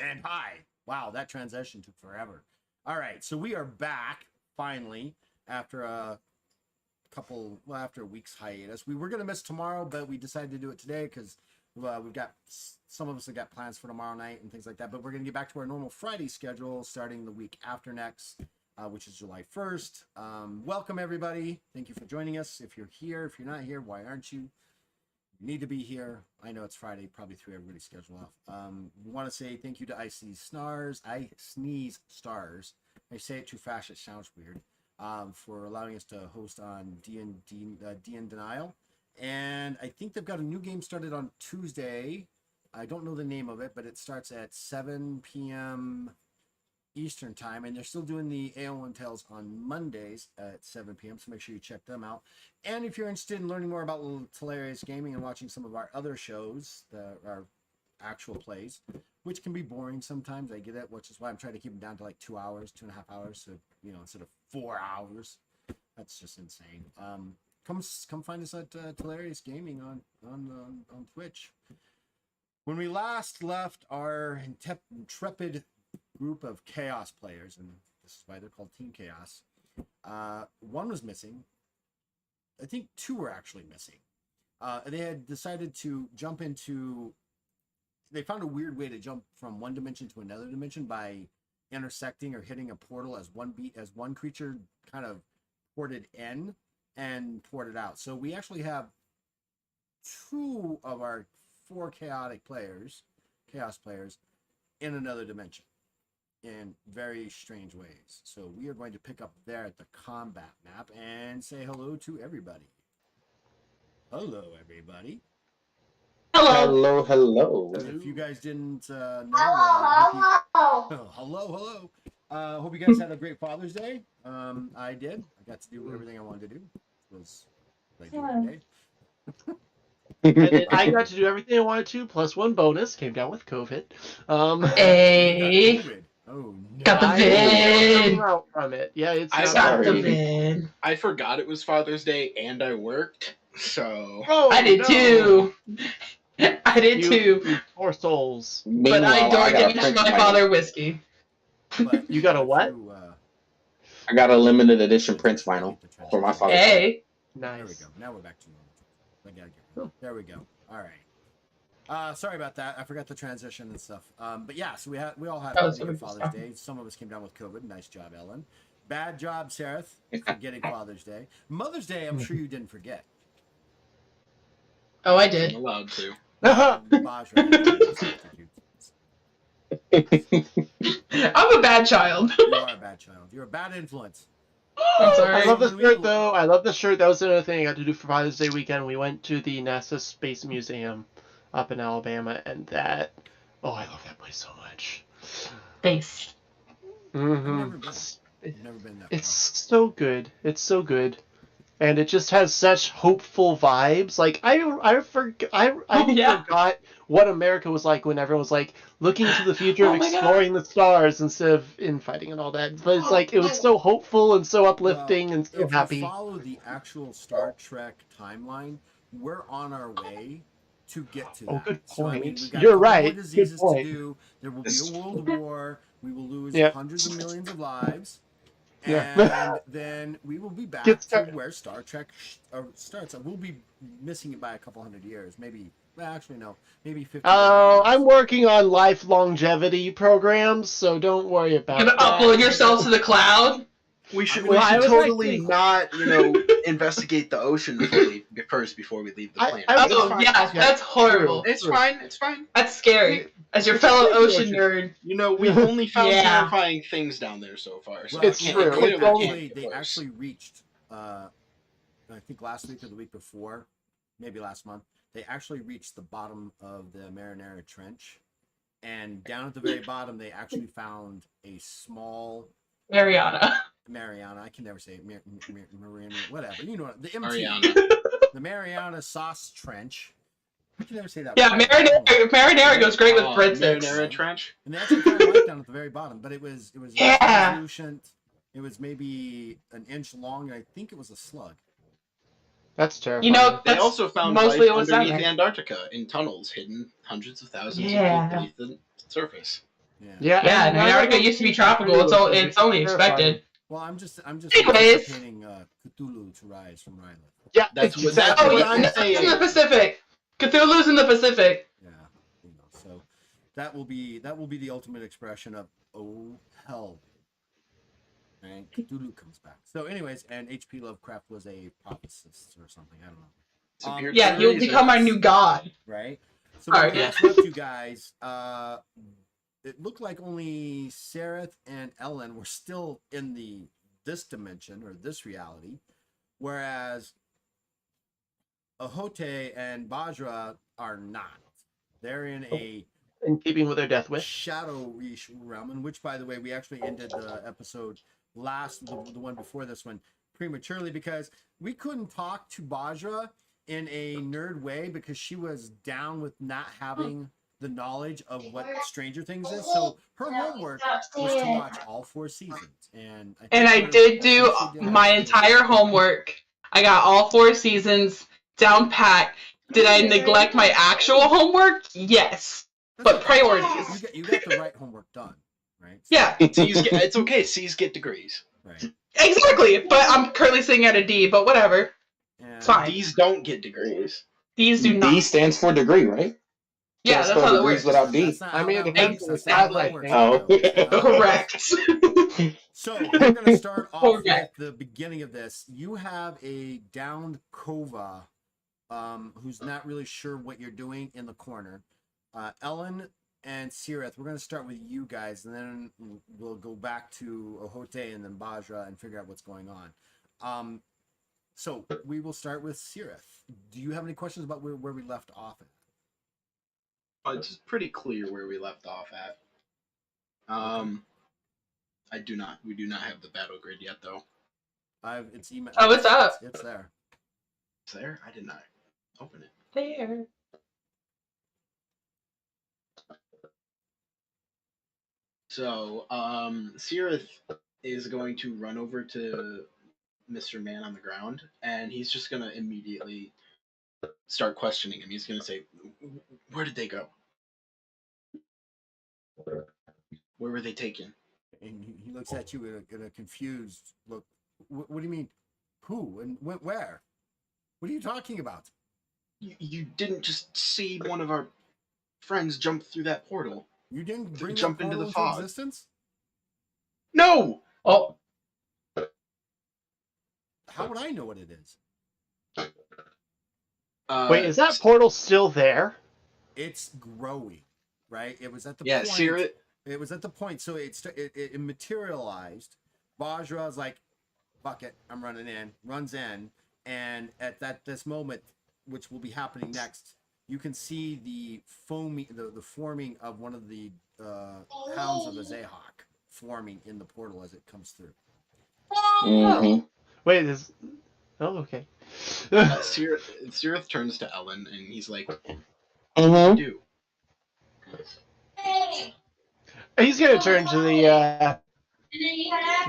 And hi. Wow, that transition took forever. All right, so we are back finally after after a week's hiatus. We were going to miss tomorrow, but we decided to do it today because we've got some of us have got plans for tomorrow night and things like that. But we're going to get back to our normal Friday schedule starting the week after next, which is July 1st. Welcome, everybody. Thank you for joining us. If you're here, if you're not here, why aren't you? Need to be here. I know it's Friday, probably threw everybody's schedule off. We want to say thank you to I Sneeze Stars. I say it too fast, it sounds weird. For allowing us to host on DN Denial. And I think they've got a new game started on Tuesday. I don't know the name of it, but it starts at 7 p.m. Eastern time, and they're still doing the AO1 Tales on Mondays at 7 p.m. So make sure you check them out. And if you're interested in learning more about Hilarious Gaming and watching some of our other shows, our actual plays, which can be boring sometimes, I get it, which is why I'm trying to keep them down to like 2 hours, 2.5 hours, so instead of 4 hours. That's just insane. Come find us at Hilarious Gaming on Twitch. When we last left our intrepid group of chaos players, and this is why they're called Team Chaos, one was missing. I think two were actually missing. They had decided to jump into. They found a weird way to jump from one dimension to another dimension by intersecting or hitting a portal as one creature kind of ported in and ported out. So we actually have two of our four chaos players in another dimension in very strange ways. So we are going to pick up there at the combat map and say hello to everybody. Hello, everybody. Hello, hello. If you guys didn't know, Hello. Hope you guys had a great Father's Day. I did. I got to do everything I wanted to do. It was like every day. And then I got to do everything I wanted to, plus one bonus. Came down with COVID. Hey, COVID. Oh no! got the vid. I'm out from it. Yeah, it's I not got Got the Sorry. vid. I forgot it was Father's Day and I worked, so. Oh, I did no. too. I did too. You poor souls. But Meanwhile, I don't got a get Prince my Minor. father whiskey. But You got a what? I got a limited edition Prince vinyl for my Father's Day. Hey. Nice. There we go. Now we're back to normal. There we go. All right. Sorry about that. I forgot the transition and stuff. But yeah, so we all had That a was pretty good super Father's stuff. Day. Some of us came down with COVID. Nice job, Ellen. Bad job, Sarah, for getting Father's Day. Mother's Day, I'm sure you didn't forget. Oh, I I'm did. allowed to. I'm a bad child. You are a bad child. You're a bad influence. I'm sorry. I love the shirt, though. I love the shirt. That was another thing I got to do for Father's Day weekend. We went to the NASA Space Museum up in Alabama, and that... Oh, I love that place so much. Thanks. Mm-hmm. I've never been that It's far. so good. It's so good. And it just has such hopeful vibes. Like I forgot what America was like when everyone was like looking to the future Oh of my God. exploring the stars instead of infighting and all that. But it's like it was so hopeful and so uplifting and so if happy. you follow the actual Star Trek timeline, we're on our way to get to that. Oh, good So, I mean, point. we've got You're a couple right. more diseases Good point. to do. There will be a world war. We will lose Yeah. hundreds of millions of lives. Yeah. And then we will be back Get to started. where Star Trek starts. We'll be missing it by a couple hundred years. Maybe, well, actually, no. Maybe 50 Oh, years. I'm working on life longevity programs, so don't worry about You're that. gonna upload yourself to the cloud? We should Well, I was totally actually- not, investigate the ocean first before we leave the planet. I- But it's Oh, fine. yeah, that's horrible. It's fine. It's fine. That's scary. As your fellow ocean nerd. We've only found Yeah. terrifying things down there so far. So It's it true. clearly It's can't only- get They worse. actually reached, I think last week or the week before, maybe last month, they actually reached the bottom of the Marinara Trench. And down at the very bottom, they actually found a small Mariana. Mariana. I can never say it. Mariana, whatever. You know what? The MT. Mariana. The Mariana Sauce Trench. I can never say that. Yeah, word. marinara goes great with breadsticks. Marinara Trench. And they actually found life down at the very bottom, but it was Yeah. translucent. It was maybe an inch long, and I think it was a slug. That's terrifying. You know, They that's also found mostly life what's down underneath there. Antarctica in tunnels hidden hundreds of thousands of Yeah. feet beneath the surface. Yeah, Yeah, and Antarctica used to be tropical. It's only expected. Well, I'm just Anyways. anticipating Cthulhu to rise from Ryland. Yeah, That's what- exactly Oh what yeah, I'm no, it's in the saying. Pacific. Cthulhu's in the Pacific. Yeah, so that will be the ultimate expression of oh hell. And Cthulhu comes back. So, anyways, and H.P. Lovecraft was a prophetist or something. I don't know. Severe Yeah, he'll theories become are- our new god. Right. So All when right, we yeah. last left you guys, it looked like only Sareth and Ellen were still in this dimension or this reality, whereas Ahote and Bajra are not. They're in a In keeping with their death wish. shadowy realm, in which, by the way, we actually ended the episode the one before this one prematurely because we couldn't talk to Bajra in a nerd way because she was down with not having the knowledge of what Stranger Things is. So her homework was to watch all 4 seasons, and I did do my entire homework. I got all 4 seasons down pat. Did I neglect my actual homework? Yes. But priorities. You got the right homework done, right? So, Yeah, it's okay. C's get degrees. right. exactly. But I'm currently sitting at a D, but whatever. And It's fine. D's don't get degrees. These do not. D stands for degree, right? Yeah, Can't that's spell how that degrees works. without D. That's not I how mean, that it depends works. on the That's not how class, that I works. think. Oh. Correct. So we're going to start off Correct. with the beginning of this. You have a downed Kova who's not really sure what you're doing in the corner. Ellen and Sirith, we're going to start with you guys, and then we'll go back to Ohote and then Bajra and figure out what's going on. So we will start with Sirith. Do you have any questions about where we left off at? It's pretty clear where we left off at. I do not. We do not have the battle grid yet, though. It's email. Oh, it's up. It's there. It's there. I did not open it. There. So, Sirith is going to run over to Mr. Man on the ground, and he's just gonna immediately start questioning him. He's gonna say, "Where did they go? Where were they taken?" And he looks at you in a confused look. What do you mean? Who and where? What are you talking about? You didn't just see one of our friends jump through that portal. You didn't bring Jump that into the portal fog. existence? No! Oh, How would I know what it is? Wait, is that portal still there? It's growing, right? It was at the Yeah, point. Sirith. It was at the point, so it materialized. Bajra's like, "Fuck it, I'm running in." Runs in, and at this moment, which will be happening next, you can see the forming of one of the hounds of the Zayhawk forming in the portal as it comes through. Mhm. Wait, is... Oh, okay. Sirith turns to Ellen, and he's like, Mhm. "Do." He's gonna turn to the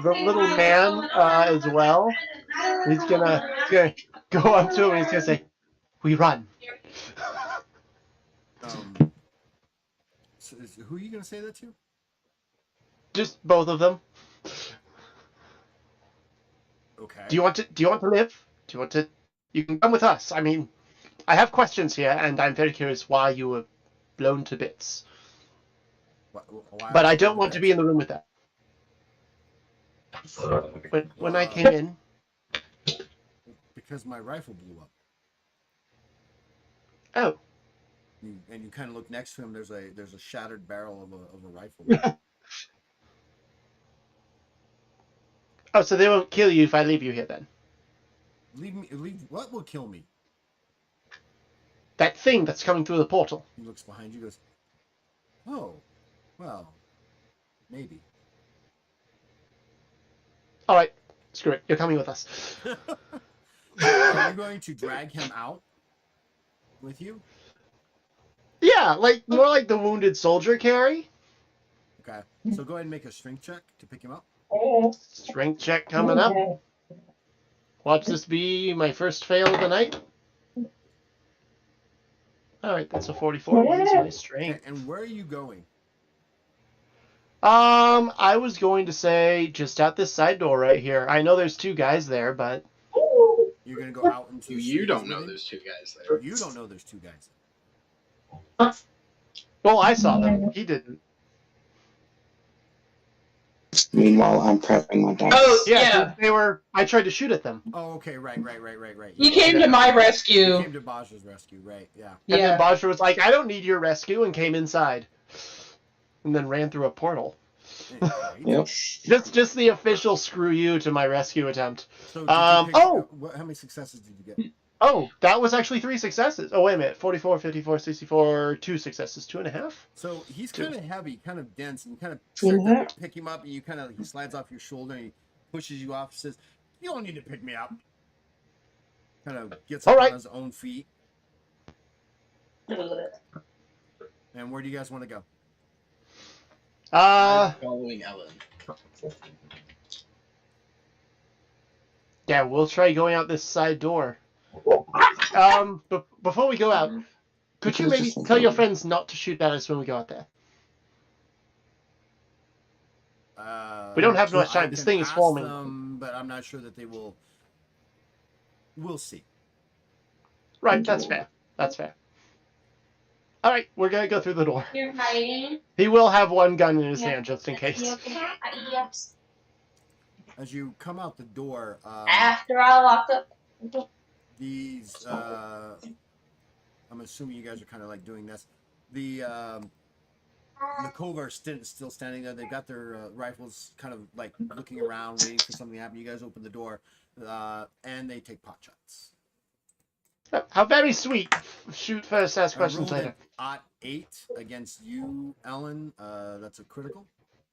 little man as well. He's gonna go up to him and he's gonna say, "We run." So who are you gonna say that to? Just both of them. Okay. Do you want to live? Do you want to? You can come with us. I mean, I have questions here, and I'm very curious why you were blown to bits. Why But I was don't it want to bits? be in the room with that. When I came in, Because my rifle blew up. oh, And you kind of look next to him. There's a shattered barrel of a rifle. oh, so they won't kill you if I leave you here then? Leave. What will kill me? That thing that's coming through the portal. He looks behind you. Goes, "Oh, well, maybe." All right, screw it. You're coming with us. Are you going to drag him out with you? Yeah, like more like the wounded soldier carry. Okay. So go ahead and make a strength check to pick him up. Strength check coming up. Watch this be my first fail of the night. All right, that's a 44. Use my strength. And where are you going? I was going to say just out this side door right here. I know there's two guys there, but You're gonna go out into the You street don't with know him? there's two guys there. You don't know there's two guys. well, I saw them. He didn't. Meanwhile, I'm prepping my dice. Oh, Yeah, yeah. 'cause they were. I tried to shoot at them, Oh, okay, right. You came to my You rescue. came to Baj's rescue, right? Yeah. and then Yeah. Bajra was like, "I don't need your rescue," and came inside, and then ran through a portal. Right. Yep. Just the official screw you to my rescue attempt. So, did you pick, Oh! how many successes did you get? Oh, that was actually 3 successes. Oh, wait a minute. 44, 54, 64, 2 successes. 2.5? So he's kind of heavy, kind of dense, and you kind of Two and start a to pick him up, and he slides off your shoulder, and he pushes you off. Says, "You don't need to pick me up." Kind of gets up All right. on his own feet. And where do you guys want to go? I'm following Ellen. Yeah, we'll try going out this side door. But before we go out, could you maybe tell your friends not to shoot at us when we go out there? We don't have much I time. This can thing is ask forming. them, but I'm not sure that they will. We'll see. Right, that's fair. That's fair. All right, we're gonna go through the door. You're hiding. He will have one gun in his Yeah. hand just in case. Yes. As you come out the door, After I locked up. these I'm assuming you guys are kind of like doing this. The Cove are still standing there. They've got their rifles kind of like looking around, waiting for something to happen. You guys open the door, and they take pot shots. How very sweet. Shoot first, ask I questions rolled later. an odd 8 against you, Ellen. That's a critical.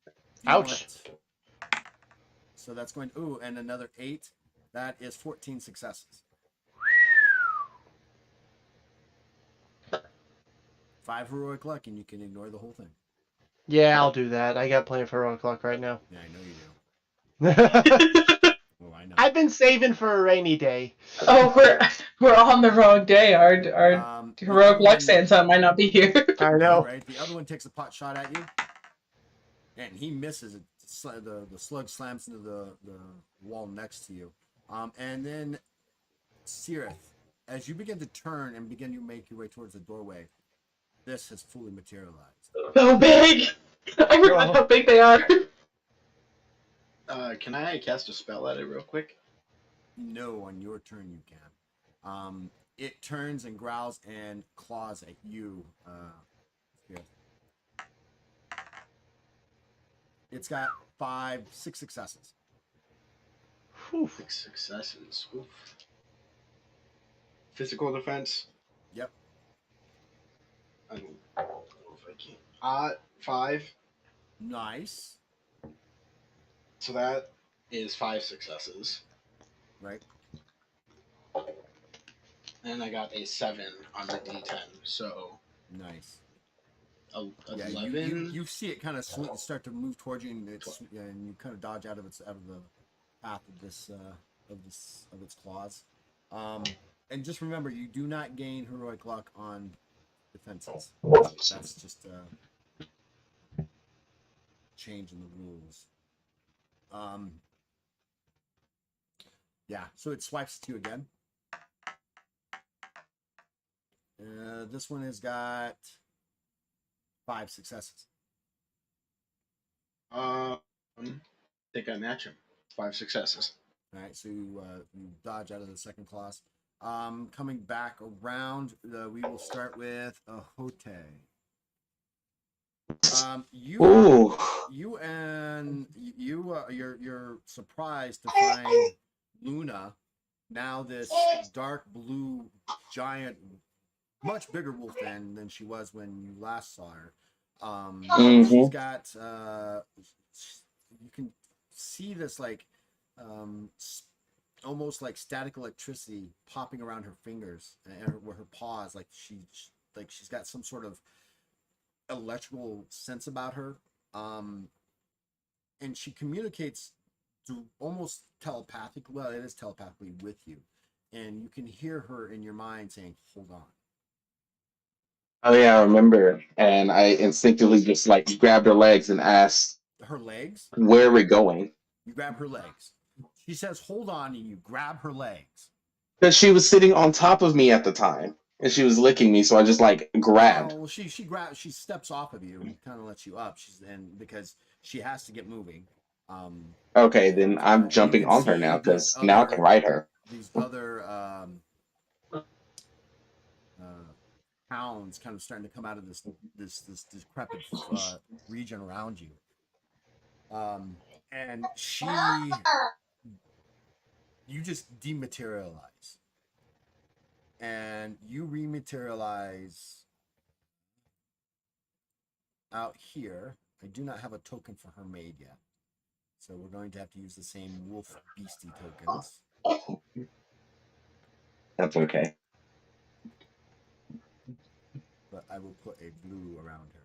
Do you Ouch. want- So that's going. Ooh, and another 8. That is 14 successes. 5 heroic luck, and you can ignore the whole thing. Yeah, I'll do that. I got plenty of heroic luck right now. Yeah, I know you do. Oh, I know. I've been saving for a rainy day. Oh, we're on the wrong day. Our The heroic other luck one- Santa might not be here. I know. Right. The other one takes a pot shot at you, and he misses it. The slug slams into the wall next to you. And then Sirith, as you begin to turn and begin to make your way towards the doorway, this has fully materialized. So big. I forgot how big they are. Can I cast a spell at it real quick? No, on your turn you can. It turns and growls and claws at you. Sirith. It's got 6 successes. Whew. 6 successes. Oof. Physical defense. Yep. I don't know if I can. 5. Nice. So that is 5 successes. Right. And I got a 7 on the D10. So Nice. 11. Yeah, you see it kind of start to move towards you, and and you kind of dodge out of the path of its claws. And just remember, you do not gain heroic luck on defenses. That's just a change in the rules. Yeah, so it swipes to you again. This one has got 5 successes. I think I match him. 5 successes. All right, so you dodge out of the second class. Coming back around, we will start with Ahote. You're surprised to find Luna, now this dark blue giant, much bigger wolf than she was when you last saw her. She's got you can see this like almost like static electricity popping around her fingers and her paws, like she's got some sort of electrical sense about her, and she communicates almost telepathically. Well, it is telepathically with you, and you can hear her in your mind saying, "Hold on." Oh yeah, I remember. And I instinctively just like grabbed her legs and asked, her legs. Where are we going? You grab her legs. She says, "Hold on," and you grab her legs. Because she was sitting on top of me at the time, and she was licking me, so I just like grabbed. Well, she steps off of you and kind of lets you up. Because she has to get moving. Okay, then I'm And you jumping can on her see now, these because now I can ride her. These other hounds kind of starting to come out of this decrepit region around you. And you just dematerialize, and you rematerialize out here. I do not have a token for her maid yet, so we're going to have to use the same wolf beastie tokens. That's okay. But I will put a blue around her.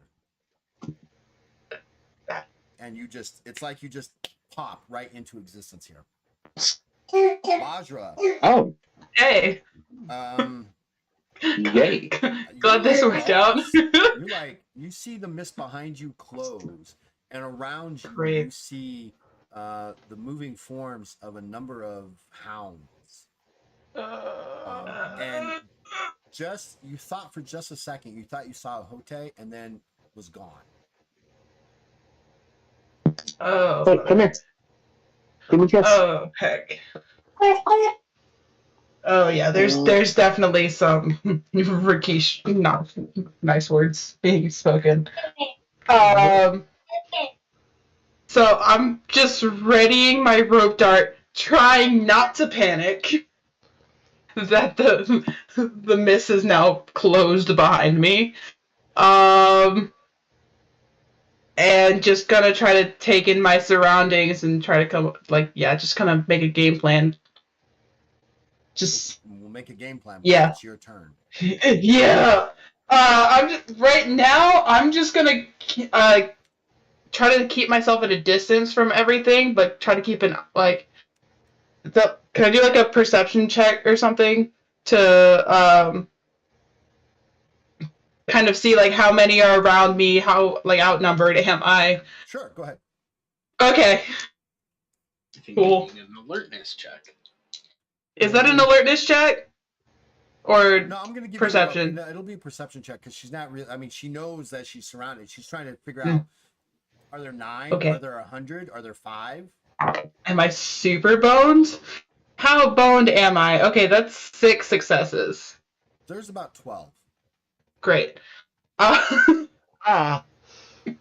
And it's like you just pop right into existence here. Vajra. Oh, Hey, yay. glad this worked out. You see the mist behind you close, and around you, Great. you see the moving forms of a number of hounds. And you thought for just a second, you thought you saw a Hote, and then was gone. Oh. Hey, come here. Give me a kiss. Oh heck. Oh yeah, there's definitely some Rikish, not nice words being spoken. So I'm just readying my rope dart, trying not to panic that the mist is now closed behind me. And just gonna try to take in my surroundings and try to just kind of make a game plan. We'll make a game plan. Yeah. It's your turn. Yeah. I'm just gonna try to keep myself at a distance from everything, but try to keep can I do like a perception check or something to kind of see like how many are around me, how like outnumbered am I? Sure, go ahead. Okay. I think Cool. making an alertness check. Is that an alertness check? Or No, I'm gonna give perception? you it'll be a perception check because she's not really. I mean, she knows that she's surrounded. She's trying to figure out: are there 9? Okay. Are there 100? Are there 5? Am I super boned? How boned am I? Okay, that's 6 successes. There's about 12. Great. Ah.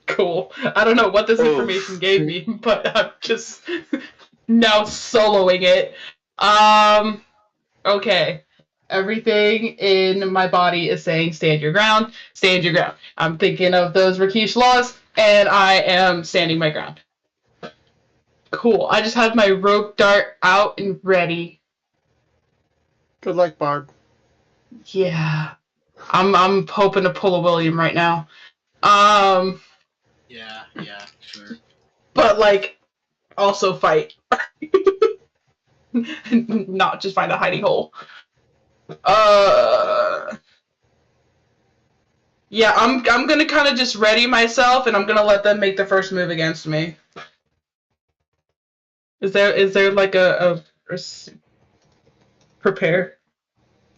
Cool. I don't know what this information gave me, but I'm just now soloing it. Okay. Everything in my body is saying stand your ground, stand your ground. I'm thinking of those Rakesh laws, and I am standing my ground. Cool. I just have my rope dart out and ready. Good luck, Barb. Yeah. I'm hoping to pull a William right now. Yeah, sure. But like also fight. Not just find a hiding hole. Yeah, I'm gonna kind of just ready myself, and I'm gonna let them make the first move against me. Is there like a prepare?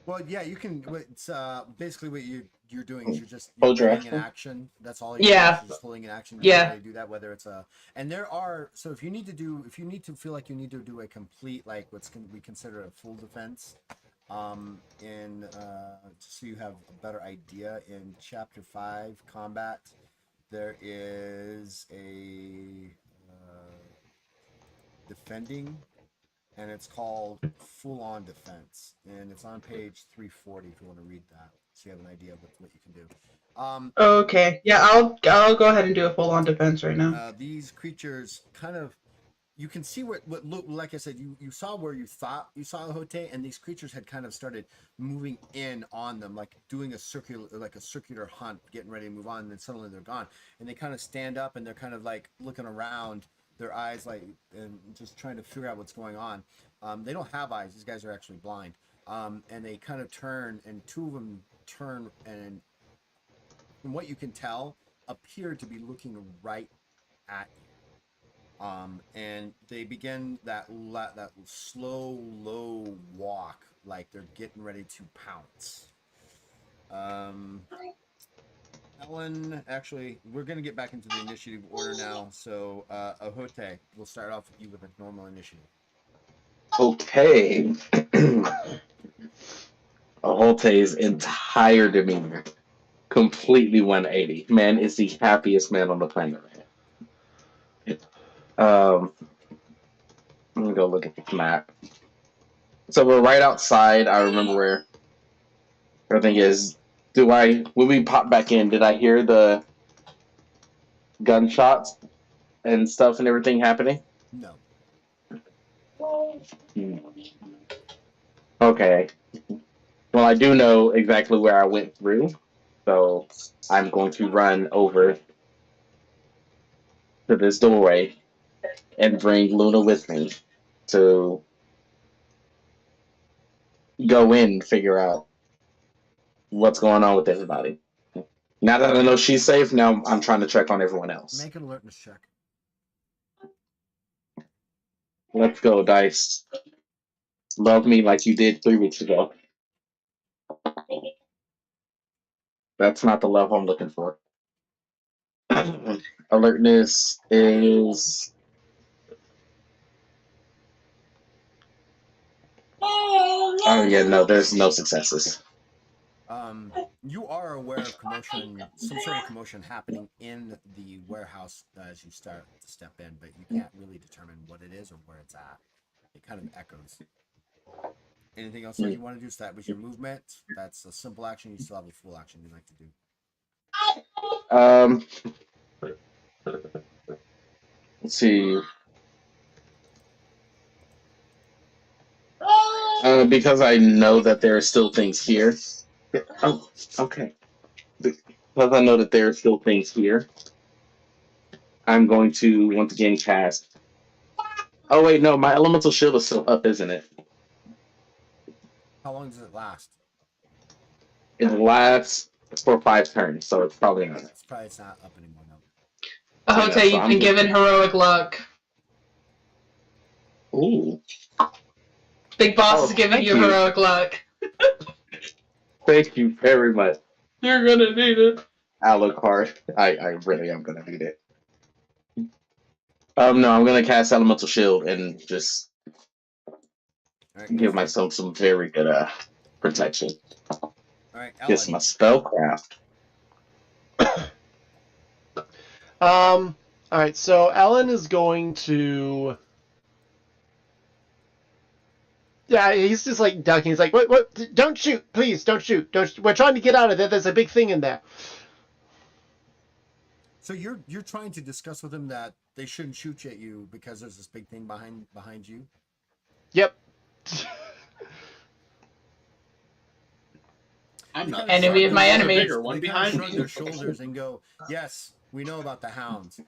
Well, yeah, you can. It's basically what you're doing is you're Hold your holding an action. action. That's all you're Yeah. doing. You're just holding an action. Yeah. You can't really do that whether it's a. And there are if you need to feel like you need to do a complete like what's going to be considered a full defense, just so you have a better idea, in chapter 5 combat, there is a defending, and it's called full on defense, and it's on page 340 if you want to read that, so you have an idea of what you can do. Okay. Yeah, I'll go ahead and do a full on defense right now. These creatures kind of, you can see what look like I said, you saw where you thought you saw the Hote, and these creatures had kind of started moving in on them, like doing a circular hunt, getting ready to move on, and then suddenly they're gone, and they kind of stand up and they're kind of like looking around, their eyes like, and just trying to figure out what's going on. They don't have eyes, these guys are actually blind, and they kind of turn, and 2 of them turn, and from what you can tell appear to be looking right at you. And they begin that slow, low walk, like they're getting ready to pounce. Ellen, actually, we're going to get back into the initiative order now. So, Ahote, we'll start off with you with a normal initiative. Okay. Holte's entire demeanor completely 180. Man is the happiest man on the planet right now. Let me go look at the map. So we're right outside. I remember where everything is. When we pop back in, did I hear the gunshots and stuff and everything happening? No. Hmm. Okay. Well, I do know exactly where I went through, so I'm going to run over to this doorway and bring Luna with me to go in and figure out what's going on with everybody. Now that I know she's safe, now I'm trying to check on everyone else. Make an alertness check. Let's go, Dice. Love me like you did 3 weeks ago. That's not the love I'm looking for. Alertness is. Oh, yeah, no, there's no successes. You are aware of commotion, some sort of commotion happening in the warehouse as you start to step in, but you can't really determine what it is or where it's at. It kind of echoes. Anything else that you want to do? So that was your movement. That's a simple action. You still have a full action you'd like to do. Let's see. Because I know that there are still things here. Oh, okay. Because I know that there are still things here, I'm going to once again cast. Oh wait, no, my elemental shield is still up, isn't it? How long does it last? It lasts for 5 turns, so it's probably not. It's not up anymore now. Ahote, so you've been given heroic luck. Ooh. Big Boss is giving thank you heroic luck. Thank you very much, You're gonna need it. Alucard. I really am gonna need it. No, I'm gonna cast elemental shield and just give myself some very good protection. All right, Ellen. Guess my spellcraft. All right, so Ellen is going to. Yeah, he's just like ducking. He's like, "What? Don't shoot, please! Don't shoot! We're trying to get out of there. There's a big thing in there." So you're trying to discuss with him that they shouldn't shoot at you because there's this big thing behind you. Yep. I'm not enemy of my enemy. Bigger one behind shrug me. their shoulders and go, "Yes, we know about the hounds."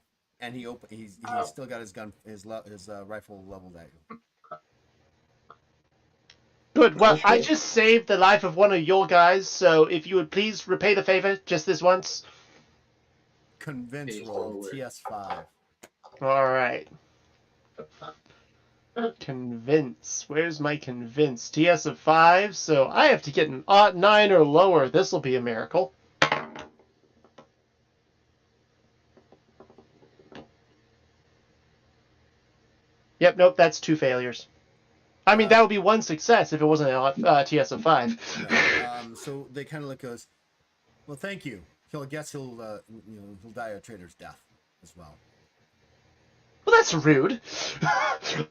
And he's still got his gun, his rifle leveled at you. Good. Well, I just saved the life of one of your guys, so if you would please repay the favor just this once. Convince roll TS5. All right. Convince. Where's my convince? TS of 5, so I have to get an odd 9 or lower. This will be a miracle. Yep, nope, that's 2 failures. I mean, that would be 1 success if it wasn't a TS of 5. No. So they kind of look goes, "Well, thank you. He'll die a traitor's death as well." Well, that's rude.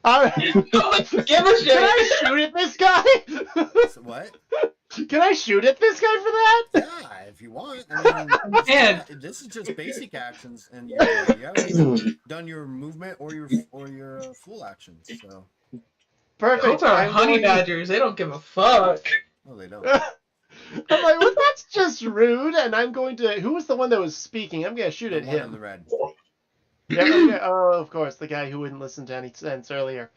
All right. Give a shit. Can I shoot at this guy? So what? Can I shoot at this guy for that? Yeah, if you want. I mean, this is just basic actions, and you haven't even done your movement or your full actions. So Perfect. Those are honey badgers. They don't give a fuck. no, they don't. I'm like, well, that's just rude. And I'm going to. Who was the one that was speaking? I'm going to shoot The at one in him. the red. Yeah, okay. Oh, of course, the guy who wouldn't listen to any sense earlier.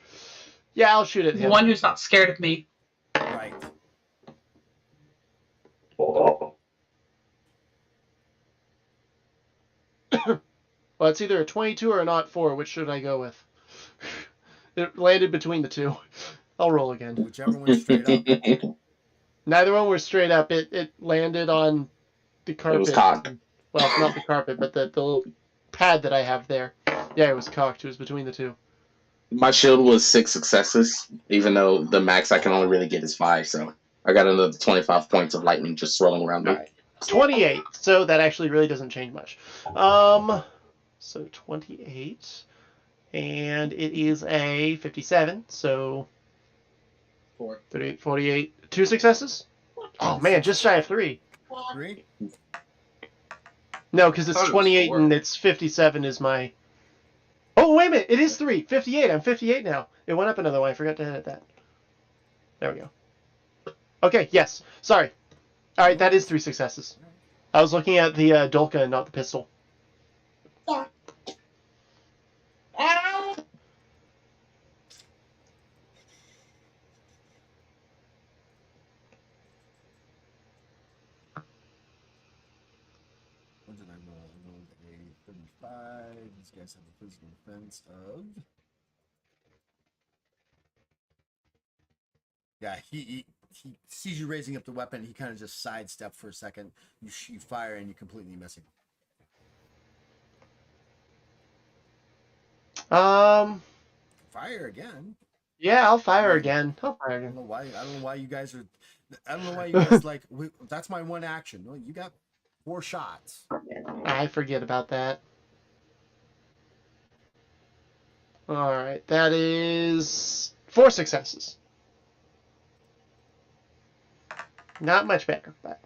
Yeah, I'll shoot at him. The one who's not scared of me. Right. Well, it's either a 22 or a 04. Which should I go with? It landed between the two. I'll roll again. Whichever one's straight up. Neither one were straight up. It landed on the carpet. was cocked. Well, not the carpet, but the little pad that I have there. Yeah, it was cocked. It was between the two. My shield was 6 successes, even though the max I can only really get is 5. So I got another 25 points of lightning just swirling around me. All right. 28. So that actually really doesn't change much. So 28, and it is a 57. So 4. 38, 48. 2 successes. Oh man, just shy of 3. 3. No, because it's I thought it was 28 4. and it's 57 is my. Oh wait a minute, it is 3. 58. I'm 58 now. It went up another one. I forgot to edit that. There we go. Okay. Yes. Sorry. All right, that is 3 successes. I was looking at the Dolka and not the pistol. What did I roll? I rolled a 35. These guys have a physical defense of. Yeah, he sees you raising up the weapon. He kind of just sidestep for a second. You fire and you completely miss him. Fire again. Yeah, I'll fire again. I'll fire I again. don't know why. I don't know why you guys are. I don't know why you guys like. That's my one action. No, you got 4 shots. I forget about that. All right, that is 4 successes. Not much better, but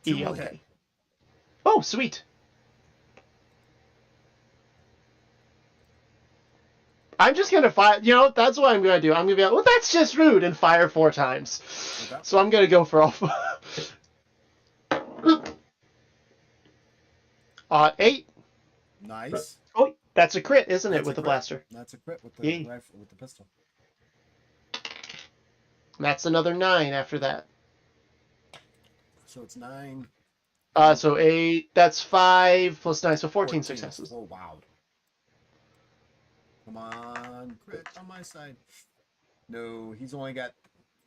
2 will okay. hit. Oh, sweet. I'm just gonna fire. You know, that's what I'm gonna do. I'm gonna be like, well, that's just rude, and fire 4 times. Okay. So I'm gonna go for all. 8. Nice. Oh, that's a crit, isn't it, That's a with the crit. blaster? That's a crit with the Yay. rifle, with the pistol. That's another 9 after that. So it's 9. So 8. That's 5 plus 9, so 14 successes. Oh wow. Come on, crit on my side. No, he's only got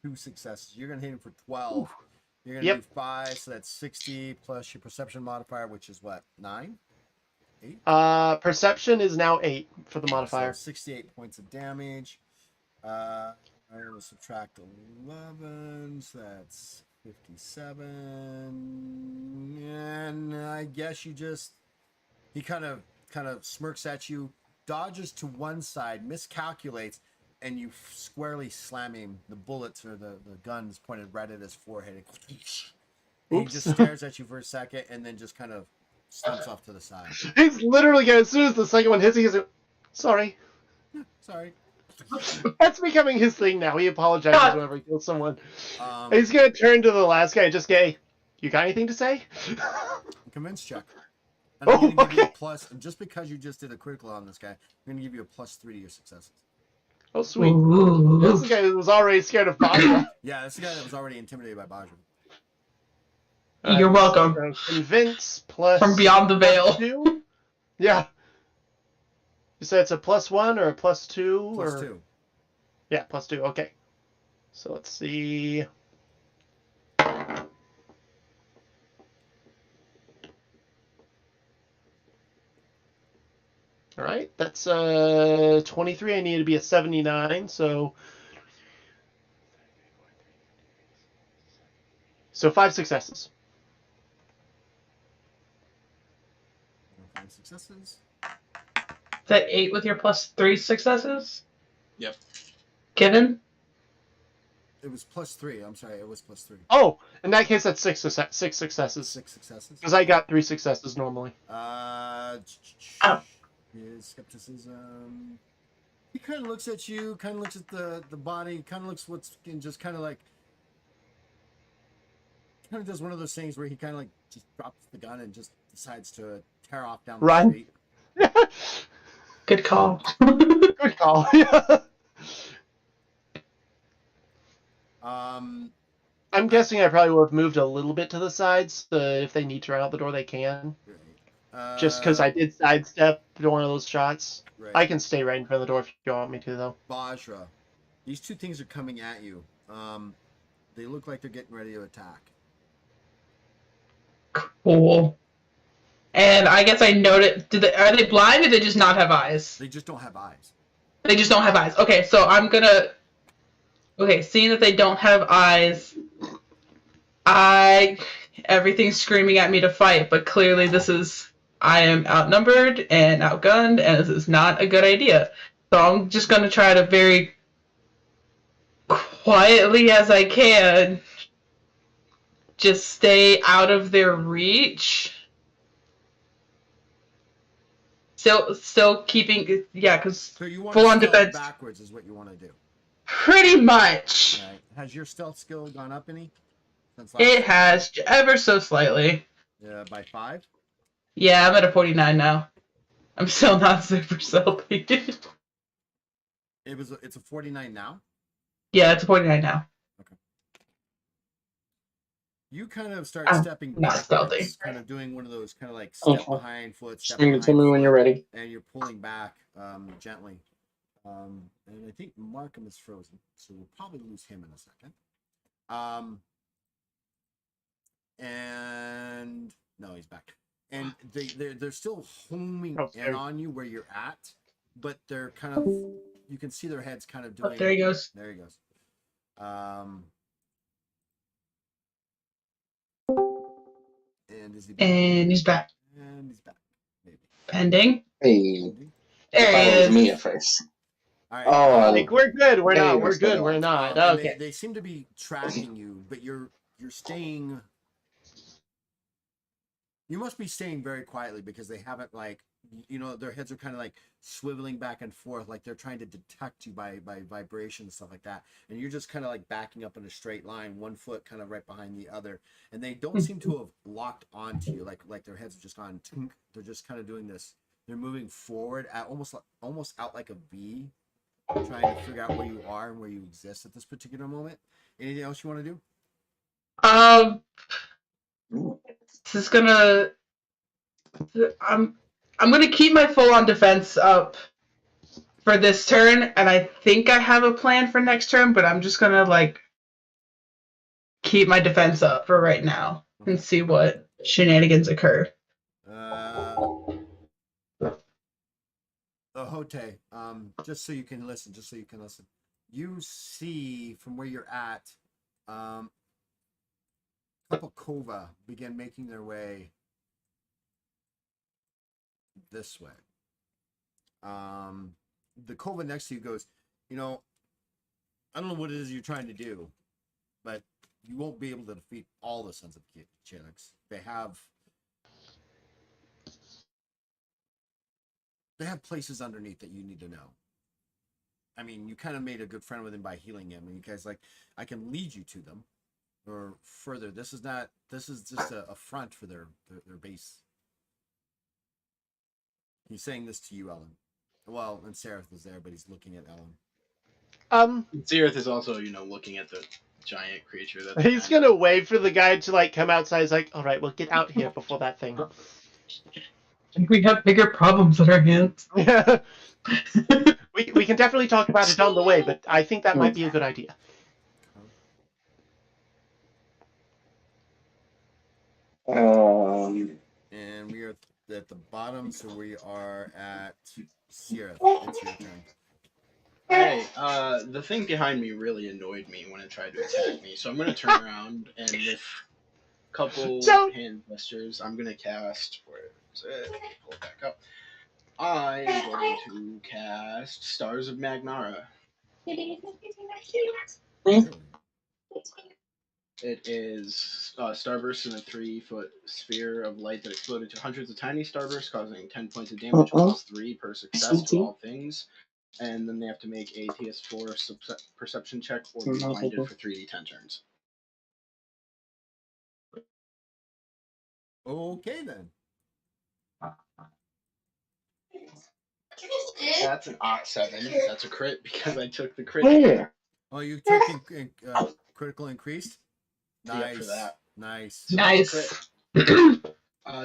2 successes. You're gonna hit him for 12. You're gonna Yep. do 5, so that's 60 plus your perception modifier, which is what, 9? 8? Perception is now 8 for the modifier. So 68 points of damage. I will subtract 11, so that's 57. And I guess you just, he kind of smirks at you, dodges to one side, miscalculates, and you squarely slam him. The bullets or the gun is pointed right at his forehead. And he Oops. just stares at you for a second and then just kind of slumps off to the side. He's literally going, as soon as the second one hits, he's like, sorry. Sorry. That's becoming his thing now. He apologizes God. whenever he kills someone. Um, He's going to turn to the last guy and just go, you got anything to say? Convince check. And I'm Oh, gonna give you a okay. plus, just because you just did a critical on this guy, I'm gonna give you a +3 to your successes. Oh, sweet. This is the guy who was already scared of Baja. Yeah, this is the guy that was already intimidated by Baja. You're welcome. So convince plus From beyond the veil. 2? Yeah. You said it's a +1 or a +2? Plus or... 2. Yeah, +2. Okay. So let's see. All right, that's 23. I need to be a 79, so 5 successes. 5 successes. Is that 8 with your +3 successes? Yep. Given? It was +3. I'm sorry, it was +3. Oh, in that case, that's 6 successes. 6 successes. Because I got 3 successes normally. Oh. His skepticism. He kind of looks at you, kind of looks at the body, kind of looks what's and just kind of like, kind of does one of those things where he kind of like just drops the gun and just decides to tear off down the Run. street. Good call. Good call. I'm guessing I probably would have moved a little bit to the sides. If they need to run out the door, they can. Just because I did sidestep one of those shots. Right. I can stay right in front of the door if you want me to, though. Bajra. These two things are coming at you. They look like they're getting ready to attack. Cool. And I guess I noted. Are they blind or do they just not have eyes? They just don't have eyes. They just don't have eyes. Okay, so I'm gonna. Okay, seeing that they don't have eyes, everything's screaming at me to fight, but clearly I am outnumbered and outgunned, and this is not a good idea. So I'm just gonna try to very quietly as I can just stay out of their reach. Still keeping, yeah, because So you want full to on stealth defense. backwards is what you want to do. Pretty much. Right. Has your stealth skill gone up any? Since last It has, ever so slightly. by 5? Yeah, I'm at a 49 now. I'm still not super stealthy. It's a 49 now? Yeah, it's a 49 now. You kind of start I'm stepping not backwards, stealthy. kind of doing one of those kind of like step Okay. behind foot, step Tell behind me when you're foot, ready. and you're pulling back gently. And I think Markham is frozen, so we'll probably lose him in a second. And no, he's back. And they're still homing in on you where you're at, but they're kind of, you can see their heads kind of doing. Oh, there he goes. There he goes. And is he back? And he's back. And he's back. Maybe. Pending. Hey, There I he thought it was me is. at first. All right. Oh, Like, we're good. We're There not. you We're go, good. Stella. We're not. And Okay. they seem to be tracking you, but you're staying. You must be staying very quietly because they haven't, like, their heads are kind of like swiveling back and forth, like they're trying to detect you by vibration and stuff like that. And you're just kind of like backing up in a straight line, one foot kind of right behind the other. And they don't seem to have locked onto you, like their heads have just gone. They're just kind of doing this. They're moving forward at almost out like a V, trying to figure out where you are and where you exist at this particular moment. Anything else you want to do? This is gonna. I'm gonna keep my full on defense up for this turn, and I think I have a plan for next turn, but I'm just gonna like keep my defense up for right now and see what shenanigans occur. Hote, just so you can listen, you see from where you're at, a couple Kova begin making their way this way. The Kova next to you goes, I don't know what it is you're trying to do, but you won't be able to defeat all the Sons of Chinooks. They have places underneath that you need to know. I mean, you kind of made a good friend with him by healing him, and you guys I can lead you to them or further. This is just a front for their base. He's saying this to you, Ellen. Well, and Seraph is there, but he's looking at Ellen. Zerith is also, looking at the giant creature that He's gonna wait for the guy to like come outside. He's like, all right, well, get out here before that thing. I think we have bigger problems on our hands. we can definitely talk about it on the way, but I think that might be a good idea. And we are at the bottom, so we are at Seraph. It's your turn. Hey, the thing behind me really annoyed me when it tried to attack me, so I'm gonna turn around and with a couple hand gestures, I'm gonna cast. Where is it? Pull it back up. I am going to cast Stars of Magnara. It is starburst in a 3-foot sphere of light that exploded to hundreds of tiny starbursts, causing 10 points of damage, plus 3 per success to all things. And then they have to make a TS4 perception check or be blinded for 3d10 turns. Okay, then. That's an Oct 7. That's a crit because I took the crit. Yeah. Oh, you took critical increased? Yeah, Nice. for that. Nice. Nice.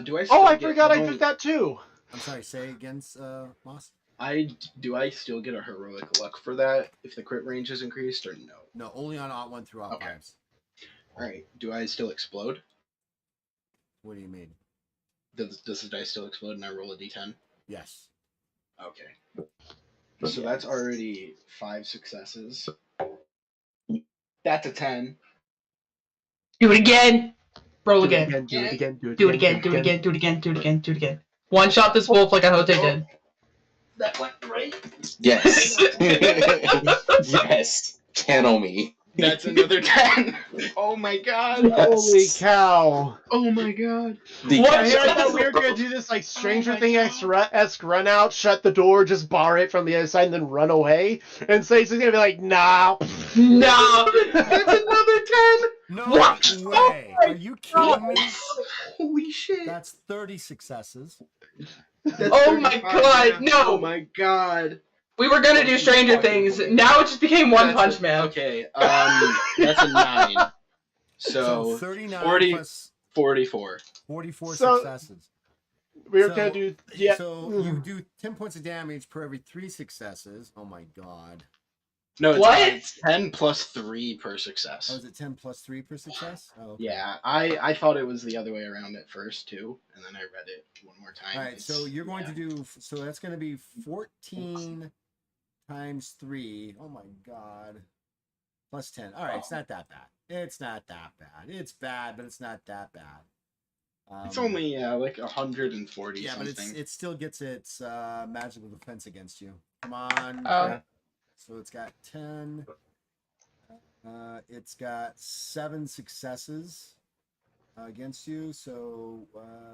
Do I still Oh, I get, forgot I don't- took that too. I'm sorry. Say against Moss. I still get a heroic luck for that if the crit range is increased or no? No, only on Ot 1 through Ot Okay. 5s. All right. Do I still explode? What do you mean? Does the dice still explode and I roll a d10? Yes. Okay. So that's already 5 successes. That's a 10. Do it again. Roll Do it again. again. Do it again. Do it Do it again. again. Do it again. Do it again. Do it again. Do it again. One shot this wolf like a Hote did. That went right. Yes. Yes. Channel me. That's another 10. Oh my god. Holy cow! Oh my god. The What? I catch- thought we were gonna do this like Stranger Oh my Things-esque run out, shut the door, just bar it from the other side, and then run away. And so he's just gonna be like, nah. No. That's another 10. No What? way. Are you kidding me? Holy shit. That's 30 successes. That's Oh my 35 god, now. no. Oh my god. We were gonna do Stranger Things. Now it just became One That's Punch a- Man. Okay. That's a 9. So So 39 40 plus 44. 44 So- successes. We were So- gonna do yeah. So you do 10 points of damage per every 3 successes. Oh my god. No, it's What? 10 plus 3 per success. Oh, is it 10 plus 3 per success? Oh, okay. Yeah, I thought it was the other way around at first too, and then I read it one more time. All right, so It's- you're going yeah. to do, so that's going to be 14 times 3. Oh my god. Plus 10. All right, it's not that bad. It's not that bad. It's bad, but it's not that bad. It's only like 140 yeah, but something. it still gets its magical defense against you. Come on. Oh. So it's got 10. It's got 7 successes against you. So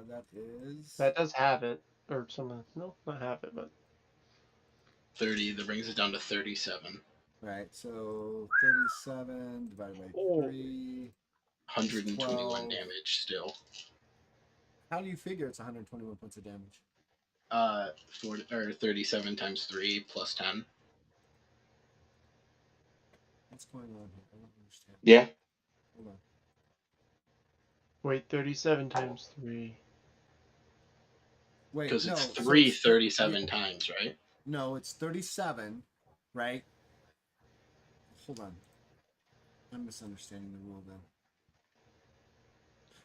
that is That does have it, or something. No, not have it, but 30. That brings it down to 37. right. So 37 divided by Oh. 3. 121 12. damage still. How do you figure it's 121 points of damage? 37 times 3 plus 10. What's going on here? I don't understand. Yeah. Hold on. wait, 37 times 3. Wait, Because no. it's so 3 it's- 37 yeah, times, right? No, it's 37, right? Hold on. I'm misunderstanding the rule then.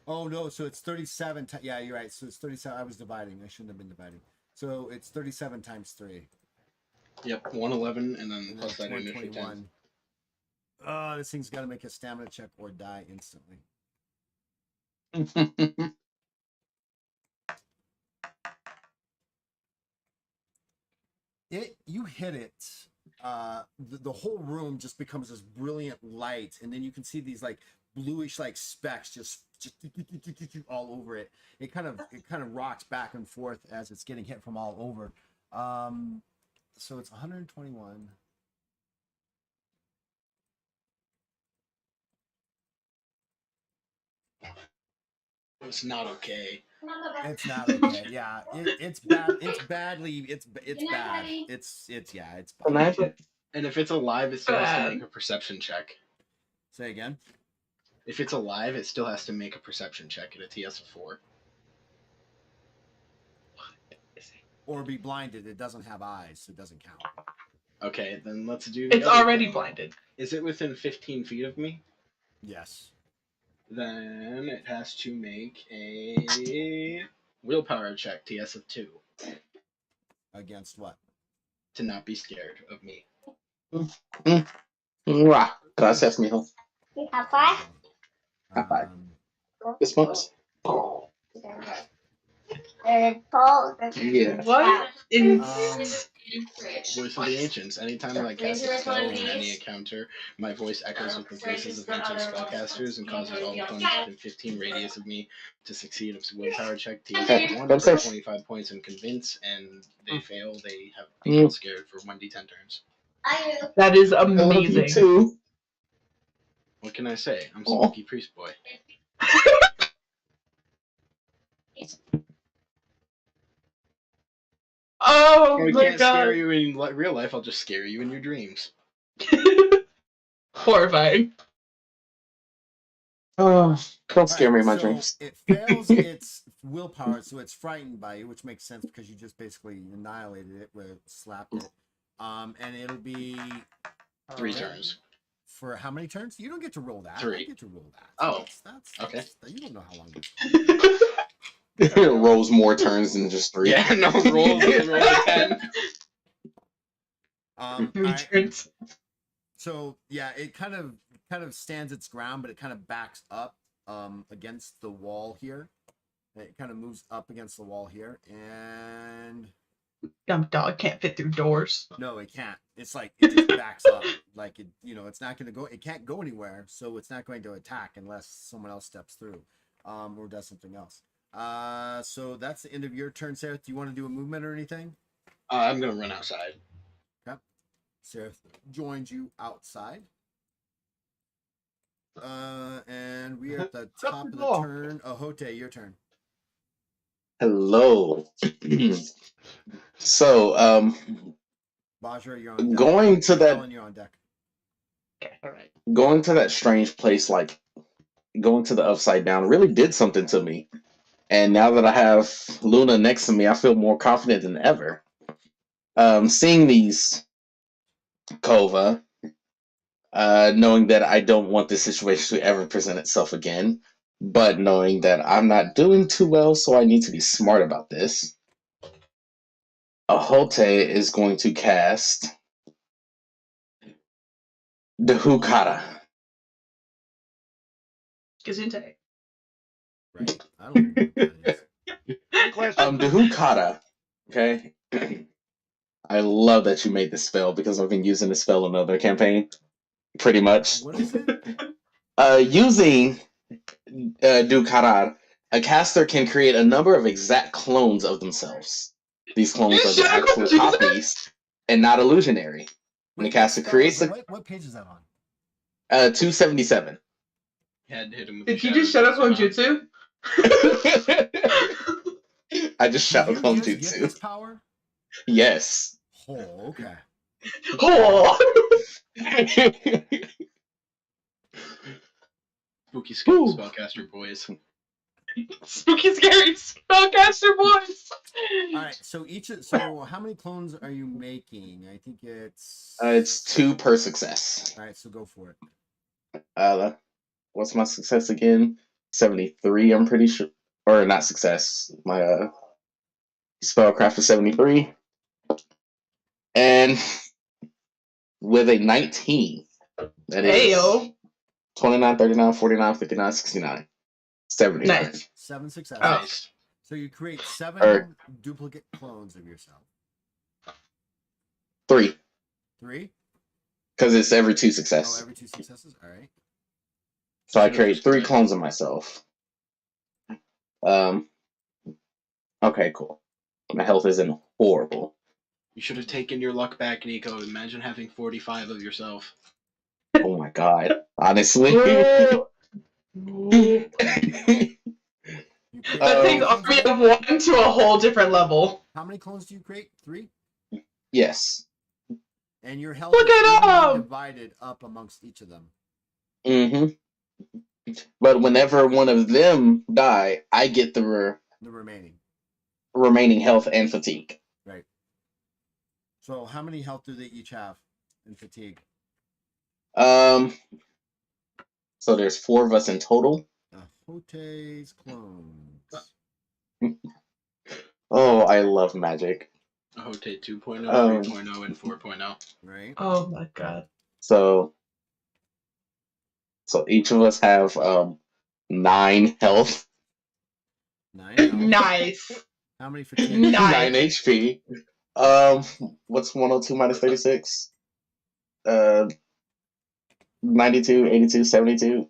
Oh no, so it's 37 yeah, you're right. So it's 37. I was dividing. I shouldn't have been dividing. So it's 37 times 3. Yep, 111 and then And plus that's that initial 10. 121. Oh, this thing's got to make a stamina check or die instantly. You hit it. The whole room just becomes this brilliant light, and then you can see these like bluish like specks just all over it. It kind of rocks back and forth as it's getting hit from all over. So it's 121. It's not okay. It's not okay. Yeah, it's bad. It's badly. It's bad. It's yeah. It's bad. Imagine. And if it's alive, it still has to make a perception check. Say again. If it's alive, it still has to make a perception check at a TS of 4. Or be blinded. It doesn't have eyes, so it doesn't count. Okay, then let's do the It's other already thing. blinded. Is it within 15 feet of me? Yes. Then it has to make a willpower check, TS of 2, Against what? to not be scared of me. Mwah. Gracias, mijo. High five. High five. Um, This month. Yeah. What? In Voice of the Ancients. Anytime I cast a spell in any encounter, my voice echoes with the voices of ancient spellcasters and causes all opponents within 15 radius of me to succeed a willpower check. TS Hey, 1 come for safe. 25 points and convince, and they fail. They have become scared for 1d10 turns. that is I love you amazing. too. What can I say? I'm Oh. Spooky Priest Boy. Oh I my can't scare god. you in real life. I'll just scare you in your dreams. Horrifying. Oh, don't scare me in my so dreams. it fails its willpower, so it's frightened by you, which makes sense because you just basically annihilated it with slapped it. And it'll be 3 turns. for how many turns? You don't get to roll that. 3. I get to roll that. Oh, that's okay. You don't know how long this. It rolls more turns than just 3. Yeah, no, roll a 10. All 3 right. turns. So yeah, it kind of stands its ground, but it kind of backs up against the wall here. It kind of moves up against the wall here, and Dumb dog can't fit through doors. no, it can't. It's like it just backs up. Like it, it's not going to go. It can't go anywhere, so it's not going to attack unless someone else steps through, or does something else. So that's the end of your turn, Sarah. Do you want to do a movement or anything? I'm gonna run outside. Okay. Sarah joins you outside. And we are at the top of the turn. Ahote, your turn. Hello. So, Bajra, you're on deck. going to that Ellen, you're on deck. Okay, all right. going to that strange place, like going to the upside down, really did something to me. And now that I have Luna next to me, I feel more confident than ever. Seeing these Kova, knowing that I don't want this situation to ever present itself again, but knowing that I'm not doing too well, so I need to be smart about this. Ahote is going to cast the Hukara. Gesundheit. Right? I don't know what that is. The Hukara. Okay. I love that you made this spell because I've been using this spell in another campaign. Pretty much. What is it? Using Dukarar, a caster can create a number of exact clones of themselves. These clones are the actual copies and not illusionary. And the caster creates a What page is that on? 277. Had to hit him with Did the you just shut up on Jutsu. jutsu? I just Did shouted you on just get this Jutsu. power? Yes. Oh, okay. Oh. Spooky spellcaster boys. Spooky scary spellcaster boys. All right. So how many clones are you making? I think it's. It's 2 per success. All right. So go for it. What's my success again? 73, I'm pretty sure. Or not success. My spellcraft is 73. And with a 19, that is Heyo. 29, 39, 49, 59, 69. 79. Nice. 7 successes. Nice. So you create 7 Or- duplicate clones of yourself. 3. 3? Because it's every 2 Oh, success. every 2 successes. All right. So I create 3 clones of myself. Okay, cool. My health isn't horrible. You should have taken your luck back, Nico. Imagine having 45 of yourself. Oh my god. Honestly. That You create takes how many Army clones? of 1 to a whole different level. How many clones do you create? 3? Yes. And your health Look is at evenly him! divided up amongst each of them. Mm-hmm. But whenever one of them die, I get the The remaining. remaining health and fatigue. Right. So how many health do they each have in fatigue? So there's 4 of us in total. Hote's clones. Oh, I love magic. Ahote 2.0, 3.0, and 4.0. Right. Oh my god. So each of us have 9 health, 9 health. Nice. How many fatigue? Nice. 9 HP. What's 102 minus 36? 92, 82, 72,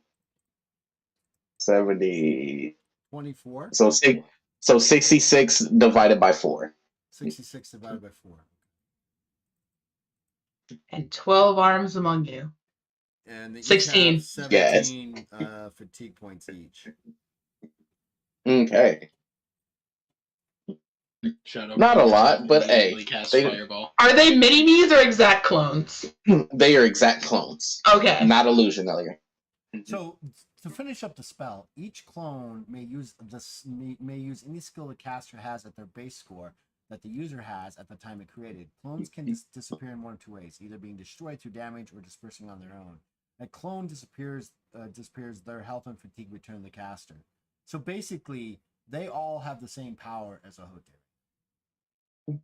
70. 24. So 66 divided by 4. 66 divided by 4. And 12 arms among you. And they each 16. have 17 fatigue points each. Okay. Shadow Not a Clones lot, but immediately hey, cast they- Fireball. Are they mini-me's or exact clones? They are exact clones, Okay. not illusionary. So to finish up the spell, each clone may use any skill the caster has at their base score that the user has at the time it created. Clones can disappear in one of two ways, either being destroyed through damage or dispersing on their own. A clone disappears, their health and fatigue return to the caster. So basically, they all have the same power as a Hotei.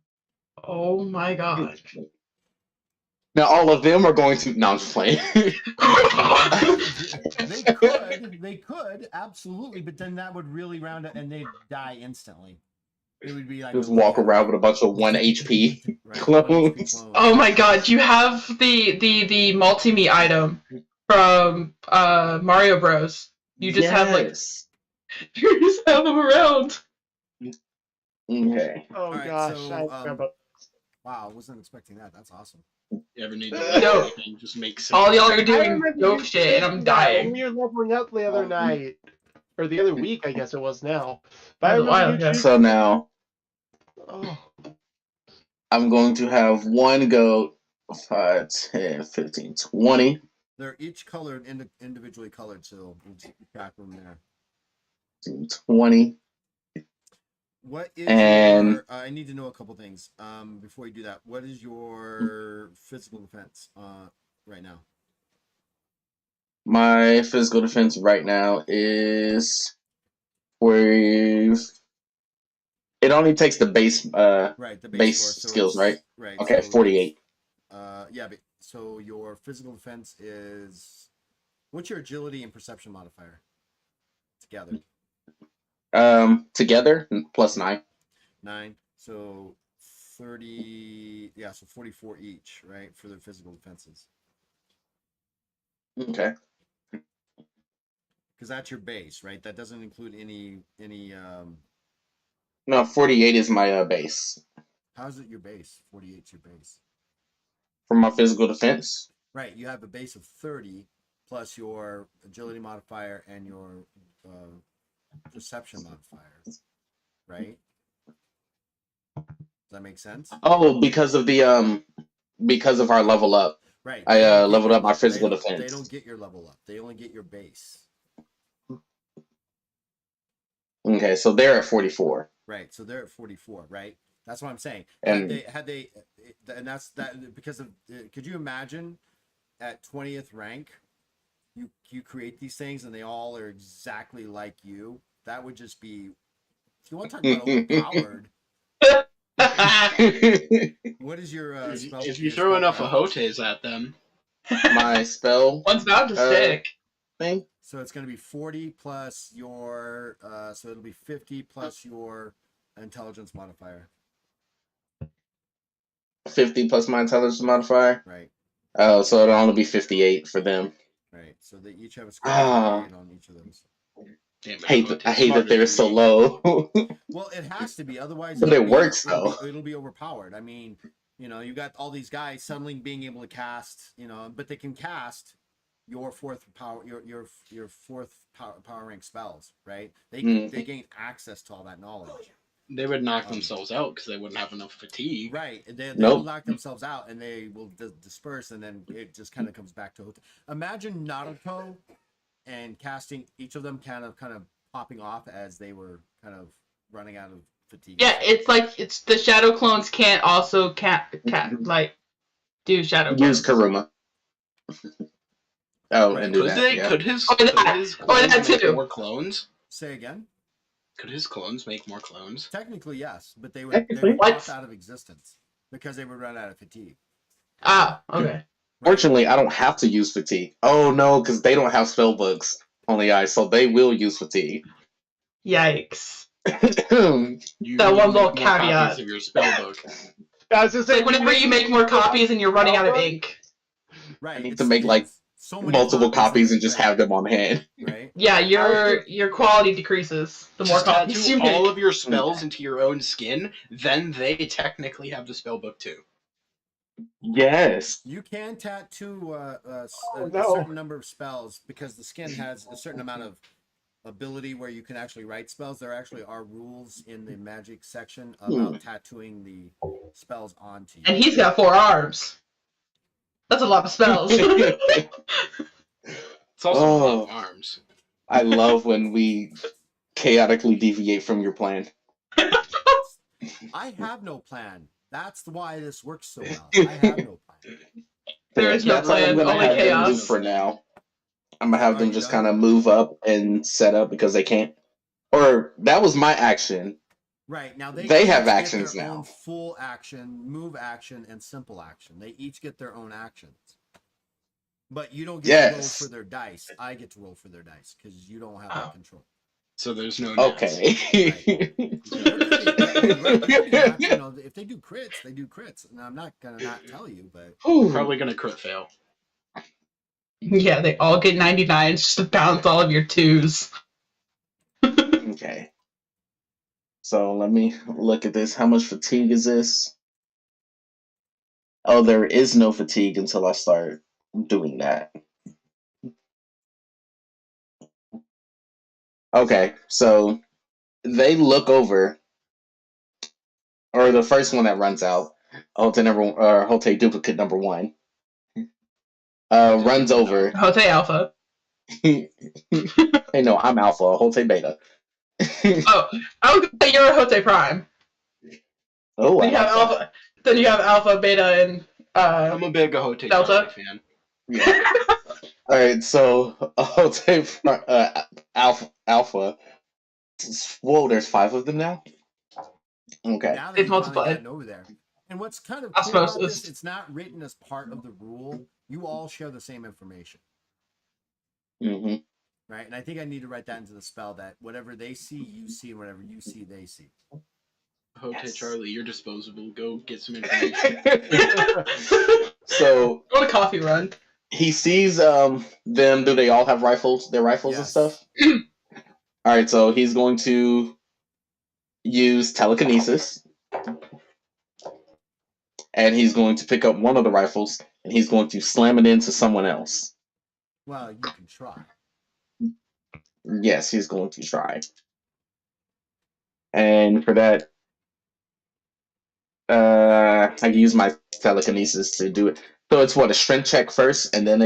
Oh my god. Now all of them are going to. No, I'm just playing. They could absolutely, but then that would really round up, and they'd die instantly. It would be like Just walk around with a bunch of 1 HP clones. Oh my god, you have the multi-me item from Mario Bros. You just have like you just have them around. Okay. Oh Alright, gosh, so, I remember. wow, I wasn't expecting that. That's awesome. You ever need to No. anything, just make All y'all are I doing remember dope you shit and I'm saying that when dying. we were leveling up the other night. Or the other week, I guess it was now. But That I was a remember while you ago. choosing. So now Oh, I'm going to have 1 goat, 5, 10, 15, 20. They're each colored, individually colored, so we'll just track them there. 20. What is And- your? I need to know a couple things. Before you do that, what is your physical defense right now? My physical defense right now is it only takes the base Right, the base score, so skills, it's- right? Right. Okay, so 48. yeah, but so your physical defense is what's your agility and perception modifier together? Together plus 9. 9. So 30. Yeah, so 44 each, right, for the physical defenses. Okay. Because that's your base, right? That doesn't include any. No, 48 is my base How's it your base? 48 is your base. for my physical defense. Right, you have a base of 30 plus your agility modifier and your perception modifier, right? Does that make sense? Oh, because of our level up. Right. I they don't get leveled your up my level- physical they don't- defense. They don't get your level up. They only get your base. Okay, so they're at 44. Right. So they're at 44, right? That's what I'm saying. And- And that's that because of. Could you imagine at 20th rank, you create these things and they all are exactly like you? That would just be. If you want to talk about overpowered, what is your spell? If you your throw enough spellcraft? Ahotes at them, My spell One's about to stick. thing. So it's going to be 40 plus your. So it'll be 50 plus your intelligence modifier. 50 plus my intelligence modifier. Right. Oh, so it'll only be 58 for them. Right. So they each have a score Ah. of 58 on each of those. damn, I hate Ahote's that they're smarter so than me. low. Well, it has to be, otherwise. But it'll it be- works, it'll though. Be, it'll be overpowered. I mean, you got all these guys suddenly being able to cast, but they can cast your fourth power, your fourth power rank spells, right? They gain access to all that knowledge. They would knock themselves out because they wouldn't have enough fatigue. Right. They Nope. will knock themselves out and they will disperse, and then it just kind of comes back to. Imagine Naruto and casting each of them kind of popping off as they were kind of running out of fatigue. Yeah, it's like it's the shadow clones can't also like do shadow Use clones. Karuma. Oh, Right. and do Could that. they? Yeah. Could his? Or Could that. his Or clones that make too. more clones? Say again. Could his clones make more clones? Technically, yes, but they would Technically. pop What? out of existence because they would run out of fatigue. Ah, okay. Fortunately, I don't have to use fatigue. Oh no, because they don't have spell books on the eye, so they will use fatigue. Yikes. You That need one to little make more copies caveat. of your spell book. I was just It's saying, like whenever you make more copies and you're running out of ink. Right. I need it's- to make like it's so many multiple copies of and just it, have them on hand. right. Yeah, your quality decreases the more Just copies tattoo you make. all of your spells into your own skin, then they technically have the spell book too. Yes. You can tattoo a no. certain number of spells because the skin has a certain amount of ability where you can actually write spells. There actually are rules in the magic section about tattooing the spells onto you. And he's got 4 arms. That's a lot of spells. It's also Oh. 8 arms. I love when we chaotically deviate from your plan. I have no plan. That's why this works so well. I have no plan. There is no That's all I'm plan, gonna only have them do chaos. for now. I'm gonna have Are them you just done? kind of move up and set up because they can't. Or that was my action. Right. Now They each have get actions their now. own full action, move action, and simple action. They each get their own actions. But you don't get to roll Yes. for their dice. I get to roll for their dice because you don't have Oh. that control. So there's no nats. Okay. There could be, you're right, there could be nats, you know, if they do crits, they do crits. And I'm not gonna not tell you, but Probably gonna crit fail. Yeah, they all get 99s just to bounce all of your 2s. Okay. So let me look at this. How much fatigue is this? Oh, there is no fatigue until I start doing that. Okay, so they look over, or the first one that runs out, Hote duplicate number 1, runs over. Hote Alpha. Hey, no, I'm alpha. Hote beta. Oh, I was gonna say you're a Hote Prime. Oh, I Then you have like that. Alpha. Then you have Alpha, Beta, and I'm a big Ahote Delta. Charlie fan. Yeah. All right, so alpha. Whoa, there's 5 of them now. Okay. now that It's you've finally multiplied. gotten over there. And what's kind of I cool suppose about this, it's- it's not written as part of the rule. You all share the same information. Hmm. Right. And I think I need to write that into the spell that whatever they see, you see, and whatever you see, they see. Ahote Yes. Charlie, you're disposable. Go get some information. So Go on a coffee run. he sees them. Do they all have rifles? Their rifles and Yes. stuff. All right, so he's going to use telekinesis, and he's going to pick up one of the rifles, and he's going to slam it into someone else. Well, you can try. Yes, he's going to try. And for that, I can use my telekinesis to do it. So it's what, a strength check first, and then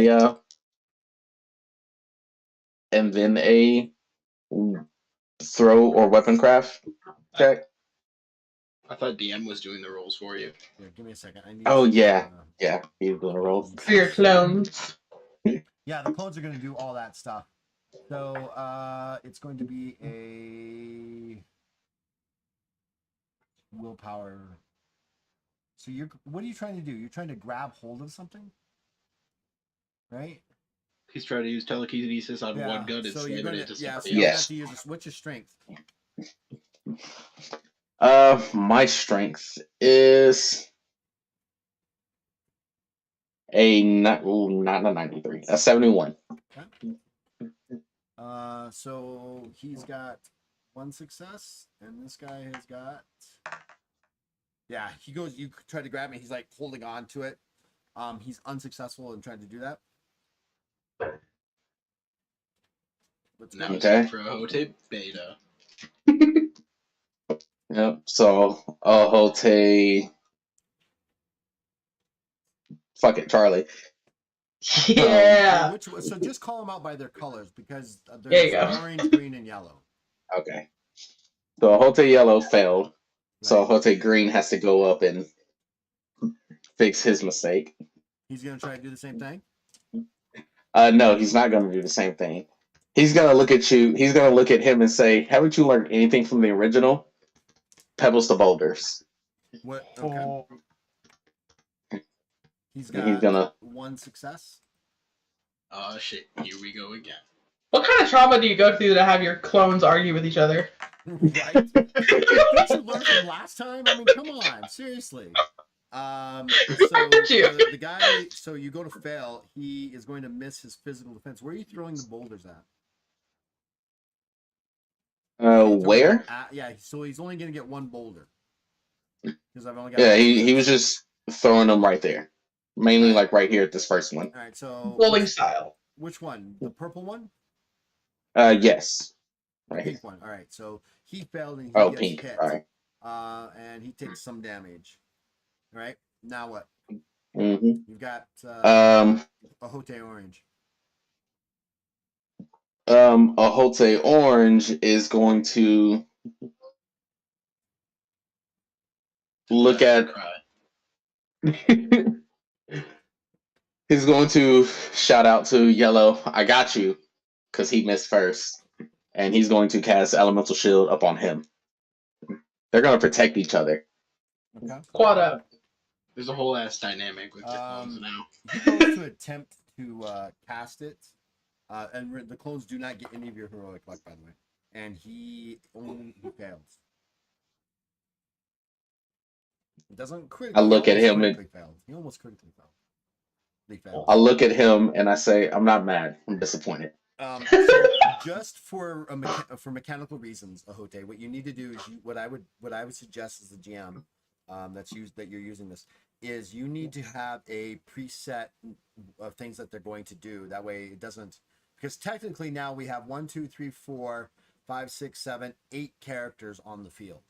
a throw or weapon craft check. I thought DM was doing the rolls for you. Here, give me a second. I need Oh to, yeah, yeah, he's doing a roll. For your clones. Yeah, the clones are going to do all that stuff. So it's going to be a willpower. So what are you trying to do? You're trying to grab hold of something, right? He's trying to use telekinesis on one gun and so slam you're it gonna, into yeah. So somebody you're gonna have Yes. to use this. What's your strength? My strength is not a 93, a 71. So he's got 1 success, and this guy has got. Yeah, he goes. You try to grab me. He's like holding on to it. He's unsuccessful in trying to do that. Let's Now go. it's Okay. time for Ahote Beta. Yep. So Hote, fuck it, Charlie. Yeah. So just call them out by their colors because There you there's go. orange, green, and yellow. Okay. So Hote Yellow failed. So Right. Hote Green has to go up and fix his mistake. He's gonna try to do the same thing. No, he's not going to do the same thing. He's going to look at you. He's going to look at him and say, "Haven't you learned anything from the original? Pebbles to boulders." What? Okay. Oh, He's And he's got gonna. 1 success. Oh shit, here we go again. What kind of trauma do you go through to have your clones argue with each other? Right. Didn't you learn from last time? I mean, come on, seriously. So Aren't you? the guy. So you go to fail. He is going to miss his physical defense. Where are you throwing the boulders at? You can't throw Where? them yeah. So he's only going to get 1 boulder because I've only got. Yeah, 1 he success. was just throwing them right there, mainly Right. like right here at this first one. All right. So Bowling style. which one? The purple one? Yes, The right here. pink one. All right. So he failed and he Oh, gets pink. hit. All right. And he takes some damage. All right. Now what? Mm-hmm. You've got Um. a Hote orange. Ahote Orange is going to look at. Cry. He's going to shout out to Yellow, "I got you," because he missed first, and he's going to cast Elemental Shield up on him. They're going to protect each other. Okay. Quad up. There's a whole ass dynamic with your clones now. He goes to attempt to cast it, and the clones do not get any of your heroic luck, by the way. And he fails. It doesn't critically. I look at him and He almost critically failed. He failed. I look at him and I say, "I'm not mad. I'm disappointed." So just for mechanical reasons, Ahote, what you need to do is what I would suggest as the GM that you're using this is you need to have a preset of things that they're going to do. That way it doesn't, because technically now we have 1, 2, 3, 4, 5, 6, 7, 8 characters on the field.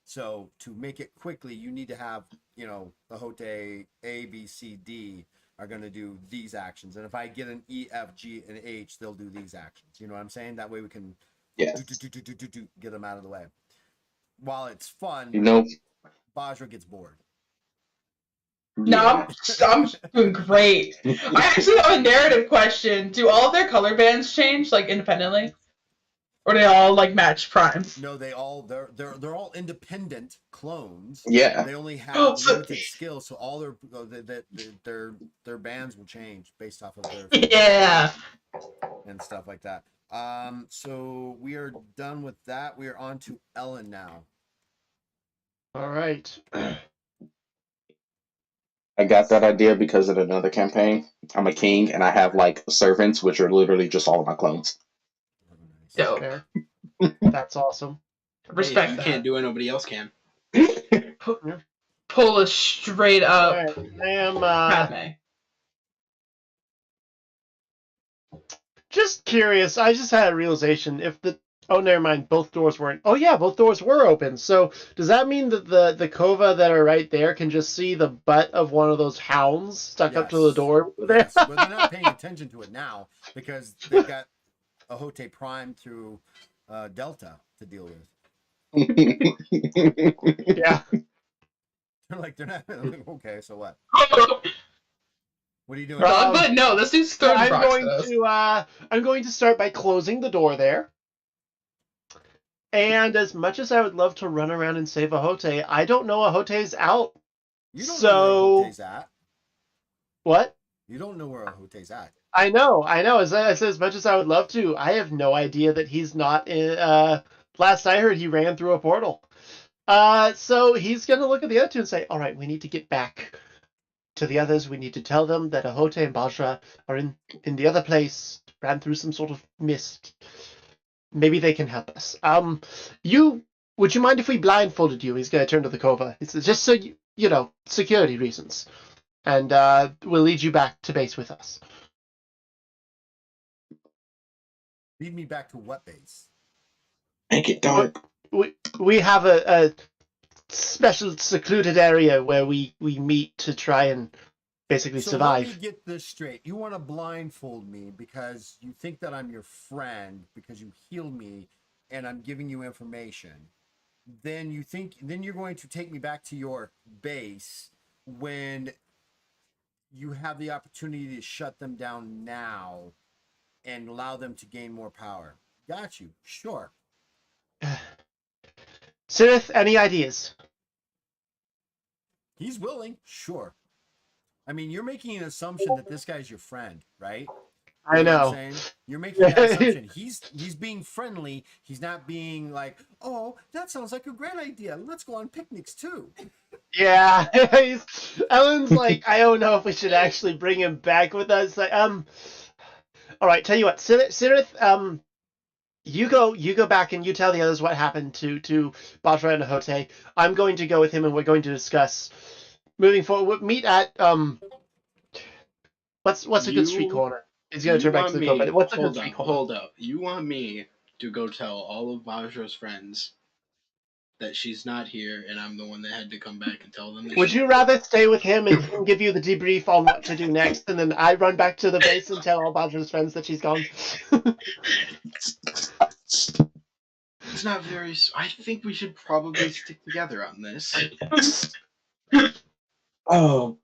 So to make it quickly, you need to have, Ahote A, B, C, D are going to do these actions. And if I get an E, F, G, and H, they'll do these actions. You know what I'm saying? That way we can Yes. get them out of the way. While it's fun, Bajra gets bored. No, I'm doing great. I actually have a narrative question. Do all of their color bands change like independently, or do they all like match Prime? No, they're all independent clones. Yeah. They only have limited skills, so all their bands will change based off of their Yeah. and stuff like that. So we are done with that. We are on to Ellen now. All right. I got that idea because in another campaign, I'm a king and I have like servants, which are literally just all of my clones. Dope. Fair. That's awesome. Respect you that. can't do it, nobody else can. Pull a straight up All right. I am Padme. just curious. I just had a realization. Oh, never mind. Both doors weren't. Oh yeah, both doors were open. So does that mean that the Kova that are right there can just see the butt of one of those hounds stuck up to the door there? Yes, but they're not paying attention to it now because they've got Ahote Prime through Delta to deal with. Yeah. They're not okay. So what? What are you doing? But no, this dude's throwing I'm going to start by closing the door there. And as much as I would love to run around and save Ahote, I don't know Ahote's out. You don't know where Ahote's at. What? You don't know where Ahote's at. I know. As much as I would love to, I have no idea that he's not in. Last I heard, he ran through a portal. So he's gonna look at the other two and say, "All right, we need to get back to the others. We need to tell them that Ahote and Bajra are in the other place. Ran through some sort of mist. Maybe they can help us. Would you mind if we blindfolded you?" He's gonna turn to the Kova. It's just so you know, security reasons, and we'll lead you back to base with us. Lead me back to what base? Make it dark. We have a special secluded area where we meet to try and basically survive. Let me get this straight. You want to blindfold me because you think that I'm your friend because you healed me and I'm giving you information. Then you're going to take me back to your base when you have the opportunity to shut them down now and allow them to gain more power. Got you. Sure. Sirith, any ideas? He's willing. Sure. I mean, you're making an assumption that this guy's your friend, right? I know. What I'm saying? You're making that assumption. He's being friendly. He's not being like, "Oh, that sounds like a great idea. Let's go on picnics too." Yeah. Ellen's like, I don't know if we should actually bring him back with us. Like, all right, tell you what, Sirith, you go back and you tell the others what happened to Bajra and Ahote. I'm going to go with him and we're going to discuss moving forward. We'll meet at what's a good street corner? He's gonna turn back to the Kova. What's a good street corner? Hold up. You want me to go tell all of Bajra's friends that she's not here, and I'm the one that had to come back and tell them. That Would you rather stay with him and him give you the debrief on what to do next, and then I run back to the base and tell all Badger's friends that she's gone? It's not very. I think we should probably stick together on this. Oh,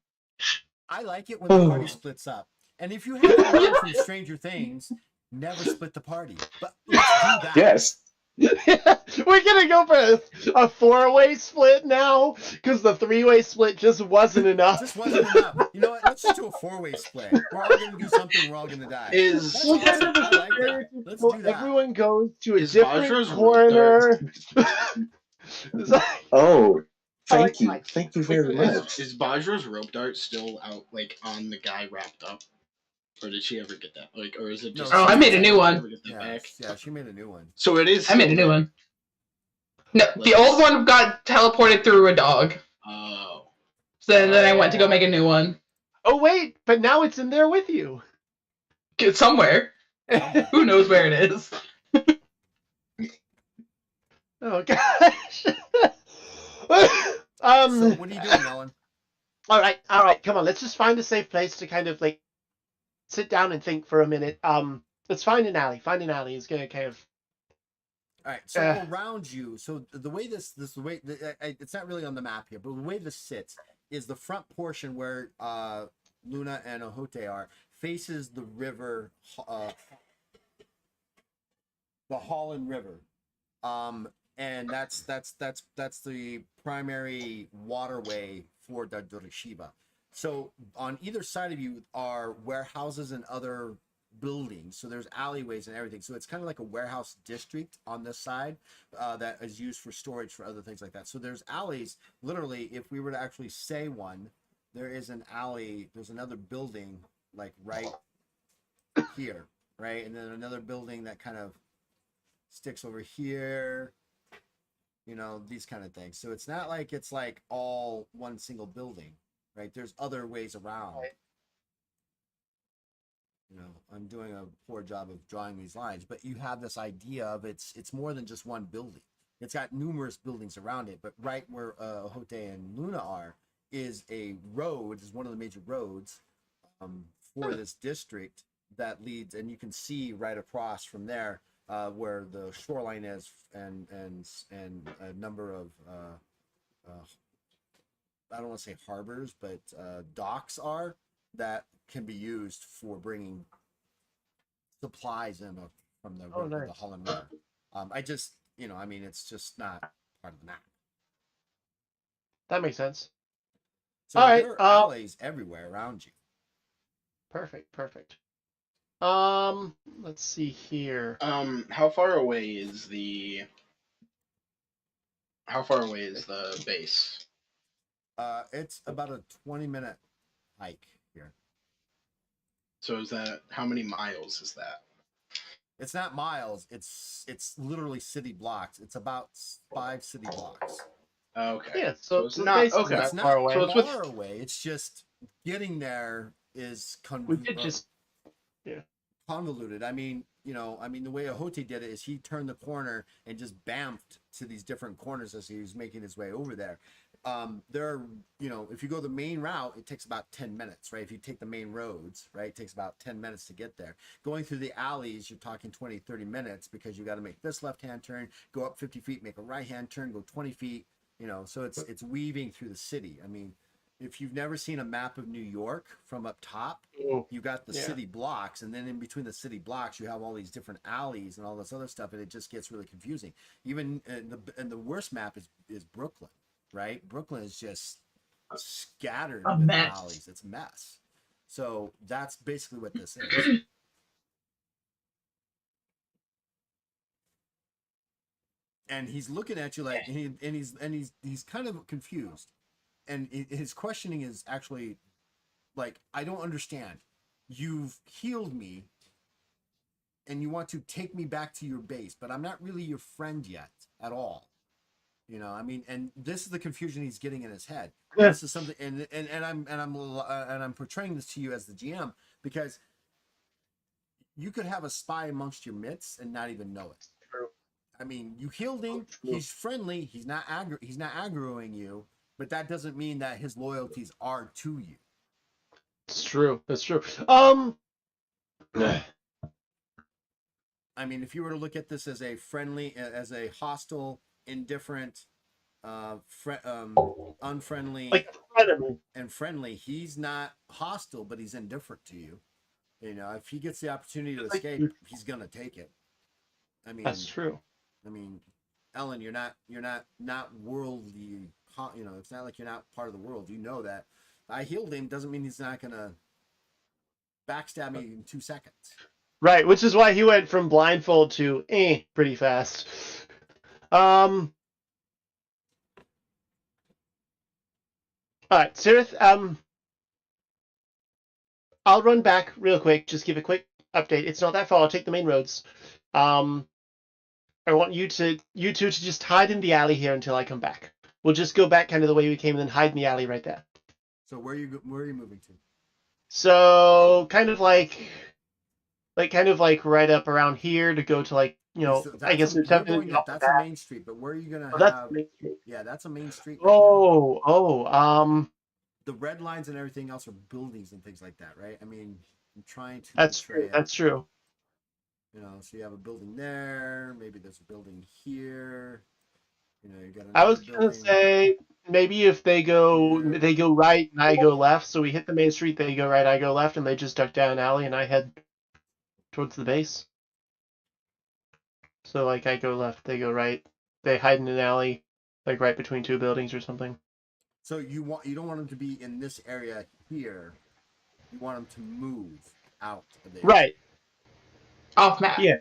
I like it when the party splits up. And if you haven't learned from Stranger Things, never split the party. But let's do that. yes. We're gonna go for a four-way split now, because the three-way split just wasn't enough. Just wasn't enough. You know what? Let's just do a four-way split. We're all gonna do something. We're all gonna die. Is That's We're awesome. gonna I like that. Let's do that. Everyone goes to a Is different Vajra's corner. It's like- Oh, thank like you. Mike. Thank you very much. is Bajra's rope dart still out, like on the guy wrapped up, or did she ever get that? Like, or is it No, just? Oh, I made a new one. Ever get that Yeah, back? yeah, she made a new one. So it is. I made a new still- one. No, the old one got teleported through a dog. Oh. So then I went to go make a new one. Oh wait, but now it's in there with you. Get somewhere. Who knows where it is? Oh gosh. So what are you doing, Ellen? All right. Come on, let's just find a safe place to kind of like sit down and think for a minute. Let's find an alley. Find an alley is gonna kind of. All right, so around you, so the way it's not really on the map here, but the way this sits is the front portion where Luna and Ohote are faces the river, the Holland River, and that's the primary waterway for the Durishiba. So on either side of you are warehouses and other buildings, so there's alleyways and everything, so it's kind of like a warehouse district on this side that is used for storage for other things like that. So there's alleys, literally, if we were to actually say one, there is an alley, there's another building like right here, right, and then another building that kind of sticks over here, you know, these kind of things. So it's not like it's like all one single building, right? There's other ways around. Right. You know, I'm doing a poor job of drawing these lines, but you have this idea of it's more than just one building. It's got numerous buildings around it, but right where Hote and Luna are is a road, is one of the major roads for this district that leads, and you can see right across from there where the shoreline is, and a number of I don't want to say harbors, but docks are that can be used for bringing supplies in from the river, nice. the Holland River. I just, you know, I mean, it's just not part of the map. That makes sense. So All right, there are alleys everywhere around you. Perfect. Let's see here. How far away is the base? It's about a 20-minute hike here. So is that how many miles is that? It's not miles. It's literally city blocks. It's about 5 city blocks. Okay. Yeah, So it's not basically okay. not It's not far away. So it's with- far away. It's just getting there is We could just convoluted. I mean, you know, the way Ahote did it is he turned the corner and just bamfed to these different corners as he was making his way over there. There are, you know, if you go the main route, it takes about 10 minutes, right? If you take the main roads, right, it takes about 10 minutes to get there. Going through the alleys, you're talking 20, 30 minutes because you got to make this left-hand turn, go up 50 feet, make a right-hand turn, go 20 feet, you know, so it's weaving through the city. I mean, if you've never seen a map of New York from up top, you got the city blocks, and then in between the city blocks, you have all these different alleys and all this other stuff, and it just gets really confusing. Even and the worst map is Brooklyn, right? Brooklyn is just scattered A with mess. alleys. It's a mess. So that's basically what this is. And he's looking at you like, and he's kind of confused, and his questioning is actually like, I don't understand. You've healed me, and you want to take me back to your base, but I'm not really your friend yet at all. You know, I mean, and this is the confusion he's getting in his head. This is something, and I'm portraying this to you as the GM because you could have a spy amongst your midst and not even know it. True. I mean, you healed him. He's friendly. He's not aggroing you, but that doesn't mean that his loyalties are to you. It's true. That's true. I mean, if you were to look at this as a friendly, as a hostile, indifferent, unfriendly, like predator. and friendly, he's not hostile, but he's indifferent to you. You know, if he gets the opportunity to escape, he's gonna take it. I mean, That's true. I mean, Ellen, you're not worldly. You know, it's not like you're not part of the world. You know that. I healed him doesn't mean he's not gonna backstab me in 2 seconds. Right, which is why he went from blindfold to pretty fast. All right, Sirith, I'll run back real quick, just give a quick update. It's not that far, I'll take the main roads. I want you two to just hide in the alley here until I come back. We'll just go back kind of the way we came and then hide in the alley right there. So where are you moving to? So kind of like right up around here to go to like, you know, So I guess you're there's going definitely that's a main street, but where are you gonna that's have? Main Street. Yeah, that's a main street. Right there. The red lines and everything else are buildings and things like that, right? I mean, I'm trying to That's portray true. it. That's true. You know, so you have a building there. Maybe there's a building here. You know, you got I another was gonna building. say maybe if they go right and I go left, so we hit the main street, they go right, I go left, and they just duck down an alley and I head towards the base. So like I go left, they go right, they hide in an alley, like right between two buildings or something. So you don't want them to be in this area here. You want them to move out of there. Right. Off map. Yeah.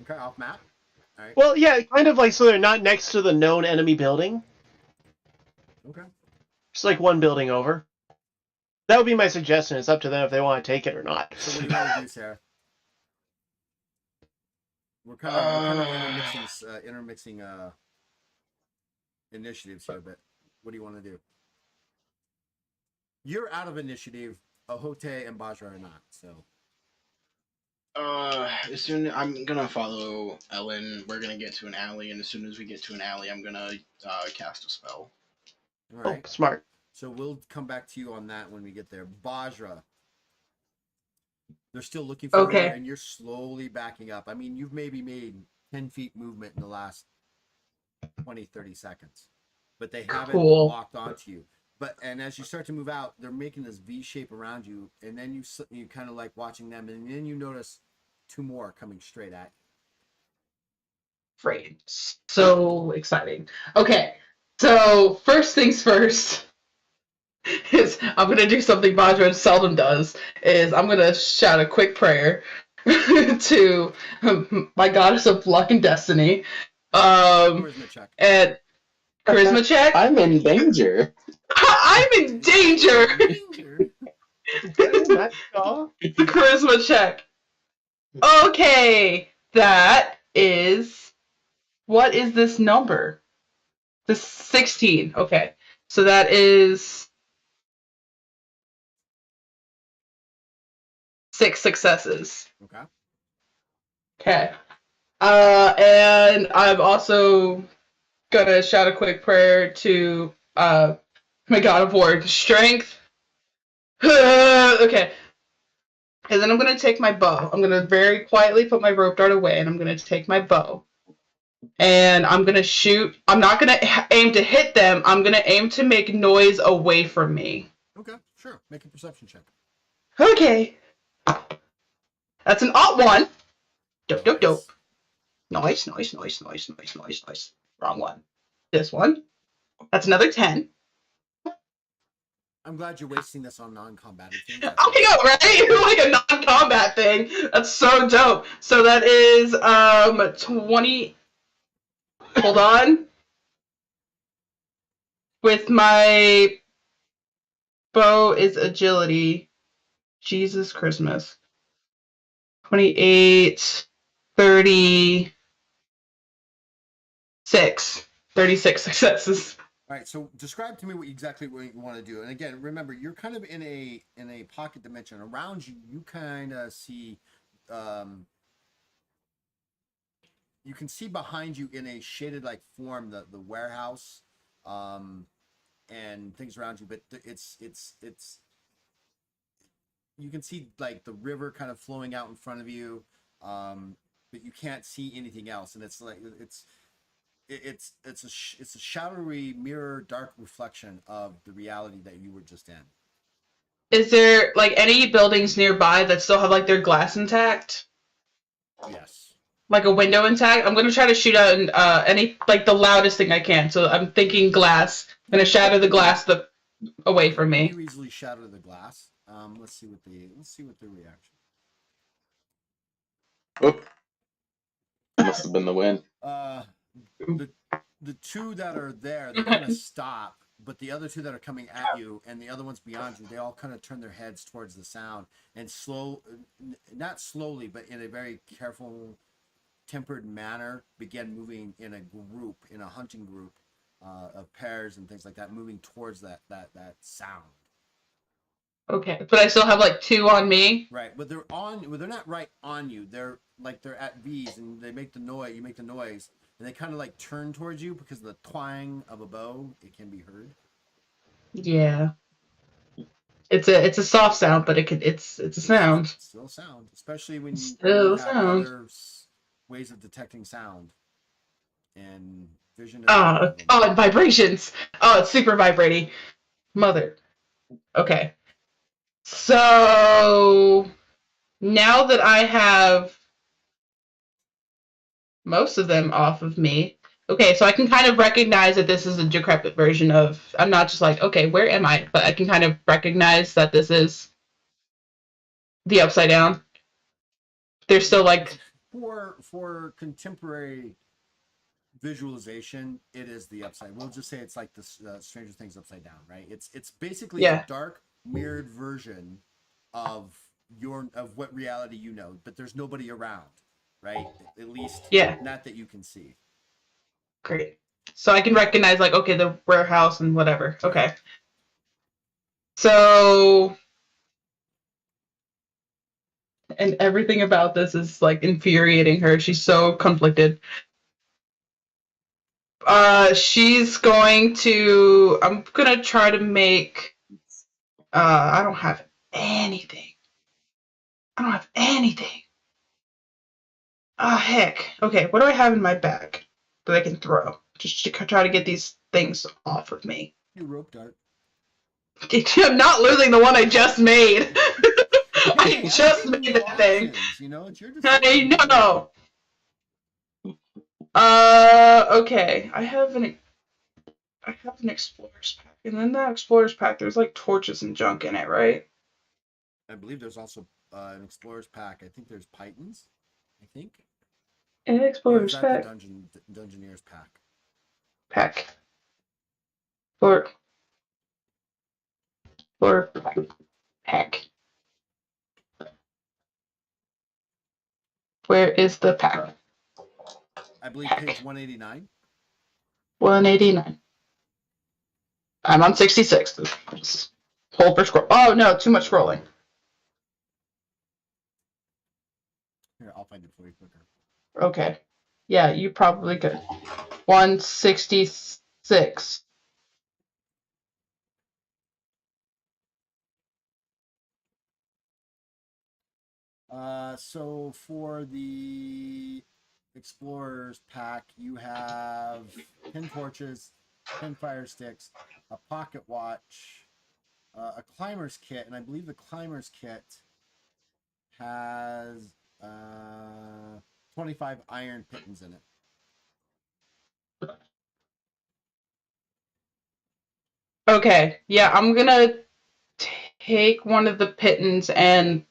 Okay, off map. All right. Well, yeah, kind of like so they're not next to the known enemy building. Okay. Just like one building over. That would be my suggestion. It's up to them if they want to take it or not. So what do you want to do, Sarah? We're kind of intermixing initiatives here, but what do you want to do? You're out of initiative. Ahote and Bajra are not. So As soon I'm gonna follow Ellen. We're gonna get to an alley, and as soon as we get to an alley, I'm gonna cast a spell. all right. Oh, smart. So we'll come back to you on that when we get there. Bajra. They're still looking for you, and you're slowly backing up. I mean, you've maybe made 10 feet movement in the last 20, 30 seconds. But they haven't walked onto you. And as you start to move out, they're making this V shape around you, and then you kind of like watching them, and then you notice 2 more coming straight at you. Great. So exciting. Okay. So first things first is I'm gonna do something Bajra seldom does. Is I'm gonna shout a quick prayer to my goddess of luck and destiny. Charisma check. And charisma check. I'm in danger. I'm in danger. Charisma check. Okay, that is. What is this number? This 16. Okay, so that is 6 successes. Okay. Okay. And I'm also gonna shout a quick prayer to my god of war strength. Okay. And then I'm gonna take my bow. I'm gonna very quietly put my rope dart away, and I'm gonna take my bow. And I'm gonna shoot. I'm not gonna aim to hit them. I'm gonna aim to make noise away from me. Okay, sure. Make a perception check. Okay. That's an odd one. Dope, dope, dope. Nice. Wrong one. This one. That's another 10. I'm glad you're wasting this on non-combative things. I know, right? Like a non-combat thing. That's so dope. So that is 20. Hold on. With my bow is agility. Jesus Christmas. 28, 36. 36 successes. All right, so describe to me exactly what you want to do. And again, remember, you're kind of in a pocket dimension. Around you, you kind of see you can see behind you in a shaded like form the warehouse, and things around you, but it's you can see like the river kind of flowing out in front of you, but you can't see anything else, and it's like it's a shadowy mirror, dark reflection of the reality that you were just in. Is there like any buildings nearby that still have like their glass intact? Yes. Like a window intact? I'm gonna try to shoot out any like the loudest thing I can. So I'm thinking glass. I'm gonna shatter the glass away from me. You easily shatter the glass. Let's see what the reaction. Oop. Must have been the wind. The two that are there, they kind of stop, but the other two that are coming at you and the other ones beyond you, they all kind of turn their heads towards the sound and not slowly, but in a very careful, tempered manner, begin moving in a group, in a hunting group of pairs and things like that, moving towards that sound. Okay, but I still have like 2 on me. Right, but they're not right on you. They're at V's, and they make the noise. You make the noise, and they kind of like turn towards you because of the twang of a bow. It can be heard. Yeah. It's a soft sound, but it's a sound. It's still sound, especially when you Still have sound. other ways of detecting sound, and vision. Oh, and vibrations. Oh, it's super vibrating. Mother. Okay. So now that I have most of them off of me, okay, so I can kind of recognize that this is a decrepit version of. I'm not just like, okay, where am I? But I can kind of recognize that this is the Upside Down. They're still like for contemporary visualization, it is the upside. We'll just say it's like the Stranger Things upside down, right? It's basically a dark mirrored version of what reality you know, but there's nobody around, right? At least not that you can see. Great. So I can recognize like, okay, the warehouse and whatever. Okay. So and everything about this is like infuriating her. She's so conflicted. She's going to. I'm gonna try to make. I don't have anything. I don't have anything. Ah, heck. Okay, what do I have in my bag that I can throw? Just to try to get these things off of me. You rope dart. I'm not losing the one I just made. I just made that thing. You know, it's your decision. I know. Okay. I have an explorer's pack, and in that explorer's pack, there's like torches and junk in it, right? I believe there's also an explorer's pack. I think there's pythons. I think. An explorer's pack. The dungeoneer's pack. Pack. Pack. Where is the pack? I believe page 189. 189. I'm on 66. Hold for scroll. Oh no, too much scrolling. Here, I'll find it for you quicker. Okay. Yeah, you probably could. 166. So for the explorer's pack, you have 10 torches, 10 fire sticks, a pocket watch, a climber's kit, and I believe the climber's kit has 25 iron pittons in it. Okay, yeah, I'm gonna take one of the pittons and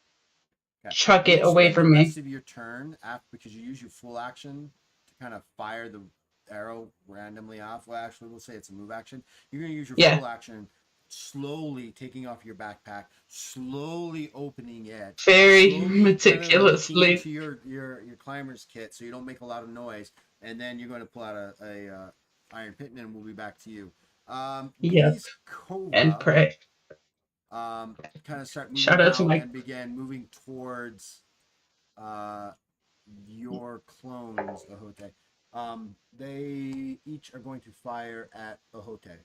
chuck it away from me. The rest of your turn, because you use your full action to kind of fire the arrow randomly off. Well, actually, we'll say it's a move action. You're going to use your full action, slowly taking off your backpack, slowly opening it, very meticulously to your climber's kit, so you don't make a lot of noise. And then you're going to pull out a iron piton, and we'll be back to you. And pray. Kind of start moving Shout out to Mike. and begin moving towards your clones, Ahote. They each are going to fire at Ahote.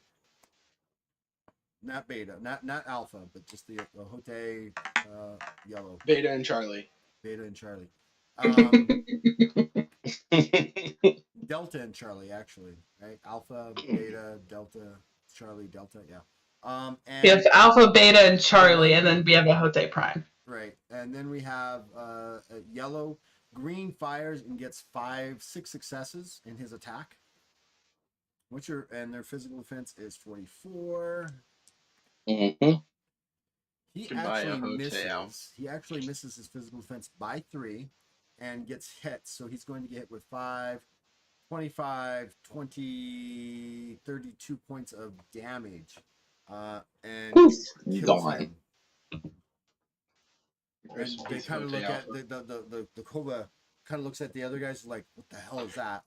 Not beta, not alpha, but just the Ahote yellow, Beta and Charlie. beta and Charlie. Delta and Charlie, actually, right? Alpha, beta, delta, Charlie, delta, yeah. We have And Alpha, Beta, and Charlie, one- and then we have a Hote Prime. right, and then we have a yellow, green fires and gets 6 successes in his attack. And their physical defense is 44. Mm-hmm. He Can buy a actually hotel. misses. He actually misses his physical defense by 3 and gets hit. So he's going to get hit with 5, 25, 20, 32 points of damage. And kills Gone. him. And they kind of look at the Cobra kind of looks at the other guys like, what the hell is that?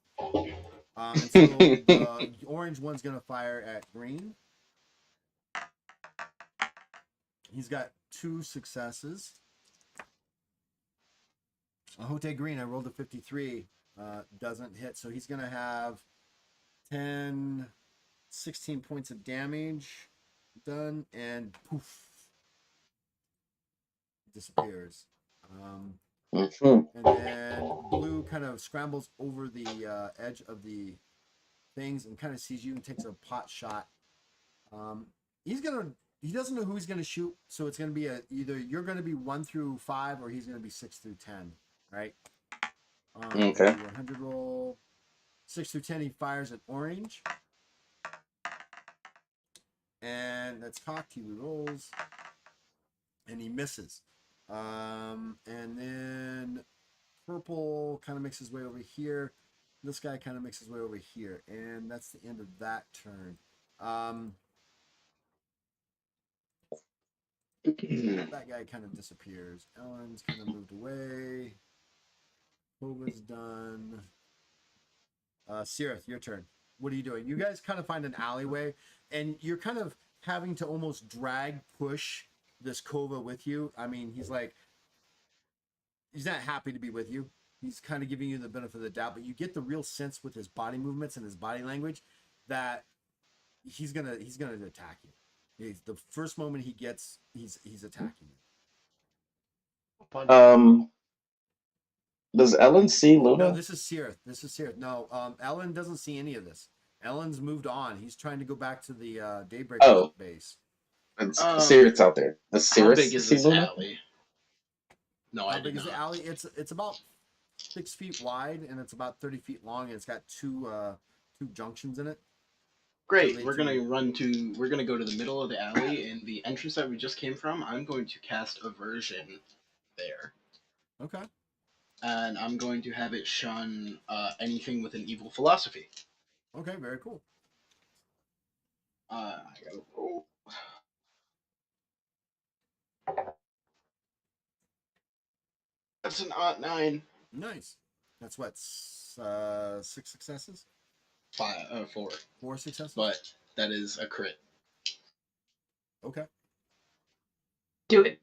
And so the orange one's gonna fire at green. He's got 2 successes. Ahote Green, I rolled a 53, doesn't hit, so he's gonna have 10, 16 points of damage done, and poof, disappears. Mm-hmm. And then blue kind of scrambles over the edge of the things and kind of sees you and takes a pot shot. He doesn't know who he's gonna shoot, so it's gonna be either you're gonna be 1 through 5 or he's gonna be 6 through 10, right? Okay. 100 roll. 6 through 10, he fires at orange. And that's cocked, he rolls. And he misses. And then purple kind of makes his way over here. This guy kind of makes his way over here. And that's the end of that turn. That guy kind of disappears. Ellen's kind of moved away. Kova's done. Sirith, your turn. What are you doing? You guys kind of find an alleyway, and you're kind of having to almost push this Kova with you. I mean, he's not happy to be with you. He's kind of giving you the benefit of the doubt, but you get the real sense with his body movements and his body language that he's gonna attack you. The first moment he gets, he's attacking you. Does Ellen see Luna? No, this is Sirith. No, Ellen doesn't see any of this. Ellen's moved on. He's trying to go back to the Daybreak base. Sirith's out there. Does How Sirith big is see this Luna? alley? No, How I big did is the not. alley? It's about 6 feet wide and it's about 30 feet long, and it's got two junctions in it. Great. We're gonna go to the middle of the alley, and the entrance that we just came from. I'm going to cast Aversion there, Okay. and I'm going to have it shun anything with an evil philosophy. Okay. Very cool. I gotta roll. That's an odd 9. Nice. That's what 6 successes. 4. 4 successes. But that is a crit. Okay. Do it.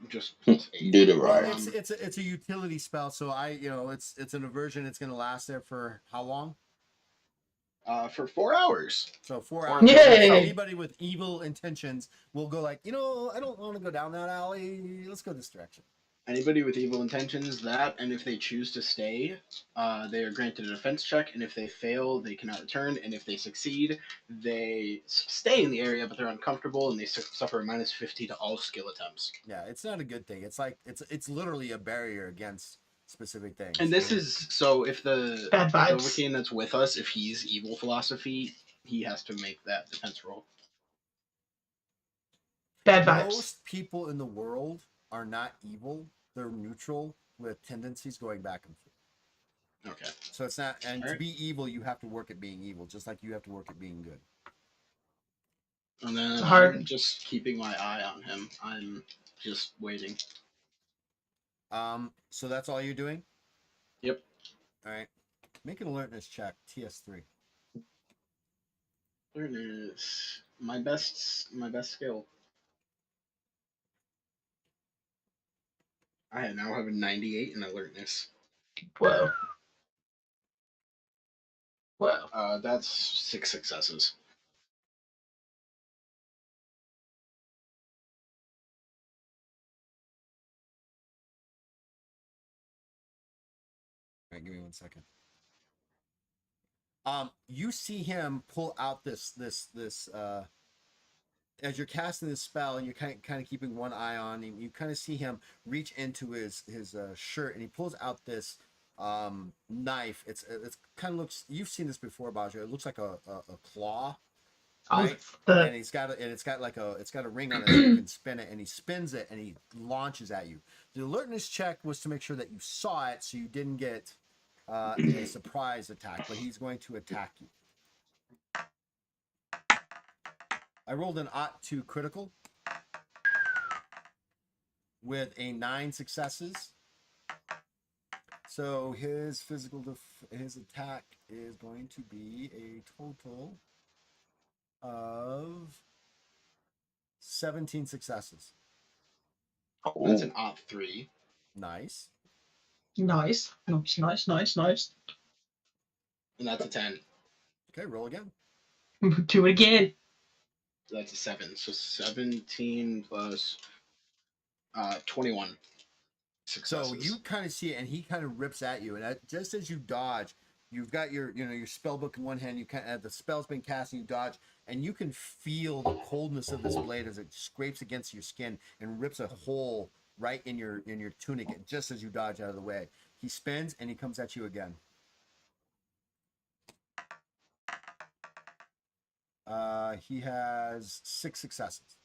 Just Do the Well, right. it's a utility spell, so it's an aversion. It's going to last there for how long? For 4 hours. So 4 Or- hours. Yay! So anybody with evil intentions will go like, I don't want to go down that alley. Let's go this direction. Anybody with evil intentions, and if they choose to stay, they are granted a defense check, and if they fail, they cannot return, and if they succeed, they stay in the area, but they're uncomfortable, and they suffer a minus 50 to all skill attempts. Yeah, it's not a good thing. It's like it's literally a barrier against specific things. And this is, so if the Bad vibes. Novocaine that's with us, if he's evil philosophy, he has to make that defense roll. Bad vibes. Most people in the world are not evil. They're neutral with tendencies going back and forth. Okay. So it's not, and to Alright. be evil, you have to work at being evil, just like you have to work at being good. And then It's hard. I'm just keeping my eye on him. I'm just waiting. So that's all you're doing? Yep. All right. Make an alertness check, TS3. Awareness. My best skill. I now have a 98 in alertness. Whoa. Whoa. That's 6 successes. All right, give me 1 second. You see him pull out this as you're casting this spell, and you're kind of keeping one eye on him. You kind of see him reach into his shirt, and he pulls out this knife. It's kind of looks. You've seen this before, Baja. It looks like a claw, right? And it's got like a ring on it, so you can spin it. And he spins it, and he launches at you. The alertness check was to make sure that you saw it, so you didn't get a surprise attack. But he's going to attack you. I rolled an +2 critical with a 9 successes. So his his attack is going to be a total of 17 successes. That's an +3. Nice. Nice. Nice. And that's a 10. Okay, roll again. Do it again. That's a 7. So 17 plus 21 successes. So you kind of see it, and he kind of rips at you, and just as you dodge, you've got your spell book in one hand. You kind of the spell's been cast, and you dodge, and you can feel the coldness of this blade as it scrapes against your skin and rips a hole right in your tunic, just as you dodge out of the way. He spins, and he comes at you again. He has 6 successes.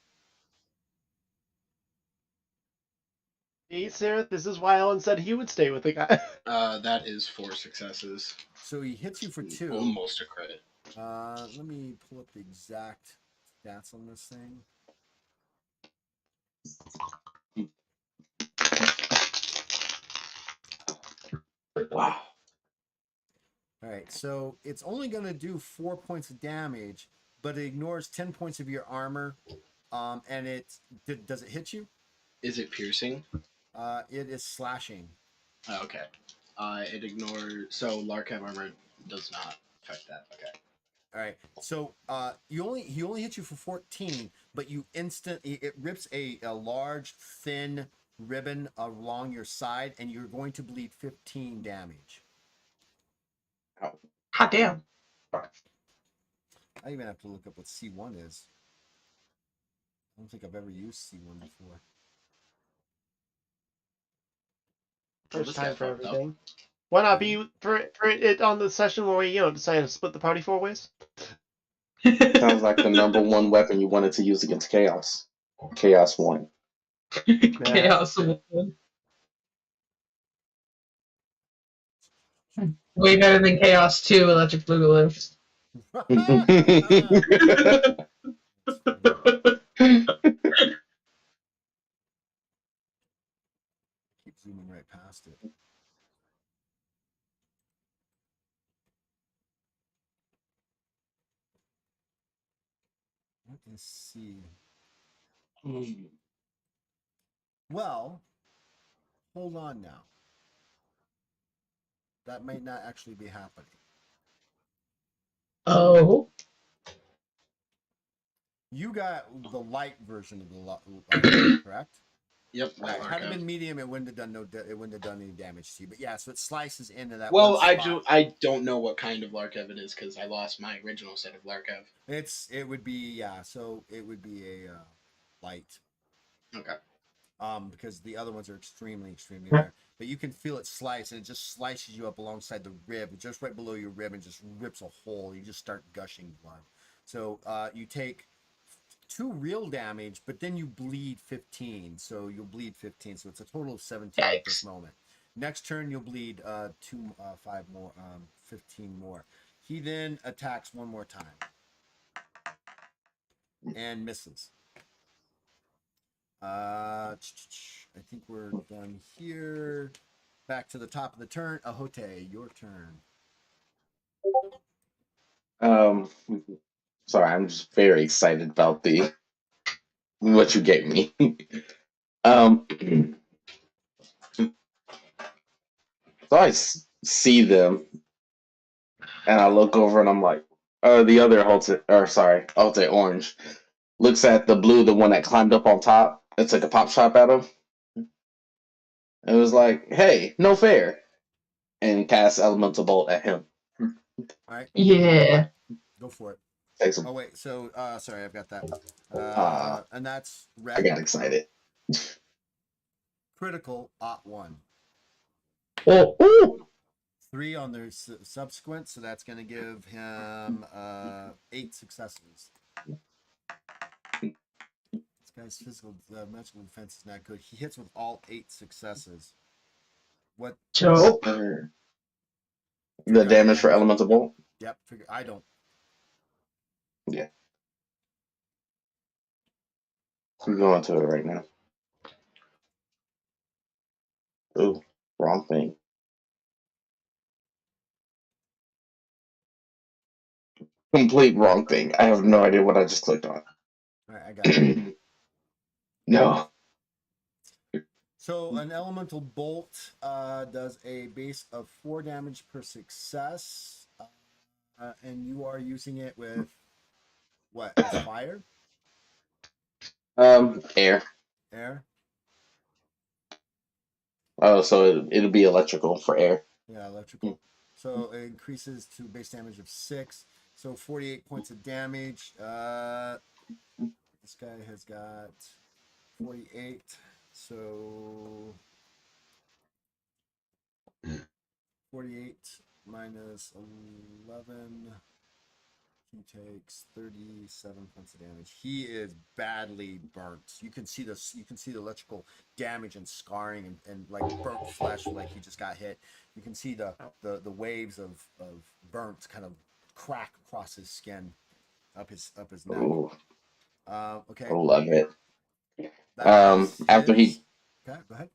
Hey, Sarah, this is why Alan said he would stay with the guy. That is 4 successes. So he hits you for 2. Almost a crit. Let me pull up the exact stats on this thing. Wow. All right, so it's only going to do 4 points of damage, but it ignores 10 points of your armor. And does it hit you? Is it piercing? It is slashing. Okay. It ignores. So Larkham armor does not affect that. Okay. All right, so he only hits you for 14, but it rips a large thin ribbon along your side, and you're going to bleed 15 damage. Hot damn. I even have to look up what C1 is. I don't think I've ever used C1 before. First time for fucked up. everything. Why not be for it on the session where we decided to split the party 4 ways? Sounds like the number one weapon you wanted to use against Chaos. Chaos 1. Chaos one. Way better than Chaos 2 Electric Boogaloo. Keep zooming right past it. Let me see. Well, hold on now. That may not actually be happening. Oh. You got the light version of the light, correct? Yep. Right. Larkham. Had it been medium, it wouldn't have done it wouldn't have done any damage to you. But yeah, so it slices into that. Well, one spot. I don't know what kind of Larkev it is because I lost my original set of Larkev. It would be so it would be a light. Okay. Because the other ones are extremely rare. But you can feel it slice, and it just slices you up alongside the rib, just right below your rib, and just rips a hole. You just start gushing blood. So you take 2 real damage, but then you bleed 15. So you'll bleed 15. So it's a total of 17 at this moment. Next turn you'll bleed 5 more, 15 more. He then attacks one more time and misses. I think we're done here. Back to the top of the turn. Ahote, your turn. Sorry, I'm just very excited about what you gave me. So see them, and I look over, and I'm like, the other Halte Orange looks at the blue, the one that climbed up on top. It took a pop shot at him. It was like, hey, no fair, and cast Elemental Bolt at him. All right, Yeah. go for it. Takes him. Oh wait, so sorry, I've got that. And that's I red. got excited. Critical @1. Oh, ooh. 3 on their subsequent, so that's going to give him 8 successes. This guy's physical magical defense is not good. He hits with all 8 successes. What? Joe. The damage for Elemental Bolt? Yep, I don't. Yeah. I'm going to it right now. Ooh, wrong thing. Complete wrong thing. I have no idea what I just clicked on. All right, I got it. No. So an elemental bolt does a base of 4 damage per success, and you are using it with what? As fire? Air. Air? Oh, so it'll be electrical for air. Yeah, electrical. So it increases to base damage of 6. So 48 points of damage. This guy has got 48. So 48 minus 11. He takes 37 points of damage. He is badly burnt. You can see this. You can see the electrical damage and scarring and like burnt flesh, like he just got hit. You can see the waves of burnt kind of crack across his skin, up his neck. Ooh, Okay. I love it. That is After his... he Okay, go ahead.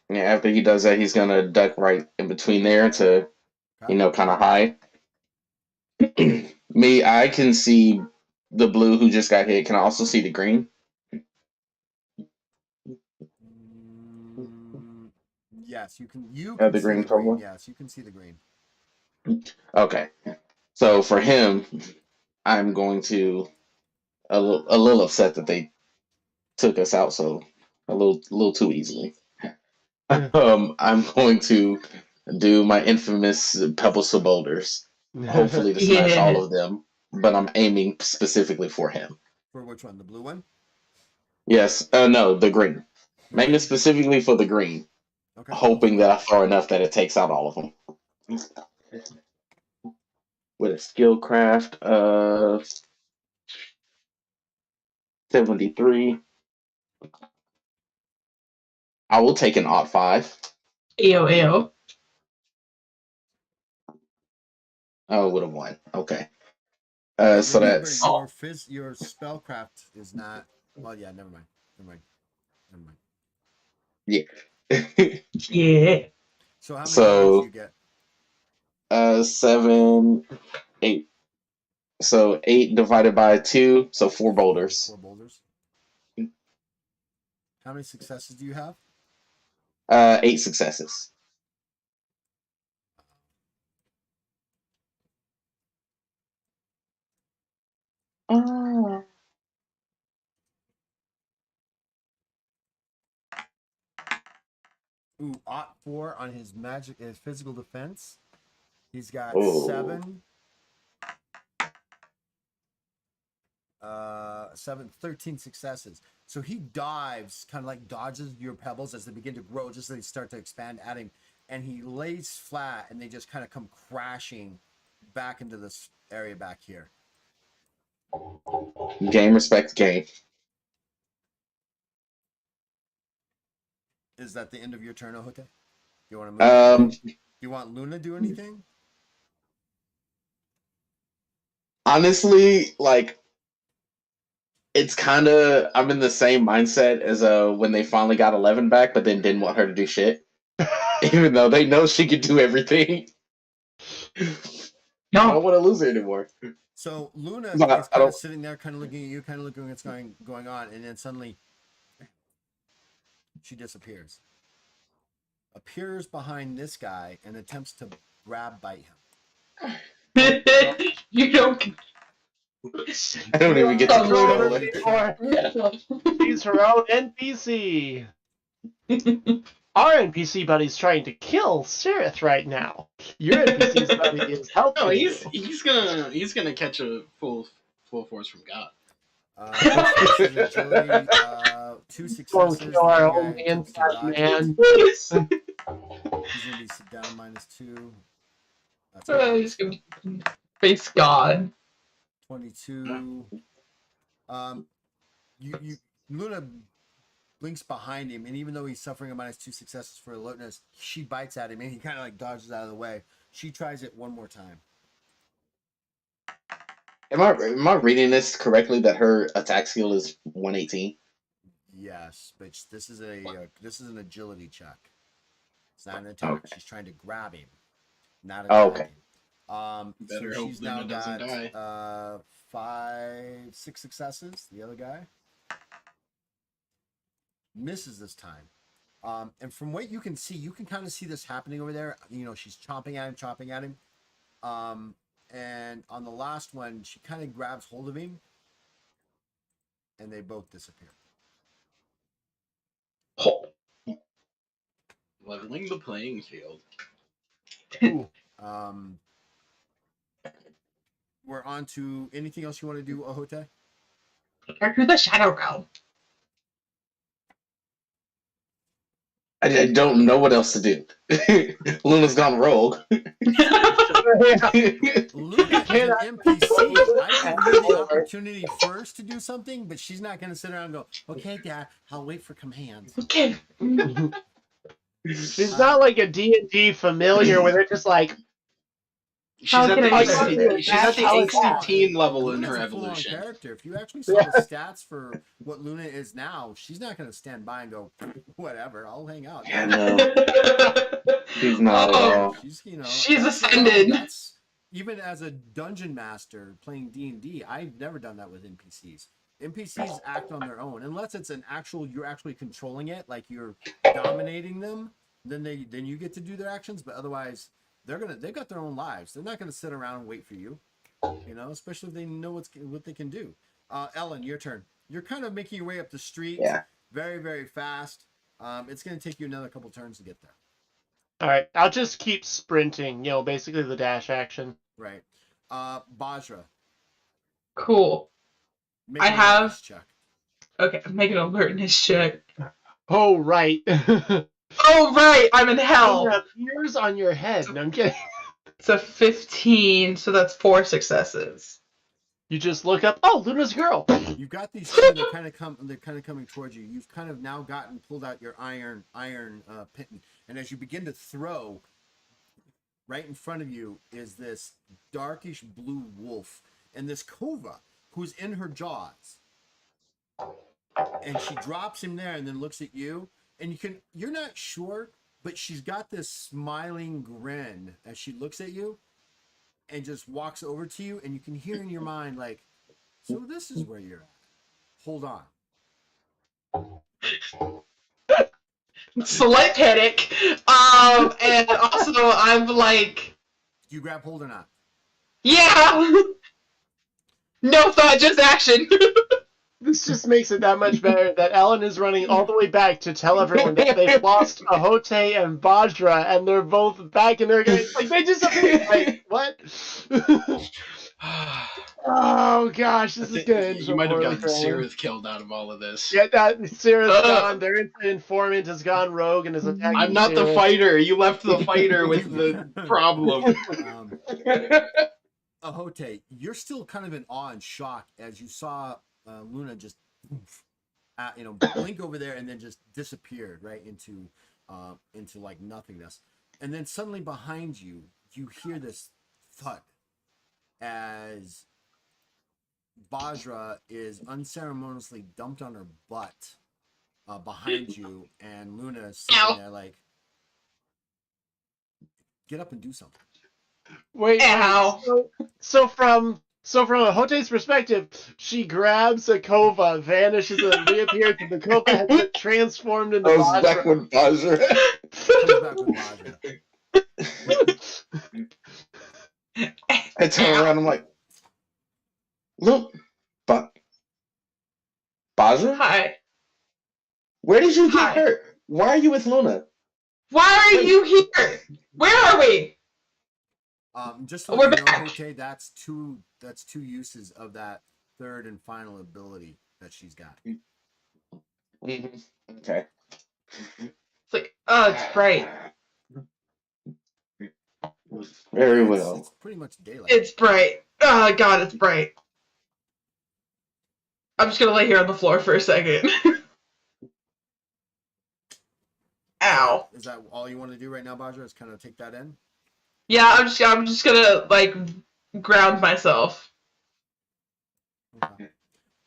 Yeah, after he does that, he's gonna duck right in between there to, Okay. kind of hide. Me, I can see the blue who just got hit. Can I also see the green? Yes, you can. You The can see green the green. purple? Yes, you can see the green. Okay. So for him, I'm going to a little upset that they took us out so a little too easily. I'm going to do my infamous Pebbles to Boulders, hopefully to smash Yeah. all of them, but I'm aiming specifically for him. For which one? The blue one? Yes, no, the green. The Making it green? specifically for the green, Okay, go hoping for that it. I throw enough that it takes out all of them. With a skill craft of 73, I will take an odd 5. Ayo, ayo. Oh, would have won. Okay. But So remember, that's Oh. your spellcraft is not. Well, yeah, never mind. Never mind. Never mind. yeah. Yeah. So how many boulders do So you get? 7, 8. So 8 divided by 2, so 4 boulders. 4 boulders. How many successes do you have? 8 successes. Oh. Ooh, @4 on his physical defense. He's got Oh. 7. 13 successes. So he dives, kind of like dodges your pebbles as they begin to grow, just as they start to expand at him, and he lays flat, and they just kind of come crashing back into this area back here. Game respect game. Is that the end of your turn, Ohute? You want to move anything? Um, You want Luna to do anything? honestly, like it's kind of I'm in the same mindset as when they finally got 11 back, but then didn't want her to do shit, even though they know she could do everything. I No. don't want to lose her anymore. So Luna But is I kind of don't. sitting there, kind of looking at you, kind of looking at what's going on, and then suddenly she disappears. appears behind this guy and attempts to grab bite him. You don't. I don't even get to That's control Luna it. before. No. She's her own NPC. Our NPC buddy's trying to kill Sirith right now. Your NPC's buddy is helping No, you. he's gonna catch a full force from God. Reflex and agility, 2 Won't successes. kill our The own guy attempts to inside dodge man. He's gonna be sit down -2. That's He's gonna face God. 22. You Luna blinks behind him, and even though he's suffering a -2 successes for alertness, she bites at him, and he kind of like dodges out of the way. She tries it one more time. Am I reading this correctly that her attack skill is 118? Yes, but this is an agility check. It's not an attack. She's trying to grab him, not attack Okay. him. Better So hope she's now Luna doesn't got die. 6 successes. The other guy misses this time. And from what you can see, you can kind of see this happening over there. You know, she's chomping at him. And on the last one, she kind of grabs hold of him, and they both disappear. Leveling the playing field. Ooh. We're on to anything else you want to do, Ahote? Or through the Shadow Realm. I don't know what else to do. Luna's gone rogue. Luna is an NPC. I give her the opportunity first to do something, but she's not going to sit around and go, "Okay, Dad, I'll wait for commands." Okay. She's not like a D&D familiar where they're just like, She's How at can the I AC, do she's at the that? AC-18 level in Luna's her a full-on evolution. character. If you actually saw the stats for what Luna is now, she's not going to stand by and go, "Whatever, I'll hang out." Yeah, no. She's not at all. She's, She's that's ascended. That's even as a dungeon master playing D&D, I've never done that with NPCs. NPCs act on their own unless it's you're actually controlling it, like you're dominating them. Then you get to do their actions, but otherwise they've got their own lives. They're not gonna sit around and wait for you, especially if they know what they can do. Ellen, your turn. You're kind of making your way up the street, Yeah. very very fast. It's gonna take you another couple turns to get there. all right, I'll just keep sprinting, basically the dash action. Right. Bajra. Cool. Make I an have- alertness check. Okay, make an alertness check. Oh, right. Oh, right, I'm in hell. It appears on your head. No, I'm kidding. It's a 15, so that's 4 successes. You just look up, oh, Luna's girl. You've got these two. They're kind of coming towards you. You've kind of now pulled out your iron pitten, and as you begin to throw, right in front of you is this darkish blue wolf and this cova who's in her jaws, and she drops him there and then looks at you, and you're not sure, but she's got this smiling grin as she looks at you and just walks over to you, and you can hear in your mind like, so this is where you're at. Hold on. Slight panic. And also I'm like, Do you grab hold or not? yeah. No thought, just action. This just makes it that much better that Ellen is running all the way back to tell everyone that they've lost Ahote and Bajra, and they're both back in their game. Like, they just wait, what? Oh gosh, this is good. You might have gotten Sirith killed out of all of this. Yeah, Sarah's gone. Their informant has gone rogue and is attacking. I'm not the Sirith. fighter. You left the fighter with the problem. Ahote, you're still kind of in awe and shock as you saw Luna just blink over there and then just disappeared right into like nothingness. And then suddenly behind you, you hear this thud as Bajra is unceremoniously dumped on her butt behind you, and Luna is sitting there like, get up and do something. Wait. Ow. So from Ahote's perspective, she grabs a Kova, vanishes, and reappears, and the Kova has been transformed into I was back Bajra. when Bajra. Comes back with Baja. I turn around. I'm like, look, Baja, Hi. where did you get Hi. hurt? Why are you with Luna? Why are Wait. you here? Where are we? Just to let We're you know, back. Hote, that's two uses of that third and final ability that she's got. Mhm. Okay. It's like, oh, it's bright. Very Yeah, well. it's pretty much daylight. It's bright. Oh god, it's bright. I'm just gonna lay here on the floor for a second. Ow. Is that all you want to do right now, Baja? Is kind of take that in? Yeah, I'm just gonna like ground myself. Okay.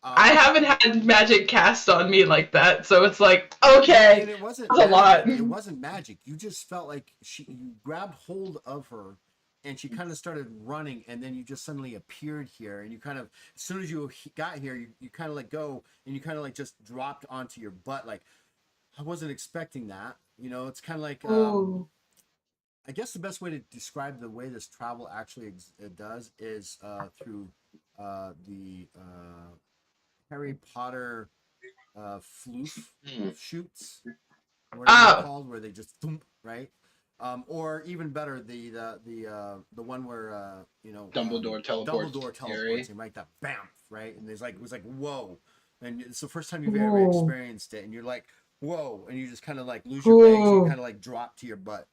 I haven't had magic cast on me like that, so it's like, And okay, it wasn't that's a lot. magic. It wasn't magic. You just felt like you grabbed hold of her, and she kind of started running, and then you just suddenly appeared here, and you kind of, as soon as you got here, you kind of let go, and you kind of like just dropped onto your butt. Like, I wasn't expecting that. You know, it's kind of like Ooh. I guess the best way to describe the way this travel actually does is through the Harry Potter floof shoots, whatever they're Oh, called, where they just thump, right? Or even better, the one where Dumbledore teleports Dumbledore Harry. teleports him, right? That bam, right? And there's like it was like whoa, and it's the first time you've ever Ooh. experienced it, and you're like whoa, and you just kind of like lose your legs, and you Ooh. kind of like drop to your butt.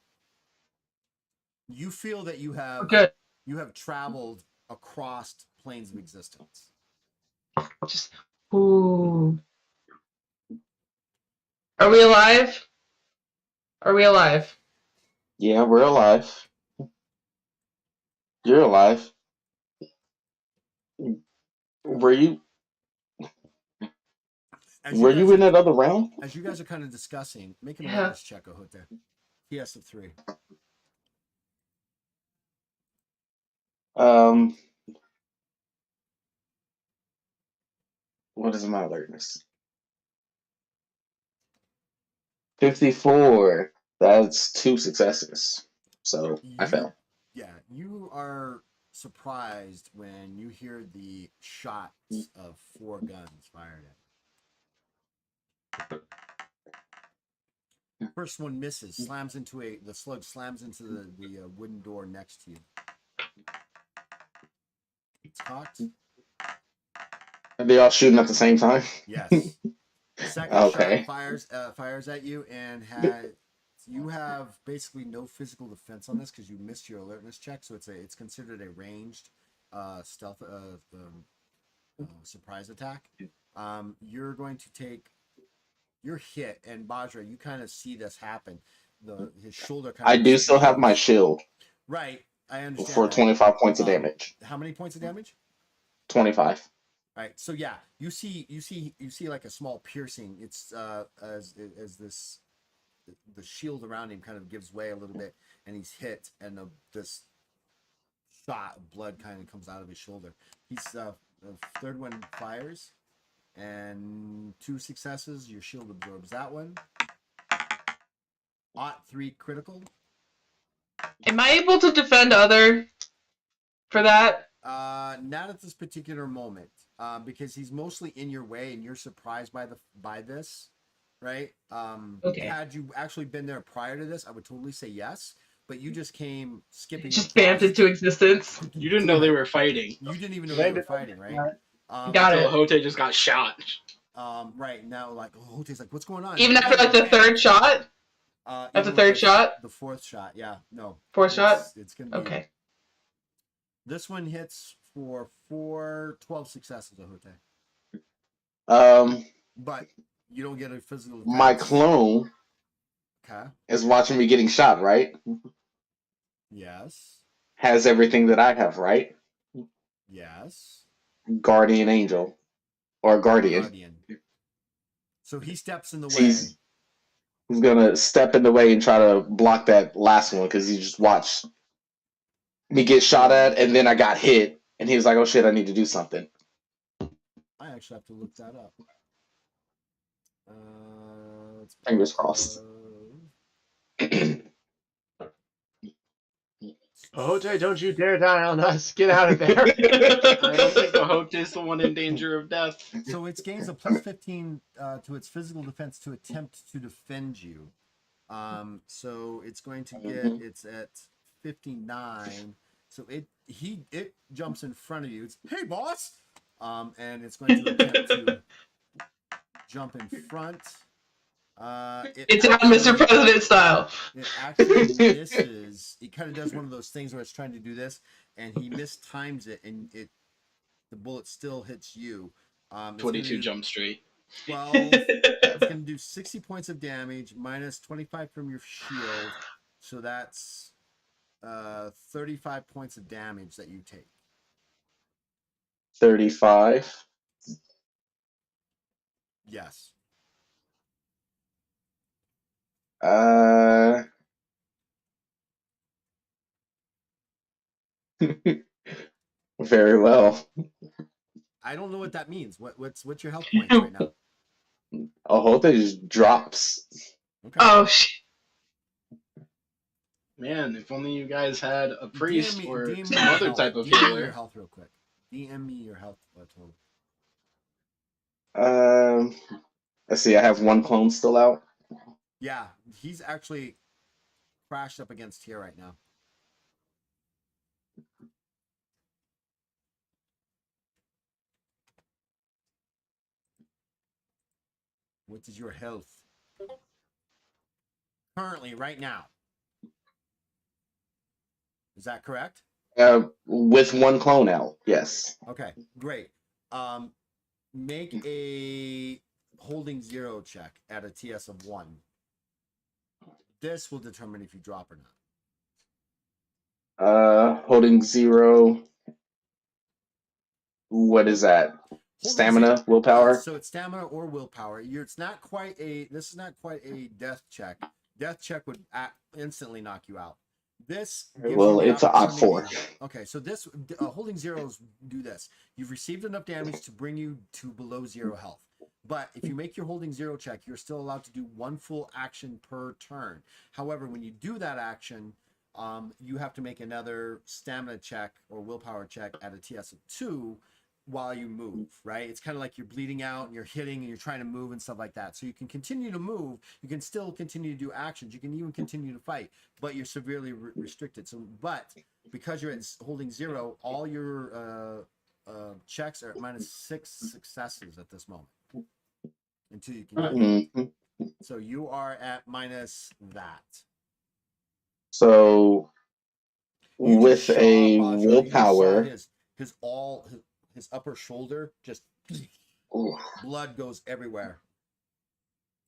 You feel that you good. have traveled across planes of existence. Just ooh. Are we alive? Are we alive? Yeah, we're alive. You're alive. Were you? As you Were guys you are in that other realm? kind of discussing, make an Yeah. awareness check, Ahote. TS of 3. Um, what is my alertness? 54. That's 2 successes. So I fell. You are surprised when you hear the shots of 4 guns fired at you. First one misses, the slug slams into the wooden door next to you. It's cocked. Are they all shooting at the same time? Yes. Second Okay. shot fires at you, and you have basically no physical defense on this because you missed your alertness check, so it's considered a ranged stealth surprise attack. You're going to take your hit, and Bajra, you kind of see this happen. His shoulder kind I of do still have my explodes. shield Right, I understand for that. 25 points of damage. How many points of damage? 25. Right. So yeah, you see like a small piercing. It's as this the shield around him kind of gives way a little bit, and he's hit, and this shot of blood kind of comes out of his shoulder. He's the third one fires, and 2 successes. Your shield absorbs that one. Ought 3 critical. Am I able to defend other for that? Not at this particular moment, because he's mostly in your way, and you're surprised by this, right? Okay. Had you actually been there prior to this, I would totally say yes. But you just came skipping Just across. bammed into existence. You didn't know they were fighting. You didn't even know they were fighting, right? Got Until it. Hote just got shot. Right now, like Hote's like, what's going on? Even after like the third shot? After Even third with shot? the 4th shot, yeah, no. Fourth shot? It's gonna be Okay. This one hits for 12 successes, Ahote. But you don't get a physical defense. My clone is watching me getting shot, right? Yes. Has everything that I have, right? Yes. Guardian angel. Or guardian. So he steps in the way. He's gonna step in the way and try to block that last one because he just watched me get shot at, and then I got hit, and he was like, "Oh shit, I need to do something." I actually have to look that up. Fingers crossed. Ahote, don't you dare die on us. Get out of there. I don't think Ahote is the one in danger of death. So it gains a plus 15 to its physical defense to attempt to defend you. So it's going to get it's at 59. So it jumps in front of you. It's hey boss. And it's going to attempt to jump in front. It's not Mr. President style. It actually misses. He kind of does one of those things where it's trying to do this, and he mistimes it, and the bullet still hits you. 22 Jump Street. 12. It's going to do 60 points of damage minus 25 from your shield, so that's 35 points of damage that you take. 35. Yes. Very well. I don't know what that means. What's your health points right now? Ahote just drops. Okay. Oh shit. Man, if only you guys had a priest DM me- or DM me some your other health. type of DM me your healer. health real quick. DM me your health total. Let's see. I have one clone still out. Yeah, he's actually crashed up against here right now. What is your health? Currently, right now. Is that correct? With one clone out. Yes. Okay, great. Make a holding 0 check at a TS of 1. This will determine if you drop or not. Holding 0. What is that? Stamina, willpower. So it's stamina or willpower. It's not quite a. This is not quite a death check. Death check would instantly knock you out. This gives Well, you the it's an odd 4. Okay, so this holding 0s do this. You've received enough damage to bring you to below 0 health. But if you make your holding 0 check, you're still allowed to do 1 full action per turn. However, when you do that action, you have to make another stamina check or willpower check at a TS of 2 while you move, right? It's kind of like you're bleeding out and you're hitting and you're trying to move and stuff like that. So you can continue to move, you can still continue to do actions, you can even continue to fight, but you're severely restricted. So, but because you're at holding 0, all your checks are at minus 6 successes at this moment until you can get So you are at minus that. So You with just a saw, Baja, you just saw willpower. his upper shoulder just Ooh. blood goes everywhere,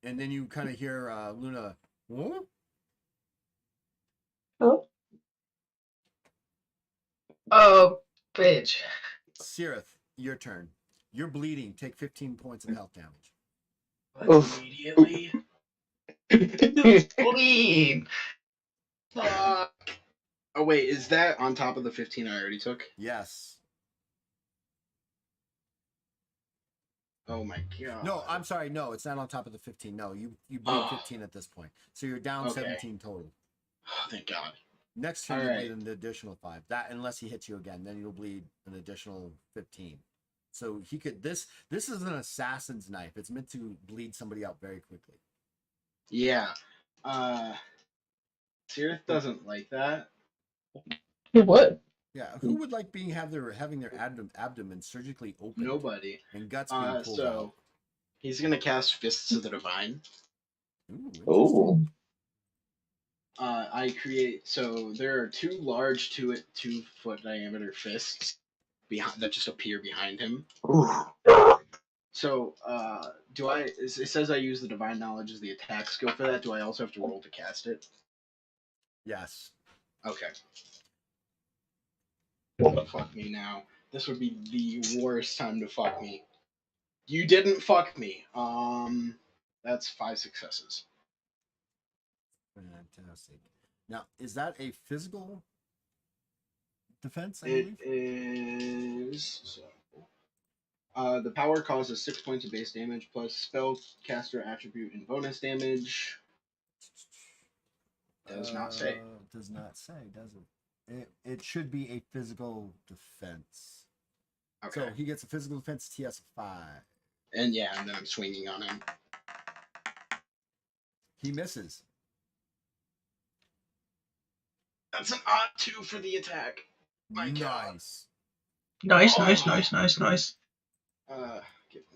and then you kind of hear Luna. Huh? Oh, bitch. Sirith, your turn. You're bleeding. Take 15 points of health damage. Oof. Immediately. Bleed. Fuck. Oh wait, is that on top of the 15 I already took? Yes. Oh my god. No, I'm sorry. No, it's not on top of the 15. No, you bleed 15 at this point, so you're down Okay. 17 total. Oh, thank God. Next turn, All you right. bleed an additional 5. That unless he hits you again, then you'll bleed an additional 15. So he could. This is an assassin's knife. It's meant to bleed somebody out very quickly. Yeah. Sirith doesn't like that. What? Yeah, who would like having their abdomen surgically opened Nobody. and guts being pulled out? So he's gonna cast Fists of the Divine. Ooh, interesting. Oh. I create so there are 2 large 2-foot diameter fists behind that just appear behind him. So it says I use the divine knowledge as the attack skill for that. Do I also have to roll to cast it? Yes. Okay. Fuck me now. This would be the worst time to fuck me. You didn't fuck me. That's 5 successes. Fantastic. Now, is that a physical defense? I It believe is so. The power causes 6 points of base damage plus spellcaster attribute and bonus damage. Does not say. Does not say, does it? It should be a physical defense. Okay. So he gets a physical defense TS of 5. And yeah, and then I'm swinging on him. He misses. That's an odd 2 for the attack. My God. Nice. Nice, Oh. nice, nice, nice, nice.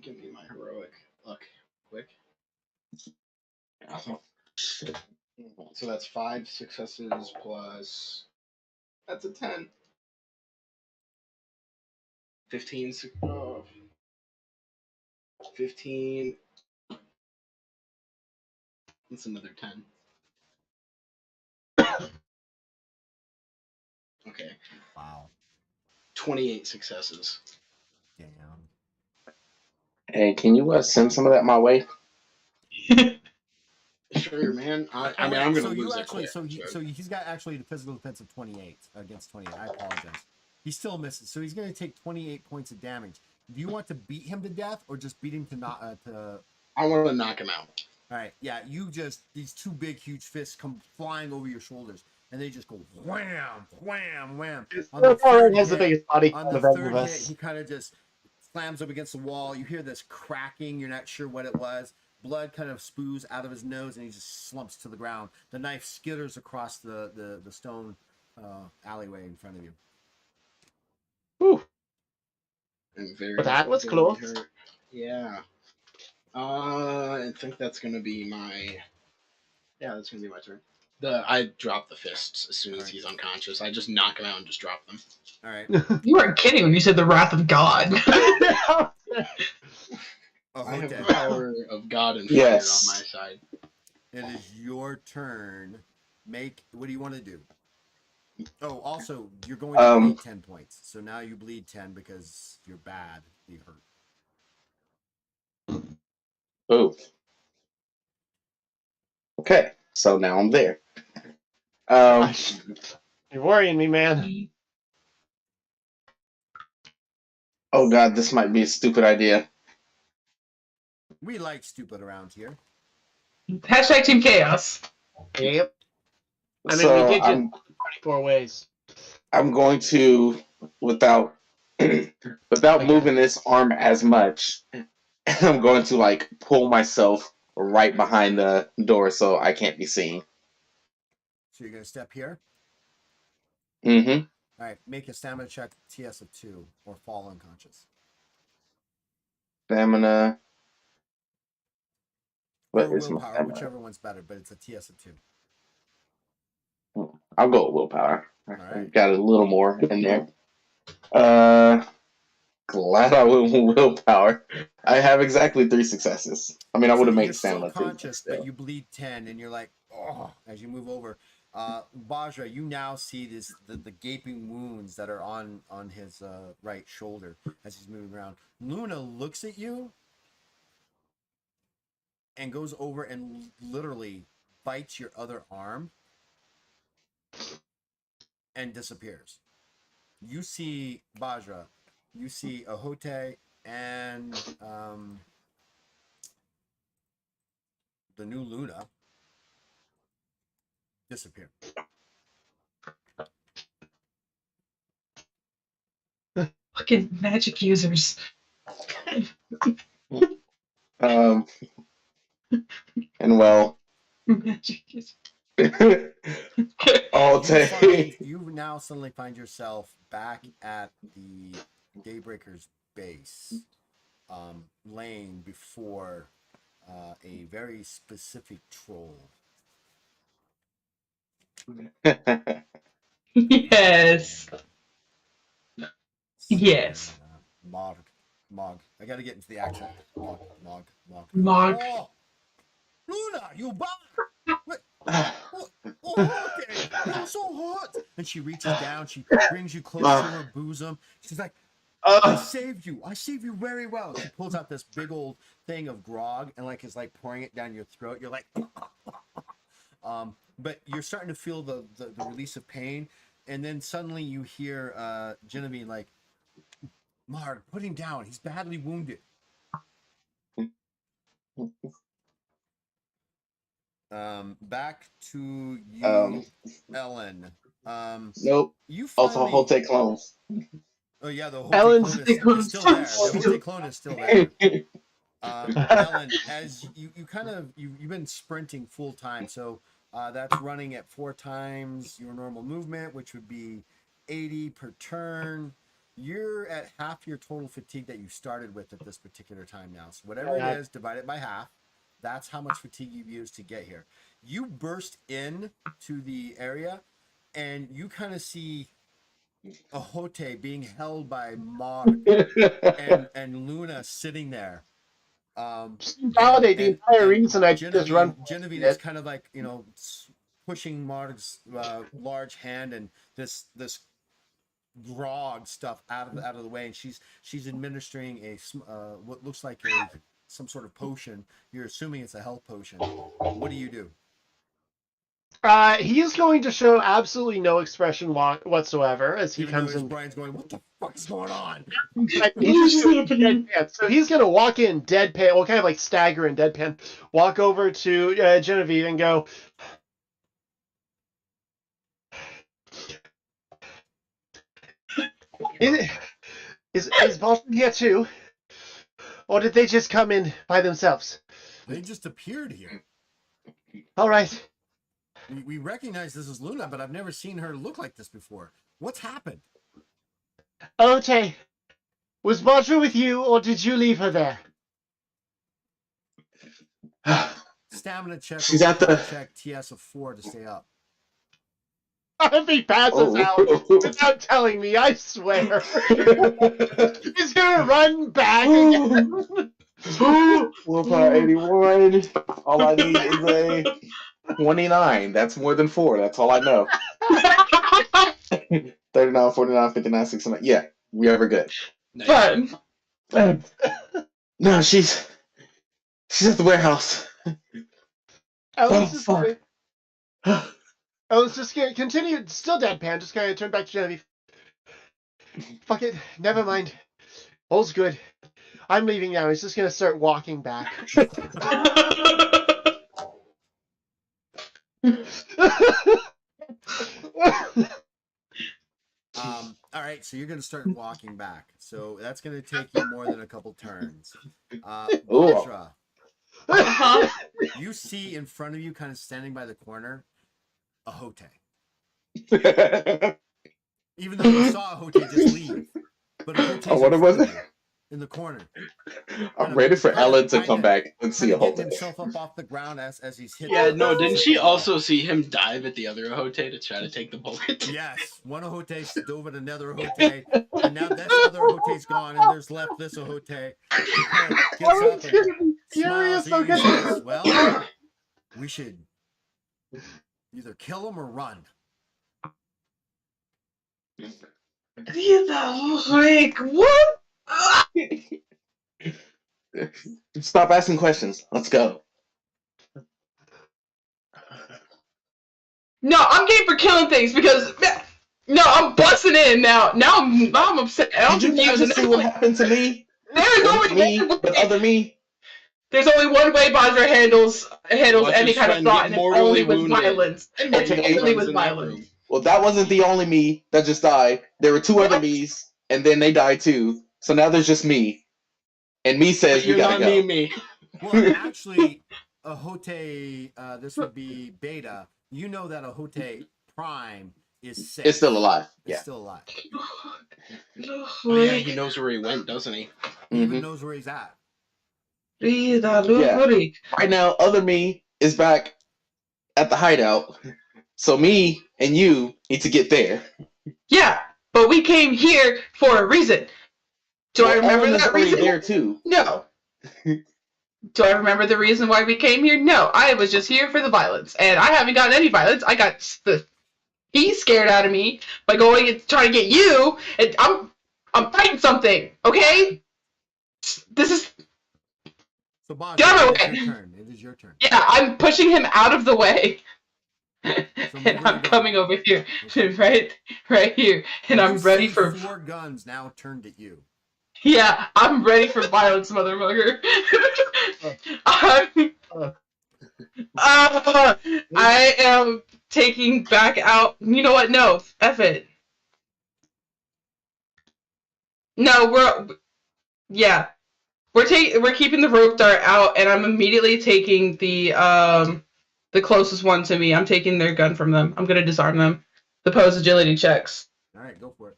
Give me my heroic luck, quick. So that's 5 successes plus. That's a 10. 15. 15. That's another 10. Okay. Wow. 28 successes. Damn. Hey, can you send some of that my way? Sure, man. I Oh, mean, wait, I'm gonna so you lose it actually, quick. so he's got actually the physical defense of 28 against 28. I apologize. He still misses, so he's going to take 28 points of damage. Do you want to beat him to death or just beat him to not to? I want to knock him out. All right, yeah, you just these two big, huge fists come flying over your shoulders, and they just go wham, wham, wham. On the third has the hit, biggest body on count the of any third of hit, us. he kind of just slams up against the wall. You hear this cracking. You're not sure what it was. Blood kind of spews out of his nose, and he just slumps to the ground. The knife skitters across the stone alleyway in front of you. Whew. I'm very. That was very close. hurt. Yeah. I think that's gonna be my. Yeah, that's gonna be my turn. I drop the fists as soon as Alright. he's unconscious. I just knock him out and just drop them. All right. You weren't kidding when you said the wrath of God. I have the Ahote, power of God and fire Yes. on my side. it is your turn. What do you want to do? Oh, also, you're going to bleed 10 points. So now you bleed 10 because you're badly hurt. Oh. Okay, so now I'm there. Gosh. You're worrying me, man. Oh god, this might be a stupid idea. We like stupid around here. Hashtag Team Chaos. Yep. I mean, So we did just I'm 24 ways. I'm going to without without Okay. moving this arm as much, I'm going to like pull myself right behind the door so I can't be seen. So you're going to step here. Mm-hmm. All right, make a stamina check, TS of 2, or fall unconscious. Stamina. What Or is my willpower, stamina? whichever one's better, but it's a TS of 2. I'll go with willpower. All right. Got a little more in there. Glad I went with willpower. I have exactly 3 successes. I mean, I would So have you're made still stamina too, but conscious, but still. you bleed 10, and you're like, oh, as you move over. Bajra, you now see the gaping wounds that are on his right shoulder as he's moving around. Luna looks at you and goes over and literally bites your other arm and disappears. You see Bajra, you see Ahote, and the new Luna disappear. Fucking magic users. And well, Magic users. I'll take. You now suddenly find yourself back at the Daybreaker's base, laying before a very specific troll. Yes. Yes. Mog. I gotta get into the accent. Mog. Mog. Oh, Luna, you bug! What? Oh, okay. You're so hot. And she reaches down. She brings you close to her bosom. She's like, I saved you. I saved you very well. She pulls out this big old thing of grog and like is like pouring it down your throat. You're like, but you're starting to feel the release of pain, and then suddenly you hear Genevieve like, Marg, put him down. He's badly wounded. Back to you, Ellen. Nope. You Also, finally. Holte clones. Oh yeah, the Hote Ellen's- clone is still there. The Hote clone is still there. Ellen, as you've been sprinting full time, so that's running at 4 times your normal movement, which would be 80 per turn. You're at half your total fatigue that you started with at this particular time now. So whatever it is, divide it by half. That's how much fatigue you've used to get here. You burst in to the area, and you kind of see a Hote being held by Mog and Luna sitting there. Validate the entire reason I just run. Genevieve is kind of like pushing Marg's large hand and this grog stuff out of the way, and she's administering what looks like some sort of potion. You're assuming it's a health potion. What do you do? He is going to show absolutely no expression whatsoever as he Even comes though in. Brian's going, what the fuck is going on? He's just doing deadpan. So he's going to walk in deadpan, well, kind of like stagger in deadpan, walk over to Genevieve and go, Is Boston here too? Or did they just come in by themselves? They just appeared here. All right. We recognize this as Luna, but I've never seen her look like this before. What's happened? Okay. Was Marjorie with you, or did you leave her there? Stamina check. She's at the check. TS of 4 to stay up. If he passes out without telling me, I swear. He's gonna run back again. Willpower 81. All I need is a 29. That's more than 4. That's all I know. 39, 49, 59, 69. Yeah, we ever good. Fun. No, she's at the warehouse. Ellen's fuck. just gonna continue, still deadpan, just gonna turn back to Genevieve. Fuck it, never mind. All's good. I'm leaving now. He's just gonna start walking back. All right, so you're going to start walking back. So that's going to take you more than a couple turns. Bajra, you see in front of you, kind of standing by the corner, a Hote. Even though you saw a Hote just leave. But a Hote's what was it? In the corner. I'm ready for Ellen to come back and see a Hote. Getting himself up off the ground as he's hit. Yeah, no, didn't she also see him dive at the other Hote to try to take the bullet? Yes, one Hote dove at another Hote, and now this other Hote's gone, and there's left this Hote. He kind of gets up and smiles at you and says, well, we should either kill him or run. Like, what? Stop asking questions. Let's go. No, I'm game for killing things because no, I'm busting in now. Now I'm upset. I'm Did you not confused. just see what happened to me? There's With only me, one with way. other me. There's only one way Bajra handles Watch any his kind of friend thought, get and it's mortally only with wounded. violence. And It's Okay. only runs with in that violence. room. Well, that wasn't the only me that just died. There were 2 other me's, and then they died too. So now there's just me. And me says we You're gotta not go. me. Well, actually, a Hote, this would be beta. You know that a Hote Prime is safe. It's still alive. It's Yeah. still alive. Oh, yeah, he knows where he went, doesn't he? He even Mhm. knows where he's at. Yeah. Right now, other me is back at the hideout. So me and you need to get there. Yeah, but we came here for a reason. Do I Well, remember Ellen is that already reason? there too. No. Do I remember the reason why we came here? No. I was just here for the violence, and I haven't gotten any violence. I got he's scared out of me by going and trying to get you, and I'm fighting something. Okay. This is So, Bob, Get out of it the is way. your turn. It is your turn. yeah. I'm pushing him out of the way. where And are I'm you going? coming over here, Okay. right here, and You I'm ready see for 4 guns now turned at you. yeah, I'm ready for violence, motherfucker. I am taking back out. You know what? No, F it. No, we're keeping the rope dart out, and I'm immediately taking the closest one to me. I'm taking their gun from them. I'm gonna disarm them. The pose agility checks. All right, go for it.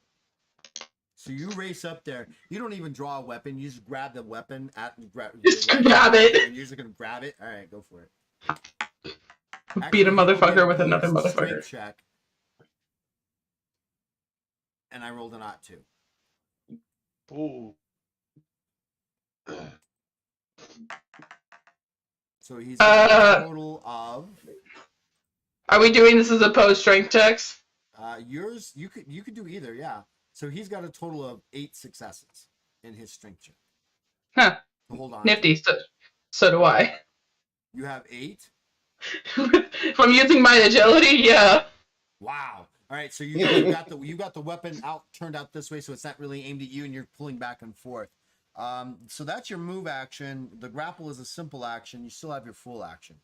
So you race up there. You don't even draw a weapon. You just grab the weapon Just grab it. And you're just gonna grab it. All right, go for it. Beat a Actually, you will get motherfucker with bonus another motherfucker. strength check. And I rolled an odd 2. Ooh. So he's got a total of Are we doing this as opposed strength checks? yours. You could do either, yeah. So he's got a total of 8 successes in his strength check. Huh. So hold on. Nifty. So do I. You have 8. If I'm using my agility, yeah. Wow. All right. So you got the weapon turned out this way, so it's not really aimed at you, and you're pulling back and forth. So that's your move action. The grapple is a simple action. You still have your full action.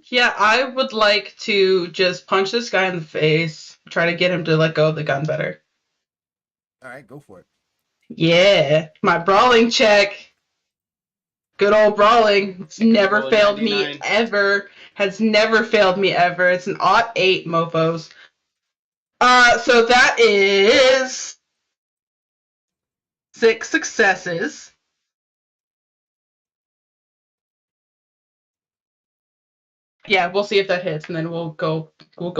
Yeah, I would like to just punch this guy in the face, try to get him to let go of the gun better. All right, go for it. Yeah, my brawling check. Good old brawling. It's never Roll a failed 99. me ever. Has never failed me ever. It's an odd 8, mofos. So that is 6 successes. Yeah, we'll see if that hits, and then we'll go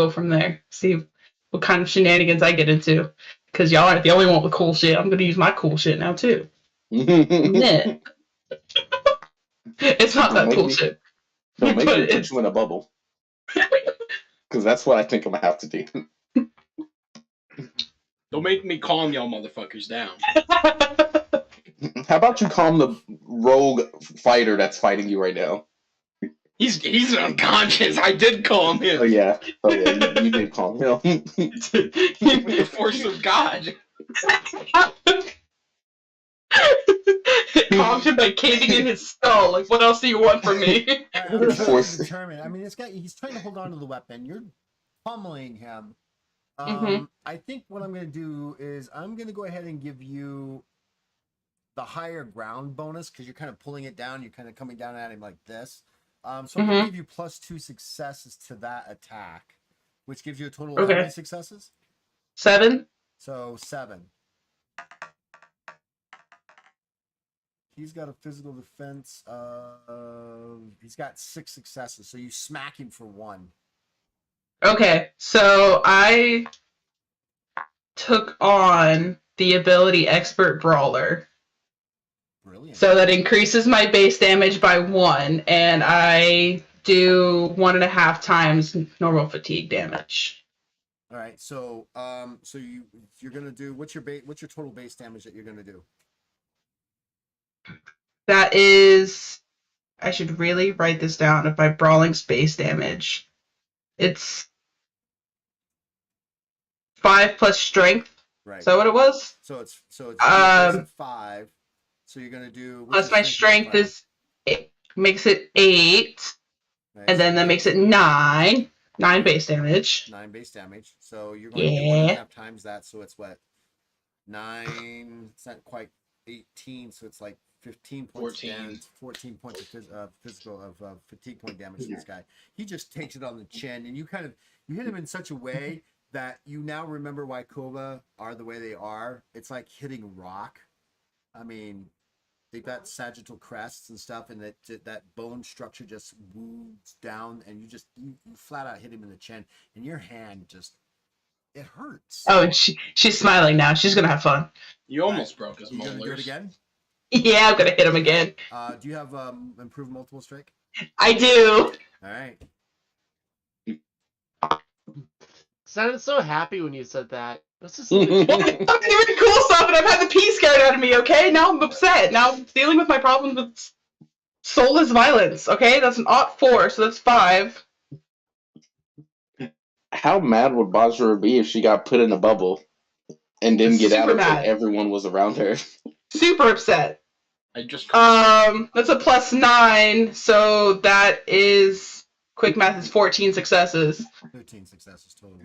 from there. See what kind of shenanigans I get into. Because y'all aren't the only one with cool shit. I'm gonna use my cool shit now too. Nah. It's not that cool shit. Don't make But me put it's you in a bubble. Because that's what I think I'm going to have to do. Don't make me calm y'all motherfuckers down. How about you calm the rogue fighter that's fighting you right now? He's unconscious. I did calm him. Oh yeah, you did calm him. With the force of God. Calmed him by caving in his skull. Like, what else do you want from me? All right, I'm trying Force- to determine. I mean, he's trying to hold on to the weapon. You're pummeling him. Mhm. I think what I'm going to do is I'm going to go ahead and give you the higher ground bonus because you're kind of pulling it down. You're kind of coming down at him like this. So I'm going to give you +2 successes to that attack, which gives you a total of how many successes? 7. So 7. He's got a physical defense of. He's got 6 successes. So you smack him for 1. Okay, so I took on the ability Expert Brawler. Brilliant. So that increases my base damage by 1, and I do 1.5 times normal fatigue damage. All right. So you're gonna do what's your total base damage that you're gonna do? That is, I should really write this down. If my brawling base damage, it's 5 plus strength. Right. Is that what it was? So it's base of 5. So you're gonna do Plus my strength is it makes it 8, right, and then that makes it 9. 9 base damage. 9 base damage. So you're going to do 1.5 times that. So it's what? 9. It's not quite 18. So it's like 15 points. 14 points of physical fatigue point damage to this guy. He just takes it on the chin, and you hit him in such a way that you now remember why Kova are the way they are. It's like hitting rock. I mean, they've got sagittal crests and stuff, and that bone structure just moves down, and you flat out hit him in the chin, and your hand just it hurts. Oh, and she's smiling now. She's gonna have fun. You almost broke his You molars. gonna do it again? Yeah, I'm gonna hit him again. Do you have improved multiple strike? I do. All right. Sounded so happy when you said that. This is I'm doing cool stuff, and I've had the pee scared out of me. Okay, now I'm upset. Now I'm dealing with my problems with soulless violence. Okay, that's an ought 4, so that's 5. How mad would Bajra be if she got put in a bubble and didn't get out Super until mad. everyone was around her? Super upset. I just That's a +9, so that is Quick math is 14 successes. 13 successes total.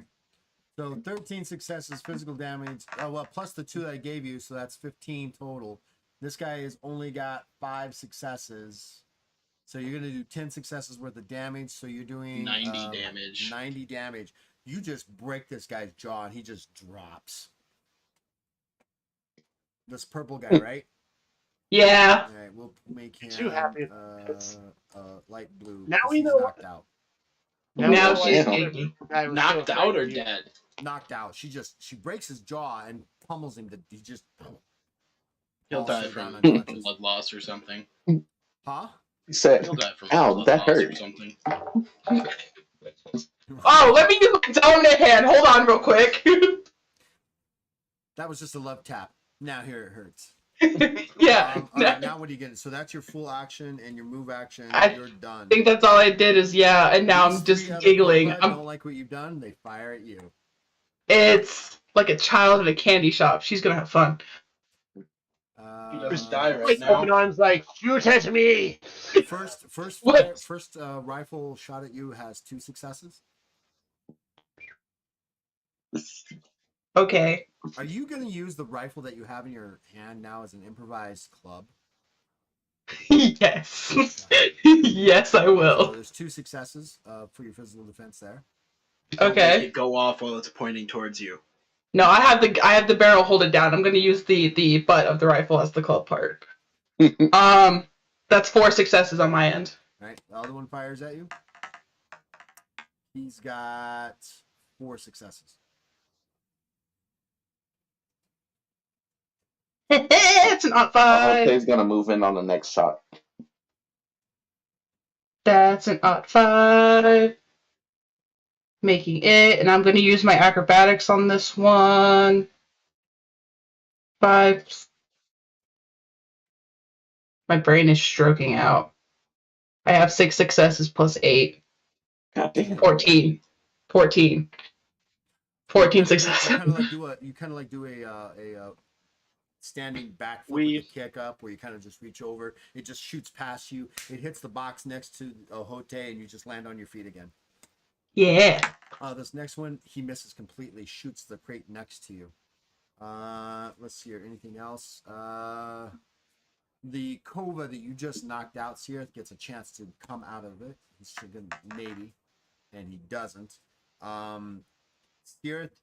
So 13 successes, physical damage. Oh, well, plus the 2 that I gave you, so that's 15 total. This guy has only got 5 successes. So you're going to do 10 successes worth of damage. So you're doing 90 damage. 90 damage. You just break this guy's jaw and he just drops. This purple guy, right? Yeah. All right, we'll make him Too happy. light blue. Now 'cause we he's know knocked out. Now we she's know why shaky. the guy was so Knocked afraid out or of you. dead? Knocked out. She breaks his jaw and pummels him. He just He'll falls die to the ground from unconscious. blood loss or something. Huh? He said, He'll die from "Ow, blood that loss or hurt." something. Oh, let me use my dominant hand. Hold on real quick. That was just a love tap. Now here it hurts. Yeah. All right, now what are you getting? So that's your full action and your move action. I You're done. I think that's all I did is, yeah, and now These I'm just three other giggling. Corva don't like what you've done. They fire at you. It's like a child at a candy shop. She's gonna have fun. He doesn't die right Like, now. Obanon's like, shoot at me! First What? fire, first rifle shot at you has 2 successes. Okay. Are you going to use the rifle that you have in your hand now as an improvised club? Yes. Yes, I So will. there's 2 successes for your physical defense there. Don't make Okay. it go off while it's pointing towards you. No, I have the barrel hold it down. I'm gonna use the butt of the rifle as the club part. That's 4 successes on my end. Right, the other one fires at you. He's got 4 successes. It's an odd 5. Jose's gonna move in on the next shot. That's an odd 5. Making it, and I'm gonna use my acrobatics on this one. 5. My brain is stroking out. I have 6 successes plus 8. God damn. 14. 14. 14 You successes. kind of like do a standing back flip with Weave. the kick up where you kind of just reach over. It just shoots past you. It hits the box next to Hote and you just land on your feet again. Yeah. This next one, he misses completely, shoots the crate next to you. Let's see here. Anything else? The Kova that you just knocked out, Sirith, gets a chance to come out of it. He's gonna maybe, and he doesn't. Sirith,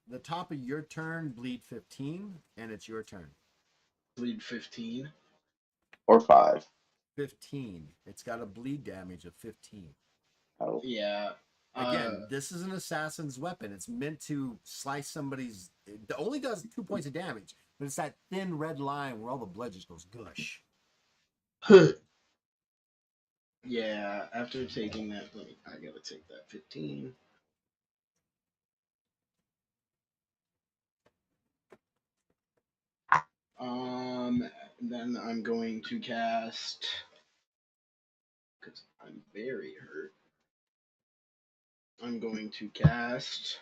the top of your turn, bleed 15, and it's your turn. Bleed 15. Or 5. 15. It's got a bleed damage of 15. Oh. Yeah. Again, this is an assassin's weapon. It's meant to slice somebody's. It only does 2 points of damage, but it's that thin red line where all the blood just goes gush. Yeah, after taking that, I gotta take that 15. Then I'm going to cast, because I'm very hurt. I'm going to cast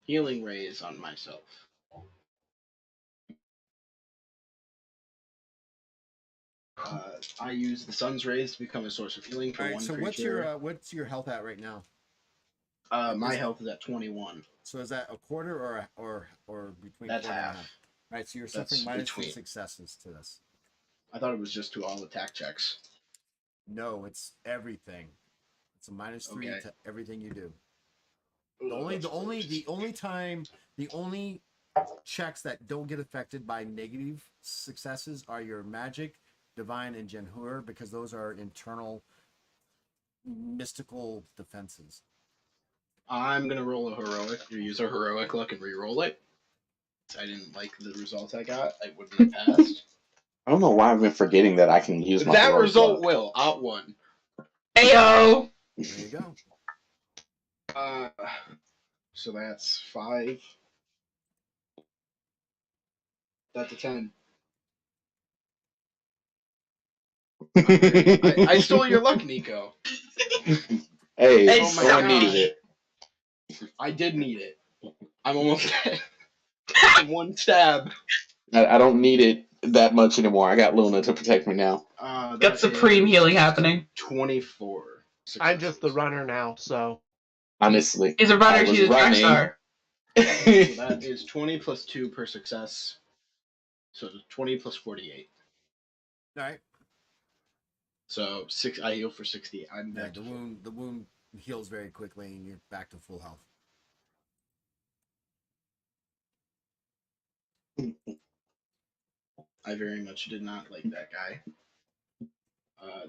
Healing Rays on myself. I use the sun's rays to become a source of healing for All right. one So creature. what's your health at right now? My health is at 21. So is that a quarter or between? That's quarter and a half. All right. So you're That's suffering minus 2 between. successes to this. I thought it was just to all attack checks. No, it's everything. It's a minus 3 Okay. to everything you do. The only checks that don't get affected by negative successes are your magic, divine, and Genhur, because those are internal mystical defenses. I'm gonna roll a heroic. You use a heroic luck and re-roll it. I didn't like the results I got. I wouldn't have passed. I don't know why I've been forgetting that I can use my That heroic result luck. will out one. Ayo. There you go. So that's 5. That's a 10. I stole your luck, Nico. Hey, Hey, Oh my someone God. needed it. I did need it. I'm almost dead. One stab. I don't need it that much anymore. I got Luna to protect me now. Got supreme healing happening. 24. I'm just the successes. runner now, so Honestly, He's a I runner. was She's a track running. star. So that is 20 plus 2 per success. So 20 plus 48. All right. So I heal for 60. I'm Yeah, back to full. the wound heals very quickly, and you're back to full health. I very much did not like that guy.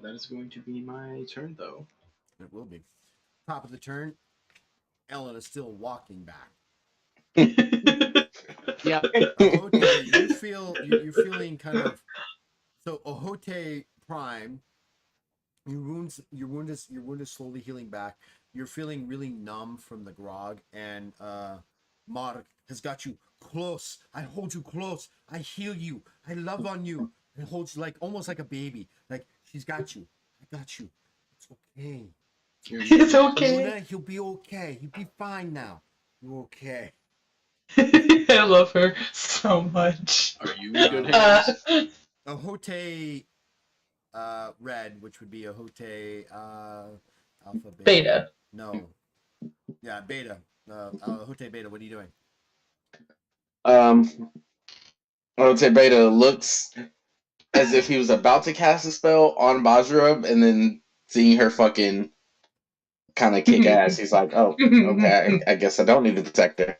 That is going to be my turn, though. It will be. Top of the turn, Ellen is still walking back. yeah. Ahote, you feel you're feeling kind of so Ahote Prime. Your wound is slowly healing back. You're feeling really numb from the grog, and Mark has got you close. I hold you close. I heal you. I love on you. And holds you like almost like a baby. Like she's got you. I got you. It's okay. It's okay. Luna, he'll be okay. He'll be fine now. You're okay. I love her so much. Are you in good hands? Ahote Red, which would be Ahote Alpha Beta. No. Yeah, Beta. Ahote Beta, what are you doing? I would say Beta looks as if he was about to cast a spell on Bajra, and then seeing her fucking kind of kick ass, he's like, "Oh, okay, I guess I don't need the detector."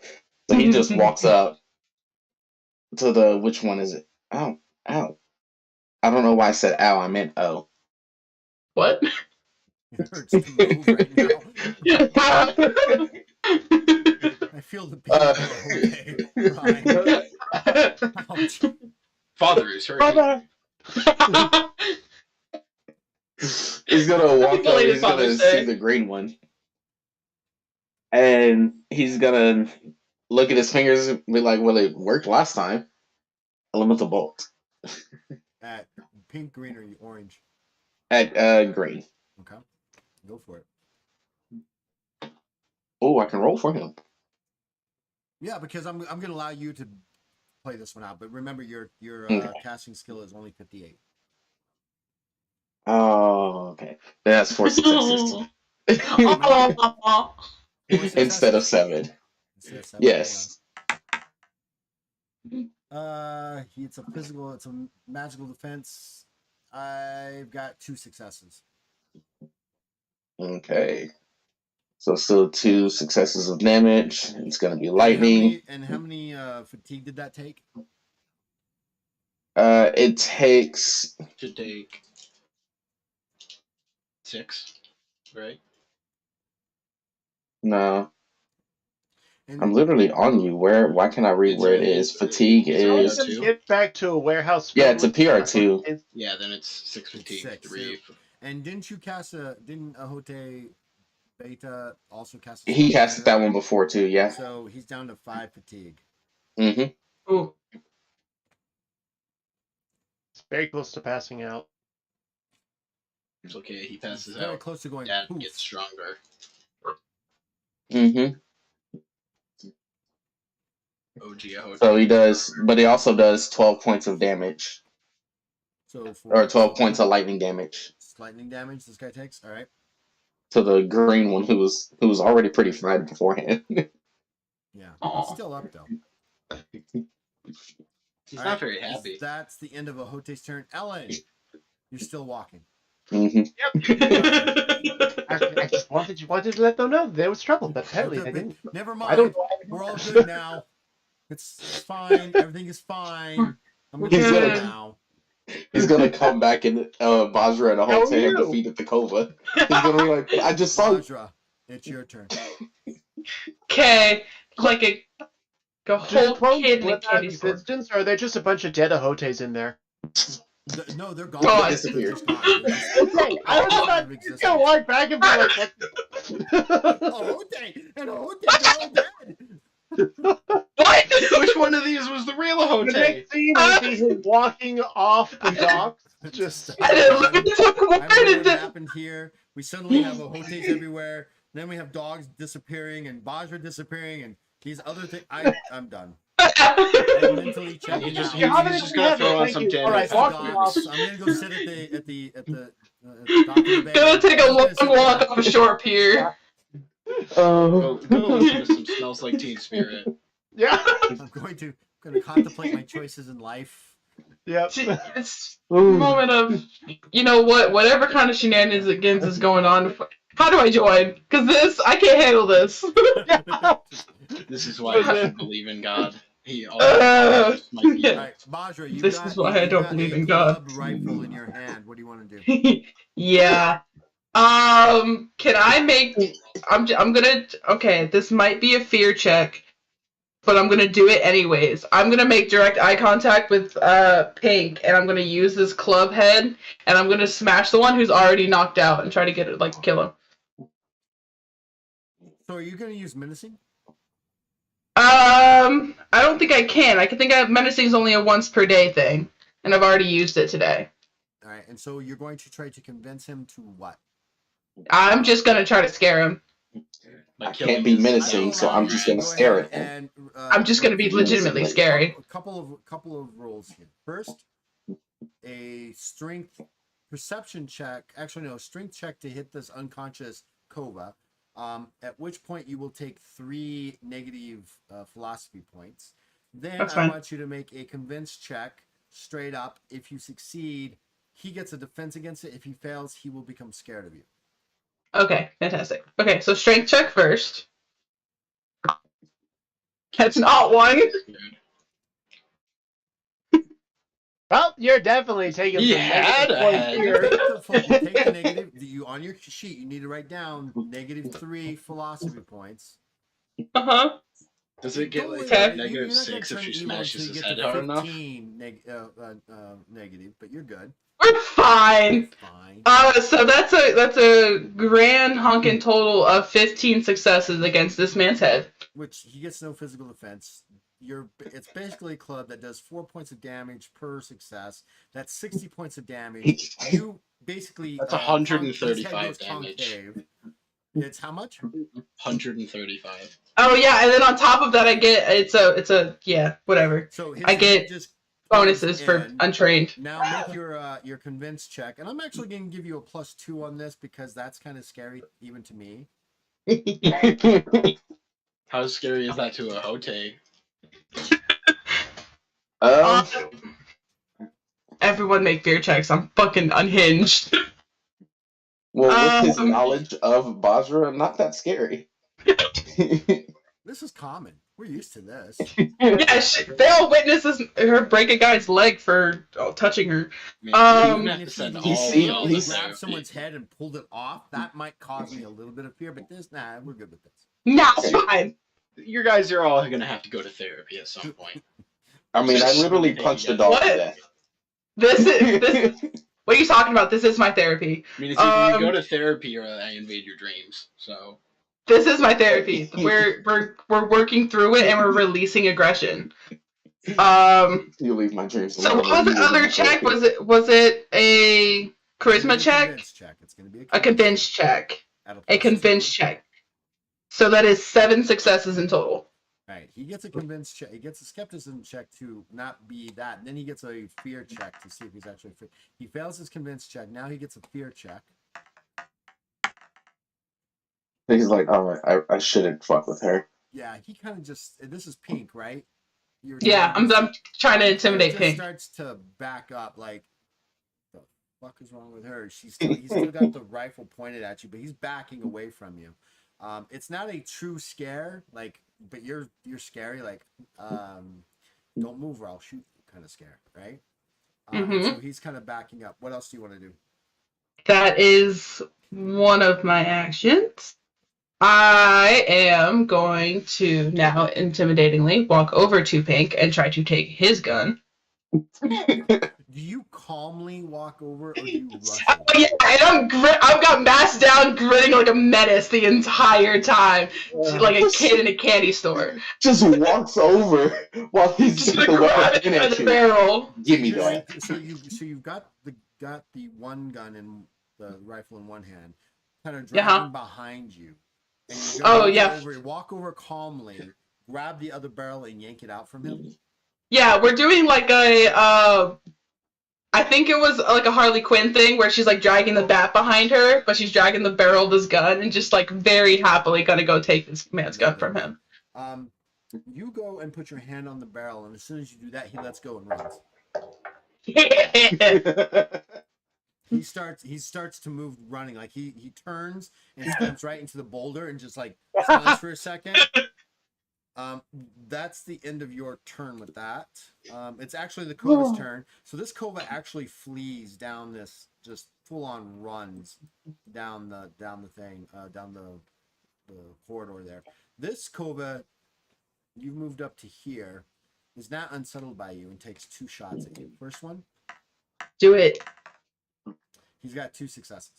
So he just walks up to the which one is it? Ow, ow. I don't know why I said ow. I meant oh. What? It hurts to move right now. I feel the pain of Ahote crying. Ouch. Father is hurting. He's gonna walk The up. latest He's gonna Father's see Day. the green one, and he's gonna look at his fingers and be like, "Well, it worked last time." Elemental bolt At pink, green, or orange? at green. Okay. Go for it. Oh, I can roll for him. Yeah, because I'm gonna allow you to play this one out, but remember your Okay. casting skill is only 58. Oh, okay. That's 4 successes Aw. 4 instead of successes? 7. Instead of 7. Yes. It's a physical, it's a magical defense. I've got 2 successes. Okay. So still 2 successes of damage. It's gonna be lightning. And how many fatigue did that take? It takes Should take 6, right? no. And I'm literally on you. Why can't I read where it is? Fatigue it's How are you is gonna PR2. get back to a warehouse? yeah, it's a PR2. Yeah, then it's 6 fatigue, 6. 3. And didn't Ahote Beta also cast a He spell casted earlier? that one before too. Yeah. So he's down to 5 fatigue. Mm-hmm. Ooh. It's very close to passing out. It's okay. He He's passes very out. close to going Dad poof. gets stronger. Mm-hmm. OG Ahote. So he does, but he also does 12 points of damage, So or 12 points of lightning damage lightning damage this guy takes. All right. to the green one who was already pretty fried beforehand. Yeah. Aw. He's still up though. He's All not right, very happy. That's the end of Ahote's turn. Ellen, you're still walking. Mm-hmm. I just wanted to let them know there was trouble, but apparently they didn't. Never I mind. don't know. We're all good now. It's fine. Everything is fine. I'm He's good gonna- now. He's gonna come back in Bajra and How Hote are have you? defeated the Kova. He's gonna be like, I just saw you. Bajra, it's your turn. Okay, like a whole clones kid in a without candy store. existence, or are there just a bunch of dead Ahotes in there? No, they're gone. God. They're just gone. They're just Okay, I was out about of to existence. walk back and be like, what? Ahote and Ahote, they're all dead. What? Which one of these was the real The Ahote? next scene would be him walking off the docks. Just I didn't look at the I don't know what word. happened here. We suddenly have Ahotes everywhere. Then we have dogs disappearing and Bajra disappearing and these other things. I'm done. And mentally And checking he's out. just gonna throw on some All right, damage. so Thank you. dogs. I'm gonna go sit at the dock of the bay. Gonna take a I'm long just gonna sit walk there. up a short pier. Go listen to some Smells Like Teen Spirit. Yeah. I'm gonna contemplate my choices in life. Yep. It's a moment of, you know what? Whatever kind of shenanigans is going on. How do I join? Because I can't handle this. This is why you Listen. should believe in God. He Uh, always might be. All right, Bajra, This is why I don't believe in God. club rifle in your hand. What do you want to do? Yeah. Can I make? I'm gonna. Okay, this might be a fear check, but I'm gonna do it anyways. I'm gonna make direct eye contact with Pink, and I'm gonna use this club head, and I'm gonna smash the one who's already knocked out and try to get it, like, kill him. So are you gonna use menacing? I don't think I can. I think menacing is only a once per day thing, and I've already used it today. All right, and so you're going to try to convince him to what? I'm just gonna try to scare him. I can't be menacing, so I'm just gonna stare at him. And, I'm just gonna be legitimately scary. A couple of rolls here. First, a strength perception check. Actually, no, strength check to hit this unconscious Kova. At which point you will take 3 negative philosophy points. Then That's I fine. want you to make a convince check straight up. If you succeed, he gets a defense against it. If he fails, he will become scared of you. Okay, fantastic. Okay, so strength check first. That's not one. Well, you're definitely taking He some had negative a points head. here. Take the negative. You on your sheet. You need to write down -3 philosophy points. Uh-huh. Does it get Don't like worry about it. negative You're not gonna 6 if turn she evil smashes until you his get head to hard enough? 15 negative, but you're good. We're fine. Fine. So that's a grand honkin' total of 15 successes against this man's head. Which he gets no physical defense. It's basically a club that does 4 points of damage per success. That's 60 points of damage. You basically That's his 135 head goes damage. concave. It's how much? 135. Oh yeah, and then on top of that, I get it's a yeah, whatever. So his I get head just bonuses caves for in. untrained. Now make your convince check, and I'm actually going to give you a +2 on this because that's kind of scary even to me. How scary is that to a Hote? Everyone make fear checks. I'm fucking unhinged. Well, with his Um, knowledge of Bajra, not that scary. This is common. We're used to this. Yeah, they all witnesses her break a guy's leg for touching her. I mean, you wouldn't And have to if send he all seen- y'all literally to grabbed therapy. someone's head and pulled it off, that might cause me a little bit of fear. But we're good with this. Nah, it's fine. You guys are all gonna have to go to therapy at some point. I mean, I literally Hey, punched a yeah. dog What? to death. This. What are you talking about? This is my therapy. I mean, it's either you go to therapy or I invade your dreams. So This is my therapy. We're working through it and we're releasing aggression. You leave my dreams So alone. what was the You will other be check? therapy. Was it a It's gonna charisma be a check? convince check. It's going to be A convince check. At A +2. convince check. So that is 7 successes in total. Right. He gets a convince check. He gets a skepticism check to not be that. And then he gets a fear check to see if he's actually fit. He fails his convince check. Now he gets a fear check. He's like, oh, I shouldn't fuck with her. Yeah, he kind of just. This is Pink, right? Yeah, I'm trying to intimidate just Pink. starts to back up. Like, the fuck is wrong with her? He's still got the rifle pointed at you, but he's backing away from you. It's not a true scare, like, but you're scary, like, don't move or I'll shoot you kind of scare, right? So he's kind of backing up. What else do you want to do? That is one of my actions. I am going to now intimidatingly walk over to Pink and try to take his gun. Do you calmly walk over or do you rush Oh, over? yeah, and I've got masked down, grinning like a menace the entire time, like a kid in a candy store. Just walks over while he's Just got gonna the grab weapon it by at the you. barrel. Give me that. So you've got the one gun and the rifle in one hand, kind of dragging behind you. And you Oh, yeah. walk over calmly, grab the other barrel and yank it out from him? Yeah, we're doing like a I think it was like a Harley Quinn thing where she's like dragging the bat behind her, but she's dragging the barrel of his gun and just like very happily gonna go take this man's gun from him. You go and put your hand on the barrel, and as soon as you do that, he lets go and runs. He starts to move running, like he turns and steps right into the boulder and just like stuns for a second. That's the end of your turn with that. It's actually the Kova's turn. So this Kova actually flees down this, just full on runs down the thing, down the corridor there. This Kova, you've moved up to here, is not unsettled by you and takes 2 shots at you. First one, Do it. he's got 2 successes.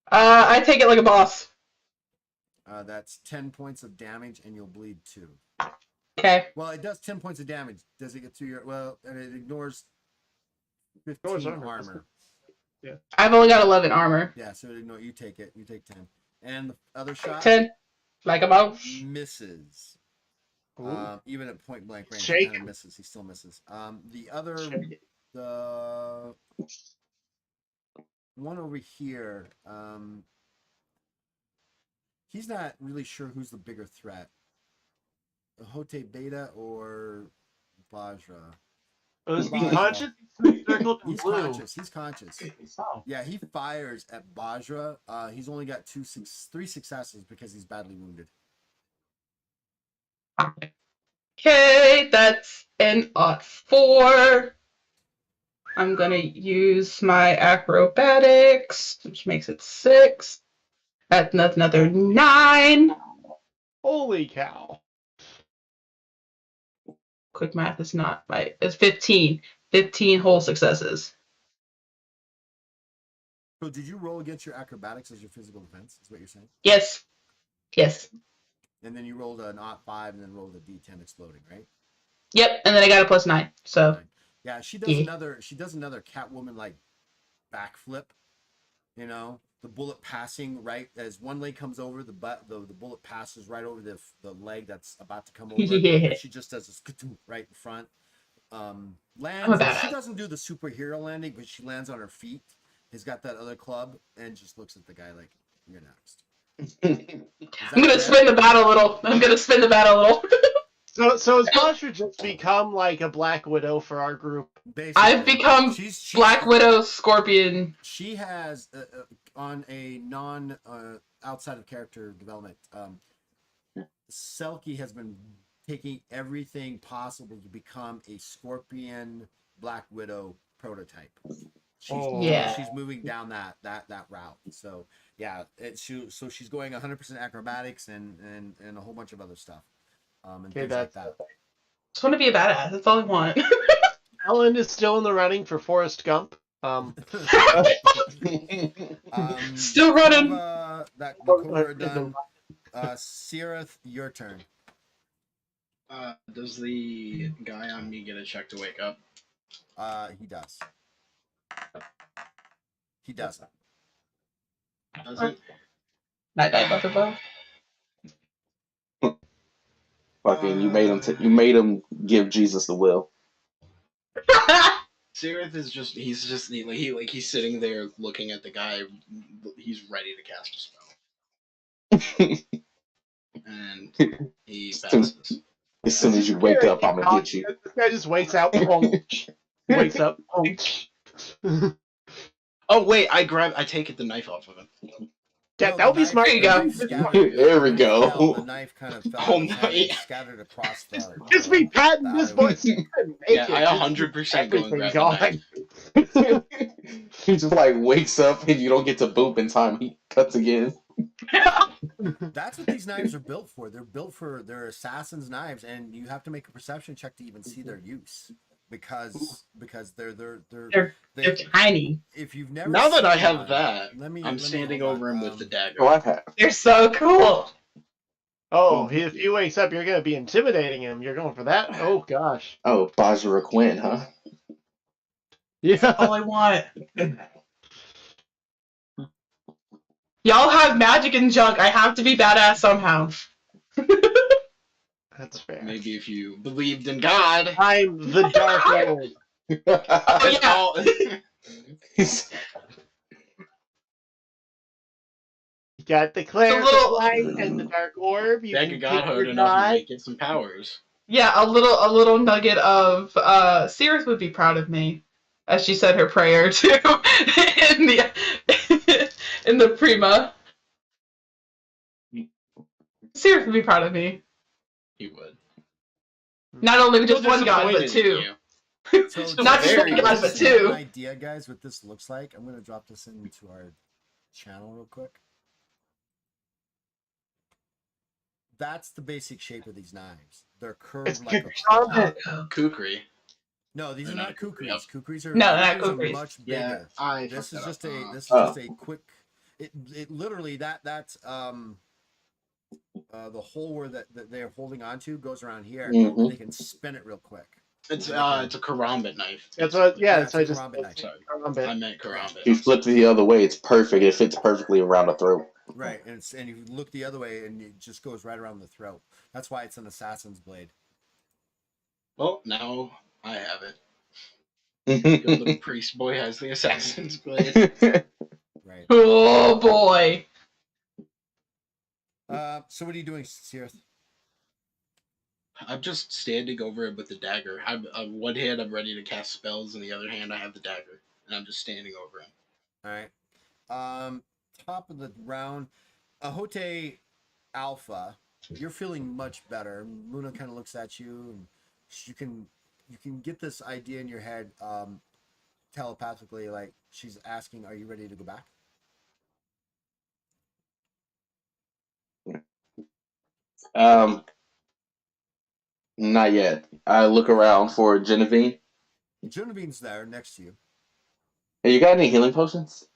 I take it like a boss. That's 10 points of damage, and you'll bleed 2. Okay. Well, it does 10 points of damage. Does it get to your... Well, and it ignores 15 armor. Yeah. I've only got 11 armor. Yeah, so it ignore, you take it. You take 10. And the other shot... 10. Like a boss. Misses. Even at point blank range, Shake. he kind of misses. He still misses. The other... The one over here... he's not really sure who's the bigger threat. Hote Beta or Bajra. Is he Bajra. conscious? Circled in He's blue. conscious. He's conscious. Oh. Yeah, he fires at Bajra. He's only got 3 successes because he's badly wounded. Okay, that's an 4. I'm gonna use my acrobatics, which makes it 6. That's another 9. Holy cow. Quick math is not right. It's 15. 15 whole successes. So did you roll against your acrobatics as your physical defense? Is what you're saying? Yes. Yes. And then you rolled an odd 5 and then rolled a D10 exploding, right? Yep, and then I got a +9. So yeah, she does another Catwoman like backflip. You know, the bullet passing right as one leg comes over, the bullet passes right over the leg that's about to come over. Yeah. And she just does this right in front. Lands. She doesn't do the superhero landing, but she lands on her feet. He's got that other club and just looks at the guy like, "You're next." I'm gonna spin the bat a little. So has Bajra just become like a Black Widow for our group? Basically, I've become she's Black Widow, Scorpion. She has on a non outside of character development. Selkie has been taking everything possible to become a Scorpion Black Widow prototype. She's moving down that route. So yeah, so she's going 100% acrobatics and a whole bunch of other stuff. And things like that. Just want to be a badass. That's all I want. Ellen is still in the running for Forrest Gump. Still running. The Cobra done. Sirith, your turn. Does the guy on me get a check to wake up? He does. He doesn't. Doesn't? Night night, both of them. Fucking, you made him give Jesus the will. Sirith is he's sitting there looking at the guy. He's ready to cast a spell, and he passes. As soon as you wake up, I'm gonna get you. This guy just wakes up. Wakes up. Oh wait, I take the knife off of him. Yeah, that would be smart. There you go. There we go. The knife kind of fell Oh on his head my. and scattered across the. Just be patting this voice. Yeah, I 100% go and grab the knife. He just like wakes up and you don't get to boop in time. He cuts again. That's what these knives are built for. They're built for they're assassin's knives, and you have to make a perception check to even see their use because they're tiny. If you've never Now that seen I have one, that, let me I'm standing hold over on. him with the dagger. Oh, I have. They're so cool. Oh, if he wakes up, you're gonna be intimidating him. You're going for that? Oh gosh. Oh, Bajra Quinn, huh? Yeah. All I want. Y'all have magic and junk. I have to be badass somehow. That's fair. Maybe if you believed in God. I'm the Dark Lord. Oh It's yeah. all. You got the Cleric little- of Light and the Dark Orb. You Beg can of pick godhood your enough, you god. might get some powers. Yeah, a little nugget of Cirith would be proud of me, as she said her prayer too in the in the Prima. Cirith would be proud of me. He would. Not only with Still just one god, but disappointed in two. you. So Still Not just very one god, but just to have an two. idea, guys, what this looks like. I'm gonna drop this into our channel real quick. That's the basic shape of these knives. They're It's curved like a claw. Katana. Kukri. No, these They're are not not a kukri, kukris. Kukris are No, they're not kukris are kukris. much Yeah, bigger. I This is fucked just that a up. this is Oh. just a quick. It literally that's the hole where that they're holding onto goes around here, Mhm. and they can spin it real quick. It's And they can- it's a karambit knife. That's what. Yeah, Yeah, that's what I it's a just. karambit knife. Sorry. Karambit. I meant karambit. If you flip it the other way, it's perfect. It fits perfectly around the throat. Right, and and you look the other way, and it just goes right around the throat. That's why it's an assassin's blade. Well, now I have it. Your little priest boy has the assassin's blade. Right. Oh boy. So what are you doing, Cirith? I'm just standing over it with the dagger. I'm on one hand I'm ready to cast spells, and the other hand I have the dagger, and I'm just standing over him. All right. Top of the round, Ahote Alpha. You're feeling much better. Luna kind of looks at you, and you can get this idea in your head telepathically, like she's asking, "Are you ready to go back?" Not yet. I look around for Genevieve. Genevieve's there next to you. Hey, you got any healing potions?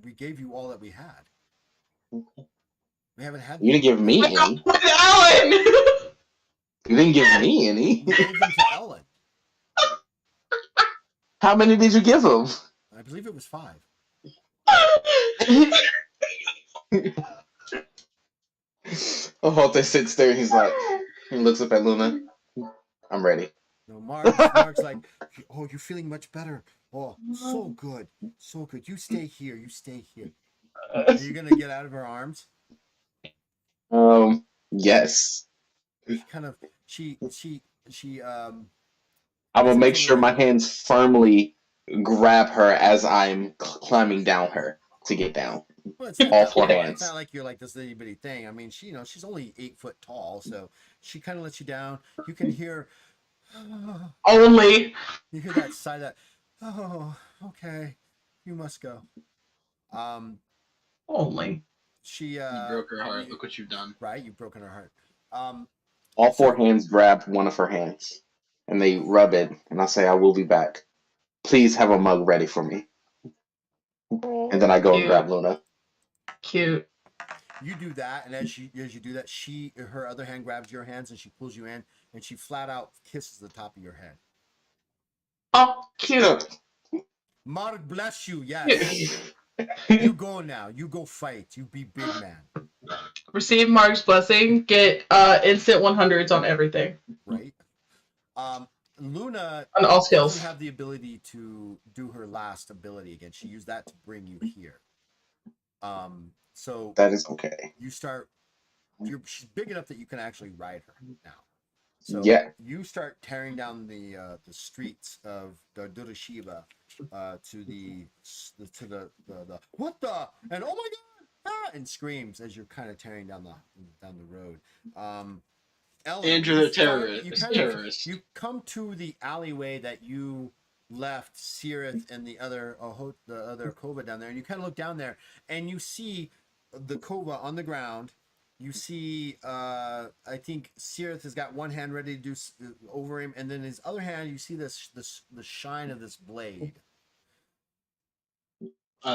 We gave you all that we had. We haven't had. You didn't give me My God, any. with Ellen. You didn't give me any. We gave them to Ellen. How many did you give him? I believe it was 5. Hote sits there and he's like, he looks up at Luna. I'm ready. No, Mark's like, "Oh, you're feeling much better. Oh, so good, so good. You stay here. You stay here." Are you gonna get out of her arms? Yes. She kind of she I will listens make to sure her- my hands firmly grab her as I'm climbing down her to get down. Well, it's not all that 4 big. hands. It's not like you're like this itty bitty thing. I mean, she's only 8 foot tall, so she kind of lets you down. You can hear, Only. you hear that sigh, that, "Oh, okay, you must go." Only. She You broke her heart. Look what you've done. Right, you've broken her heart. All 4 So- hands grab one of her hands and they rub it, and I say, I will be back. Please have a mug ready for me. And then I go and Cute. grab Luna. Cute. You do that, and as you do that, her other hand grabs your hands and she pulls you in, and she flat out kisses the top of your head. Oh, cute. Mark bless you. Yes, you go now. You go fight. You be big man. Receive Mark's blessing. Get instant 100s on everything. Right. Luna On all skills. doesn't have the ability to do her last ability again. She used that to bring you here. So That is okay. you start. She's big enough that you can actually ride her now. So Yeah. you start tearing down the streets of Dodurashiba to the what the, and oh my god, ah, and screams as you're kind of tearing down the road. Ellen, Andrew you the terrorist. terrorist. You come to the alleyway that you left Cirith and the other Kova down there, and you kind of look down there and you see the Kova on the ground. You see, I think Cirith has got one hand ready to do over him, and then his other hand, you see the shine of this blade.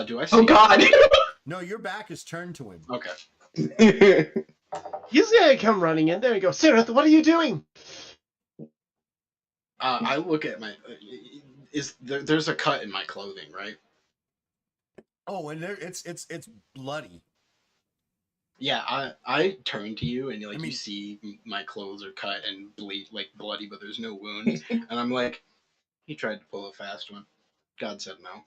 Do I see? Oh God. No, your back is turned to him. Okay. He's gonna come running in there and go, Cirith, what are you doing? I look at my. There's a cut in my clothing, right? Oh, and there it's bloody. Yeah, I turn to you and like I mean- you see my clothes are cut and bleed like bloody, but there's no wounds, and I'm like, he tried to pull a fast one. God said no.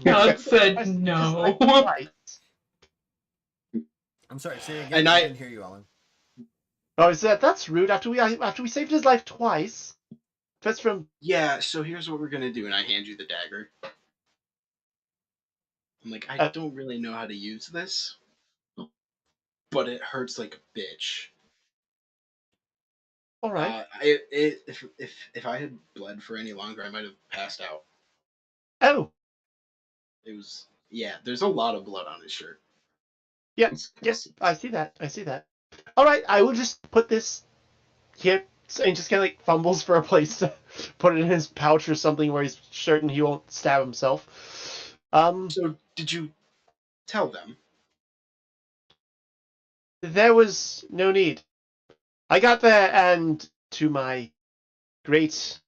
God said Twice- no. twice. I'm sorry. Say again. And I I didn't hear you, Alan. Oh, is that's rude. After we saved his life twice. That's from. yeah. So here's what we're gonna do, and I hand you the dagger. I'm like, I Uh, don't really know how to use this, but it hurts like a bitch. All right. If I had bled for any longer, I might have passed out. Oh, It was yeah. There's a lot of blood on his shirt. yes. I see that. I see that. All right. I will just put this here, and just kind of like fumbles for a place to put it in his pouch or something where he's certain he won't stab himself. So did you tell them? There was no need. I got there, and to my great,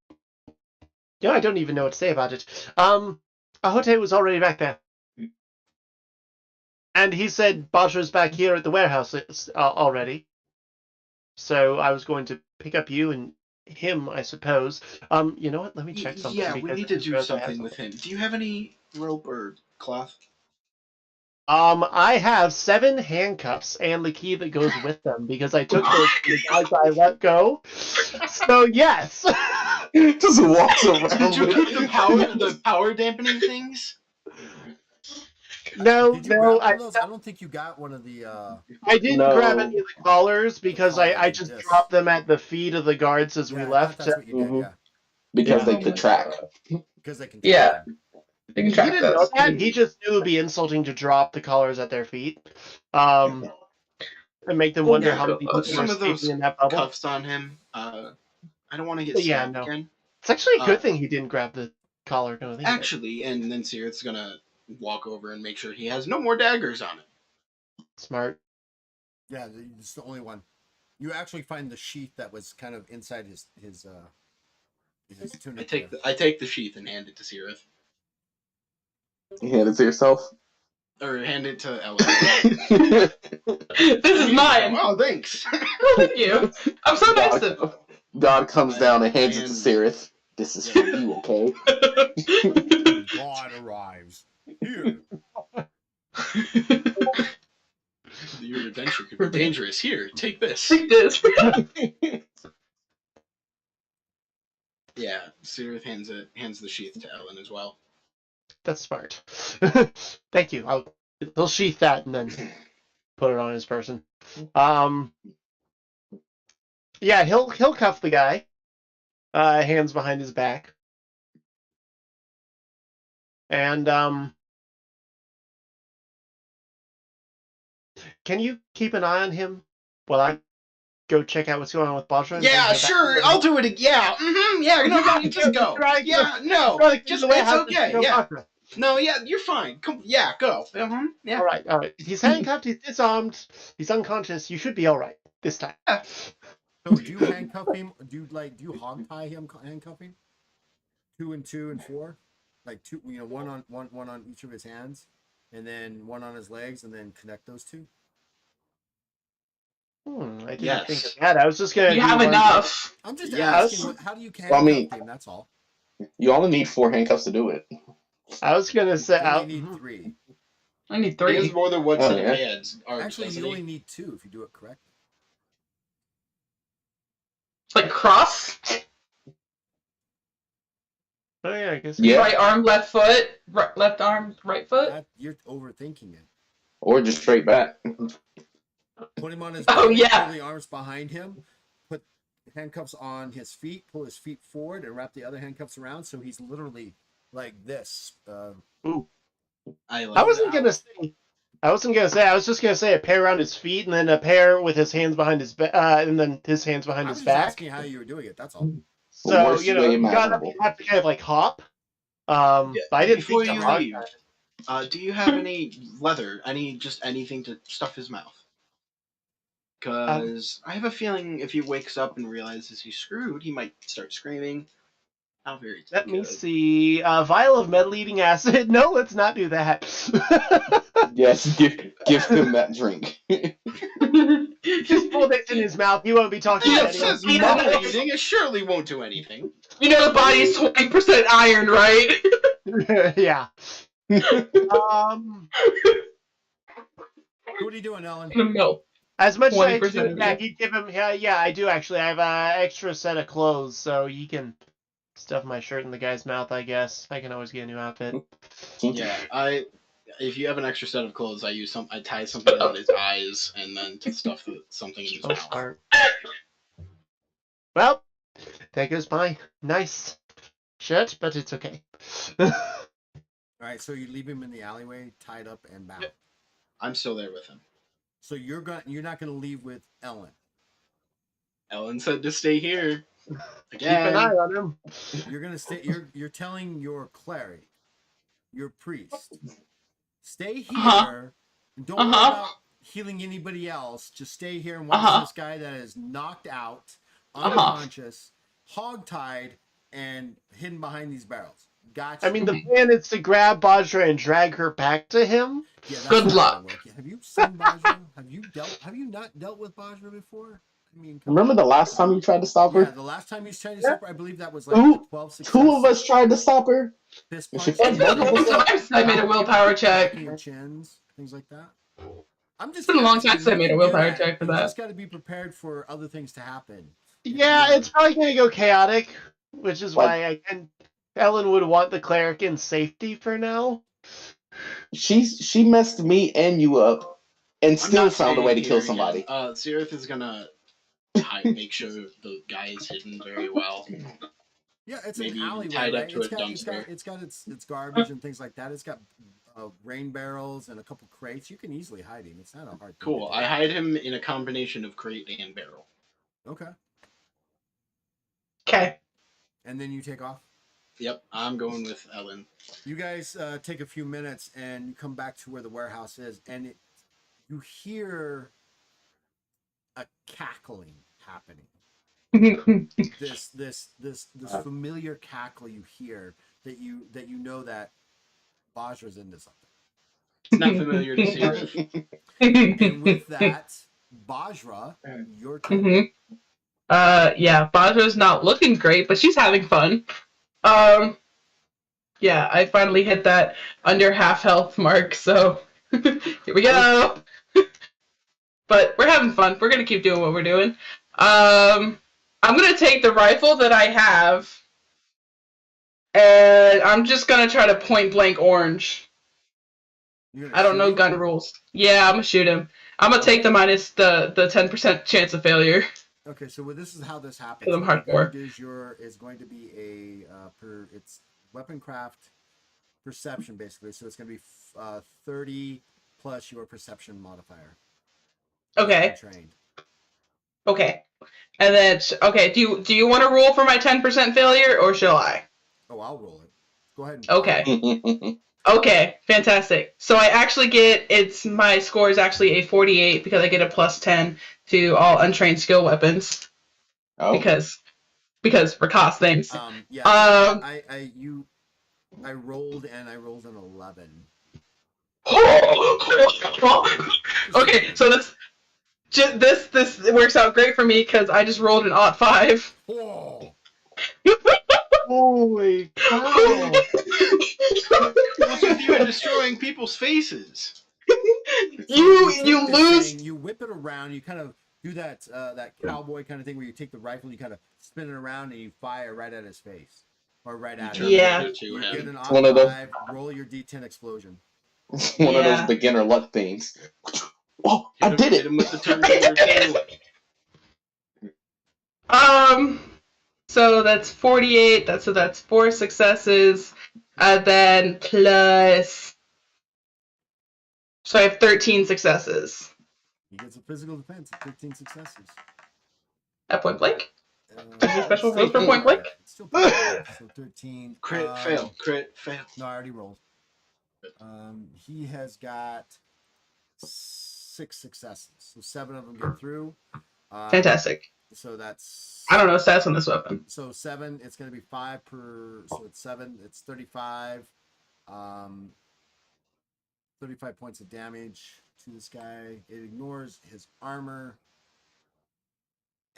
I don't even know what to say about it. Ahote was already back there, and he said Baja's back here at the warehouse already. So I was going to pick up you and him, I suppose. You know what? Let me check something Yeah, we because need I to just do realized I have something with him. Do you have any rope or cloth? I have 7 handcuffs and the key that goes with them because I took those from the guys I let go. So yes. Just walks around. Did you with keep the power dampening things? No, Did you grab one I of those? I don't think you got one of the. I didn't grab any No. of the collars because collars I and just discs. dropped them at the feet of the guards as we Yeah, I thought left. that's what you did. Mhm. Yeah, Because Yeah. they could track. because they can track Yeah. them. They can He track didn't know us. that. He just knew it would be insulting to drop the collars at their feet. And make them Well, wonder Yeah, how go many put people were some of escaping those in that bubble. cuffs on him. I don't want to get But yeah, stabbed no. again. It's actually a good Uh, thing he didn't grab the collar. Kind of thing. actually, and then Sirith's gonna walk over and make sure he has no more daggers on him. Smart. Yeah, it's the only one. You actually find the sheath that was kind of inside his tunic. I take the sheath and hand it to Sirith, You hand it to yourself. or hand it to Ellen. This is mine. Oh, thanks. Oh, thank you. I'm so nice to them. God comes down and hands I it to am- Sirith. This is for you, okay? God arrives here. Your adventure could be dangerous. Here, take this. Take this. Yeah, Sirith hands the sheath to Ellen as well. That's smart. Thank you. He'll sheath that and then put it on his person. Yeah, he'll cuff the guy. Hands behind his back. And can you keep an eye on him while I go check out what's going on with Bajra? And bring Yeah, him back sure. to I'll do it. Yeah. Yeah. No, you just go. Yeah. No. Just it's okay. Yeah. No. Yeah. You're fine. Come. Yeah. Go. Yeah. All right, all right. He's handcuffed. He's disarmed. He's unconscious. You should be all right this time. Yeah. So do you handcuff him? Do you hog tie him handcuffing? 2 and 2 and 4, like two. One on each of his hands, and then one on his legs, and then connect those two. I didn't Yes. think of that. I was just gonna. You do have one- enough. I'm just Yes. asking, how do you Well, I mean- handcuff him? That's all. You only need 4 handcuffs to do it. I was gonna say. You only need 3. I need He has 3. more than one Oh, set yeah. of hands. Actually, Doesn't you he? only need 2 if you do it correctly. Like cross. Oh yeah, I guess. Yeah. Right arm, left foot. Left arm, right foot. You're overthinking it. Or just straight back. Put him on his Oh, belly, yeah. pull the arms behind him, put handcuffs on his feet, pull his feet forward, and wrap the other handcuffs around so he's literally like this. I I wasn't gonna say. I was just gonna say a pair around his feet and then a pair with his hands behind his back, and then his hands behind I his was just back. asking how you were doing it. That's all. So Worst way you imaginable. have to kind of like hop. But I didn't Before think you to hog leave, tie. do you have any leather? Anything to stuff his mouth? Because I have a feeling if he wakes up and realizes he's screwed, he might start screaming. How very Let me good. see. Vial of metal-eating acid. No, let's not do that. Yes, give him that drink. Just pull this in his mouth. He won't be talking Yeah, to it says anyone. metal eating. It surely won't do anything. You know the body's 20% iron, right? Yeah. Um, What are you doing, Ellen? Milk. as much as I hate to 20% do it, of yeah, it. he'd give him. Yeah, I do actually. I have an extra set of clothes, so he can stuff my shirt in the guy's mouth. I guess I can always get a new outfit. Yeah, if you have an extra set of clothes, I tie something around his eyes and then to stuff something in his Oh, mouth. smart. Well, there goes my nice shirt, but it's okay. All right, so you leave him in the alleyway, tied up and bound. I'm still there with him. So you're not gonna leave with Ellen. Ellen said to stay here. Keep an eye Again. on him. You're gonna stay. You're telling your cleric, your priest, stay Uh-huh. here and don't worry Uh-huh. about healing anybody else. Just stay here and watch this guy that is knocked out, unconscious, hogtied, and hidden behind these barrels. Gotcha. I mean, the plan is to grab Bajra and drag her back to him. Yeah, that's Good not luck. gonna work. Have you seen Bajra? Have you not dealt with Bajra before? I mean, come Remember on. the last time you tried to stop Yeah, her? the last time you tried to stop her, I believe that was like Two- the 12 success. Two of us tried to stop her. Fist And she punch. fought both of Both us. times I made a willpower check. Cracking your chins, things like that. I'm just It's been a long asking, time since I you made a can do willpower that. check for You that. just got to be prepared for other things to happen. Yeah, it's probably gonna go chaotic, which is What? why Ellen would want the cleric in safety for now. She messed me and you up, and I'm still not found a way to staying kill here somebody. again. Sirith is gonna make sure the guy is hidden very well. Yeah, it's Maybe an even alleyway, tied up right? to a dumpster. It's got its garbage and things like that. It's got rain barrels and a couple crates. You can easily hide him. It's not a hard thing. Cool. To I do. hide him in a combination of crate and barrel. Okay, Okay. and then you take off. Yep, I'm going with Ellen. You guys take a few minutes and you come back to where the warehouse is, and you hear a cackling happening. This familiar cackle you hear that you know that Bajra's into something. It's not familiar to Sirith. And with that, Bajra, your turn. Yeah, Bajra's not looking great, but she's having fun. Yeah, I finally hit that under half health mark, so here we go. But we're having fun. We're gonna keep doing what we're doing. I'm gonna take the rifle that I have, and I'm just gonna try to point blank orange. You're gonna I don't shoot know him? gun rules. Yeah, I'm gonna shoot him. I'm gonna take the minus the 10% chance of failure. Okay, so this is how this happens. Because I'm What you're hardcore. going to do is going to be it's weapon craft perception basically. So it's going to be 30 plus your perception modifier. Okay. Trained. Okay. And then okay, do you want to roll for my 10% failure or shall I? Oh, I'll roll it. Go ahead. And Okay. Okay, fantastic. So I actually my score is actually a 48 because I get a plus 10 to all untrained skill weapons. Oh. Because Rakas things. Yeah. I rolled an 11. Okay, so this works out great for me because I just rolled an odd 5. Whoa. Holy cow! What's with you and destroying people's faces? You lose. You whip it around. You kind of do that cowboy kind of thing where you take the rifle, you kind of spin it around, and you fire right at his face or right at him. Yeah. You get an One of those- 5. Roll your D10 explosion. One of those beginner luck things. Oh, I did Hit it! him with the turn finger too. So that's 48. That's 4 successes. Then plus. So I have 13 successes. He gets a physical defense at 15 successes. At point blank? Uh, Is there special it's rules for still point blank? It's still point blank. So 13. Crit fail. Crit fail. No, I already rolled. He has got 6 successes. So 7 of them get through. Fantastic. So that's I don't know stats on this weapon. so 7. It's going to be 5 per. So it's 7. It's 35. 35 points of damage to this guy. It ignores his armor,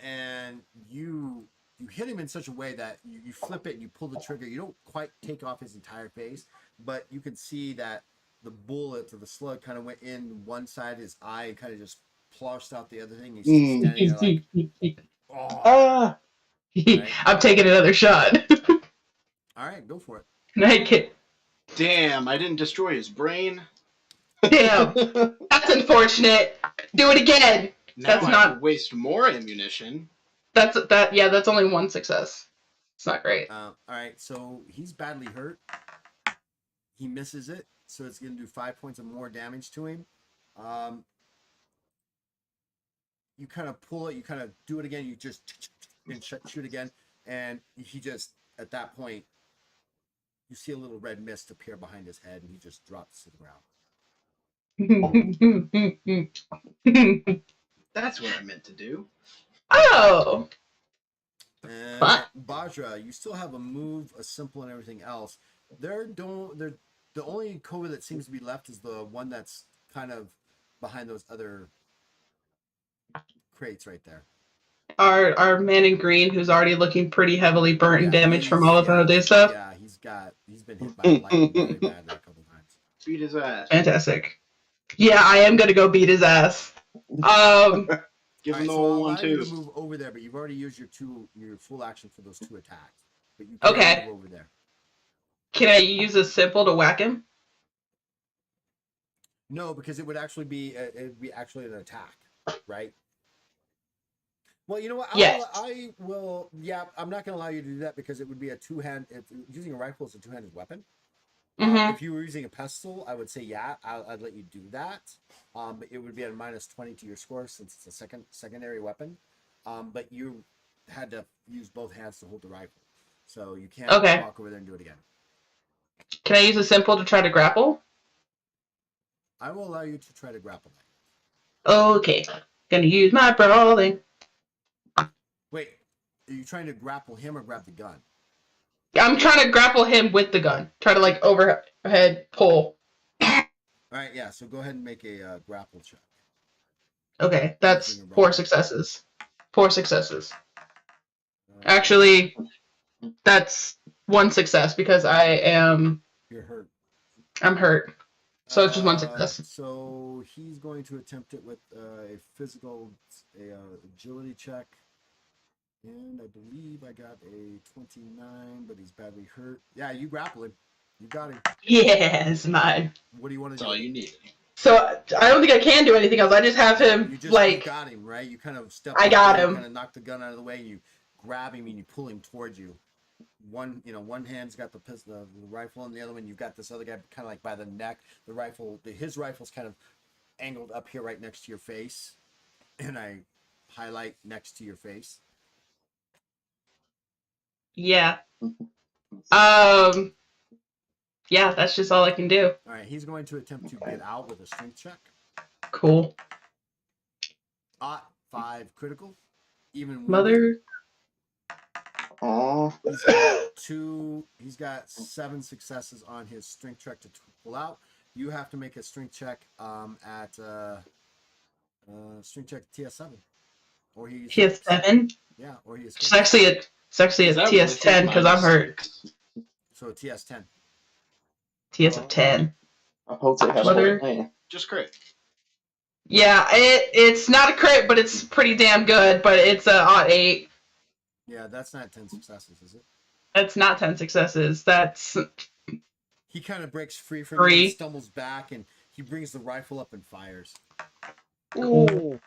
and you hit him in such a way that you flip it and you pull the trigger. You don't quite take off his entire face, but you can see that the bullet or the slug kind of went in one side of his eye and kind of just ploused out the other thing. He's still standing there like, oh, Ah, right. I'm taking another shot. All right, go for it. Naked. Damn, I didn't destroy his brain. Damn, that's unfortunate. Do it again. Now That's I not- have to waste more ammunition. Yeah, that's only one success. It's not great. All right, so he's badly hurt. He misses it, so it's going to do 5 points of more damage to him. You kind of pull it, you kind of do it again, you just and shoot again, and he just, at that point, you see a little red mist appear behind his head, and he just drops to the ground. That's what I meant to do. Oh, And What? Bajra, you still have a move, a simple, and everything else. They're the only Cobra that seems to be left is the one that's kind of behind those other crates right there. our man in green, who's already looking pretty heavily burnt and damaged from all of the day stuff. Yeah, he's been hit by lightning very badly a couple times. Beat his ass. Fantastic. Yeah, I am gonna go beat his ass. Give All him right, the so I'll old allow one you too. to move over there, but you've already used your full action for those 2 attacks. But you can Okay. move over there. Can I use a simple to whack him? No, because it would actually be an attack, right? Well, you know what? Yes. I will. Yeah, I'm not going to allow you to do that because it would be a two-hand. If using a rifle is a two-handed weapon. Mm-hmm. If you were using a pistol, I would say yeah, I'd let you do that. But it would be at -20 to your score since it's a secondary weapon. But you had to use both hands to hold the rifle, so you can't Okay. walk over there and do it again. Can I use a simple to try to grapple? I will allow you to try to grapple that. Okay. Gonna use my brawling. Wait, are you trying to grapple him or grab the gun? I'm trying to grapple him with the gun. Try to like overhead pull. All right, yeah. So go ahead and make a grapple check. Okay, that's 4 successes. 4 successes. Actually, that's 1 success because You're hurt. I'm hurt. So it's just 1 success. So he's going to attempt it with a physical agility check. And I believe I got a 29, but he's badly hurt. Yeah, you grapple him. You got him. Yes, mine. What do you want to That's do? all you need. So I don't think I can do anything else. I just have him You like got him, right? You kind of step I up got there, him. kind of knock the gun out of the way, and you grab him and you pull him towards you. One hand's got the rifle, and the other one you've got this other guy kind of like by the neck. The rifle, his rifle's kind of angled up here, right next to your face, and I highlight next to your face. yeah. Yeah, that's just all I can do. All right, he's going to attempt to get out with a strength check. Cool. 5 critical, even wounded. Mother. Aw. He's got 7 successes on his strength check to pull out. You have to make a strength check at strength check TS7, or he TS7. Yeah, or he It's actually a Is that TS10 because I'm hurt. So a TS10. TS of 10. I hope they have Mother- a plan. Just crit. Yeah, it's not a crit, but it's pretty damn good. But it's a odd 8. Yeah, that's not 10 successes, is it? That's not 10 successes. That's He kind of breaks free from 3. you and stumbles back, and he brings the rifle up and fires. Ooh.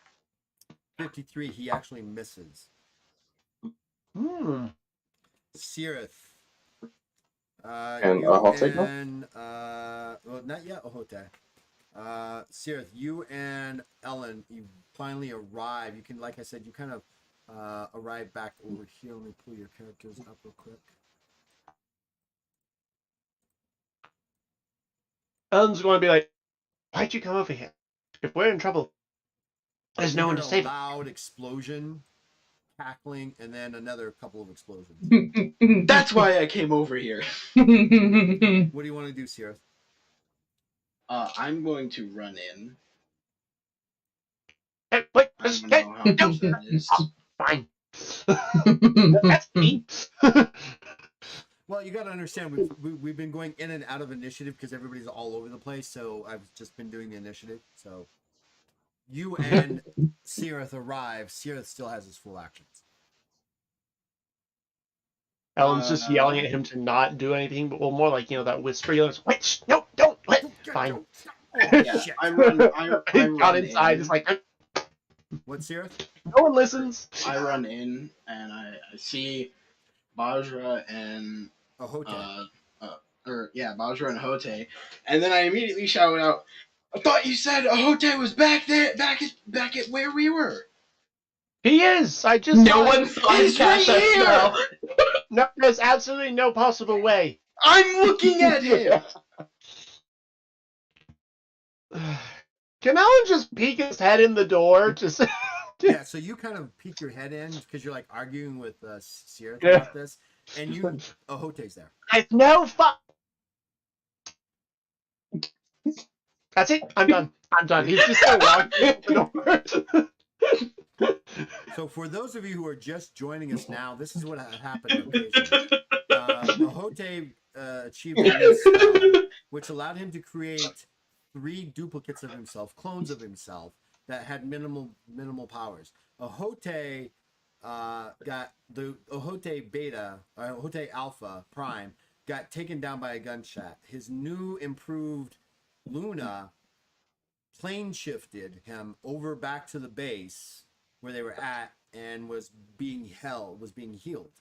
53, he actually misses. Hmm. Sirith. And You Ahote go? and well, not yet Ahote. Sirith, you and Ellen, you finally arrive. You can, like I said, you kind of arrive back over here. Let me pull your characters up real quick. Ellen's going to be like, "Why'd you come over here? If we're in trouble, there's no You one hear to a save us." loud explosion, cackling, and then another couple of explosions. That's why I came over here. What do you want to do, Sierra? I'm going to run in. Hey, wait, I don't know how much that is. fine. That's me. Well, you got to understand, we've been going in and out of initiative because everybody's all over the place. So I've just been doing the initiative. So you and Sirith arrive. Sirith still has his full actions. Ellen's just yelling at him to not do anything, but more like that whisper. Yells, wait, shh, no, don't. Fine. Oh, Yeah, shit. I run. He I got run inside. in. It's like What's Sirith? no one listens. I run in and I see Bajra and Ahote. Bajra and Ahote, and then I immediately shout out, "I thought you said Ahote was back there, back at where we were." He is. I just No saw one him. saw him He's cast right that here! spell. No, there's absolutely no possible way. I'm looking at him. Can Alan just peek his head in the door? Just Yeah, so you kind of peek your head in because you're like arguing with Sirith Yeah. about this, and Ahote's there. I no fuck. That's it. I'm done. He's just gonna walk out the door. So for those of you who are just joining us now, this is what happened occasionally. Ahote achieved a new spell, which allowed him to create 3 duplicates of himself, clones of himself, that had minimal powers. Ahote got the Ahote Beta, Ahote Alpha Prime, got taken down by a gunshot. His new improved Luna plane shifted him over back to the base where they were at and was being healed.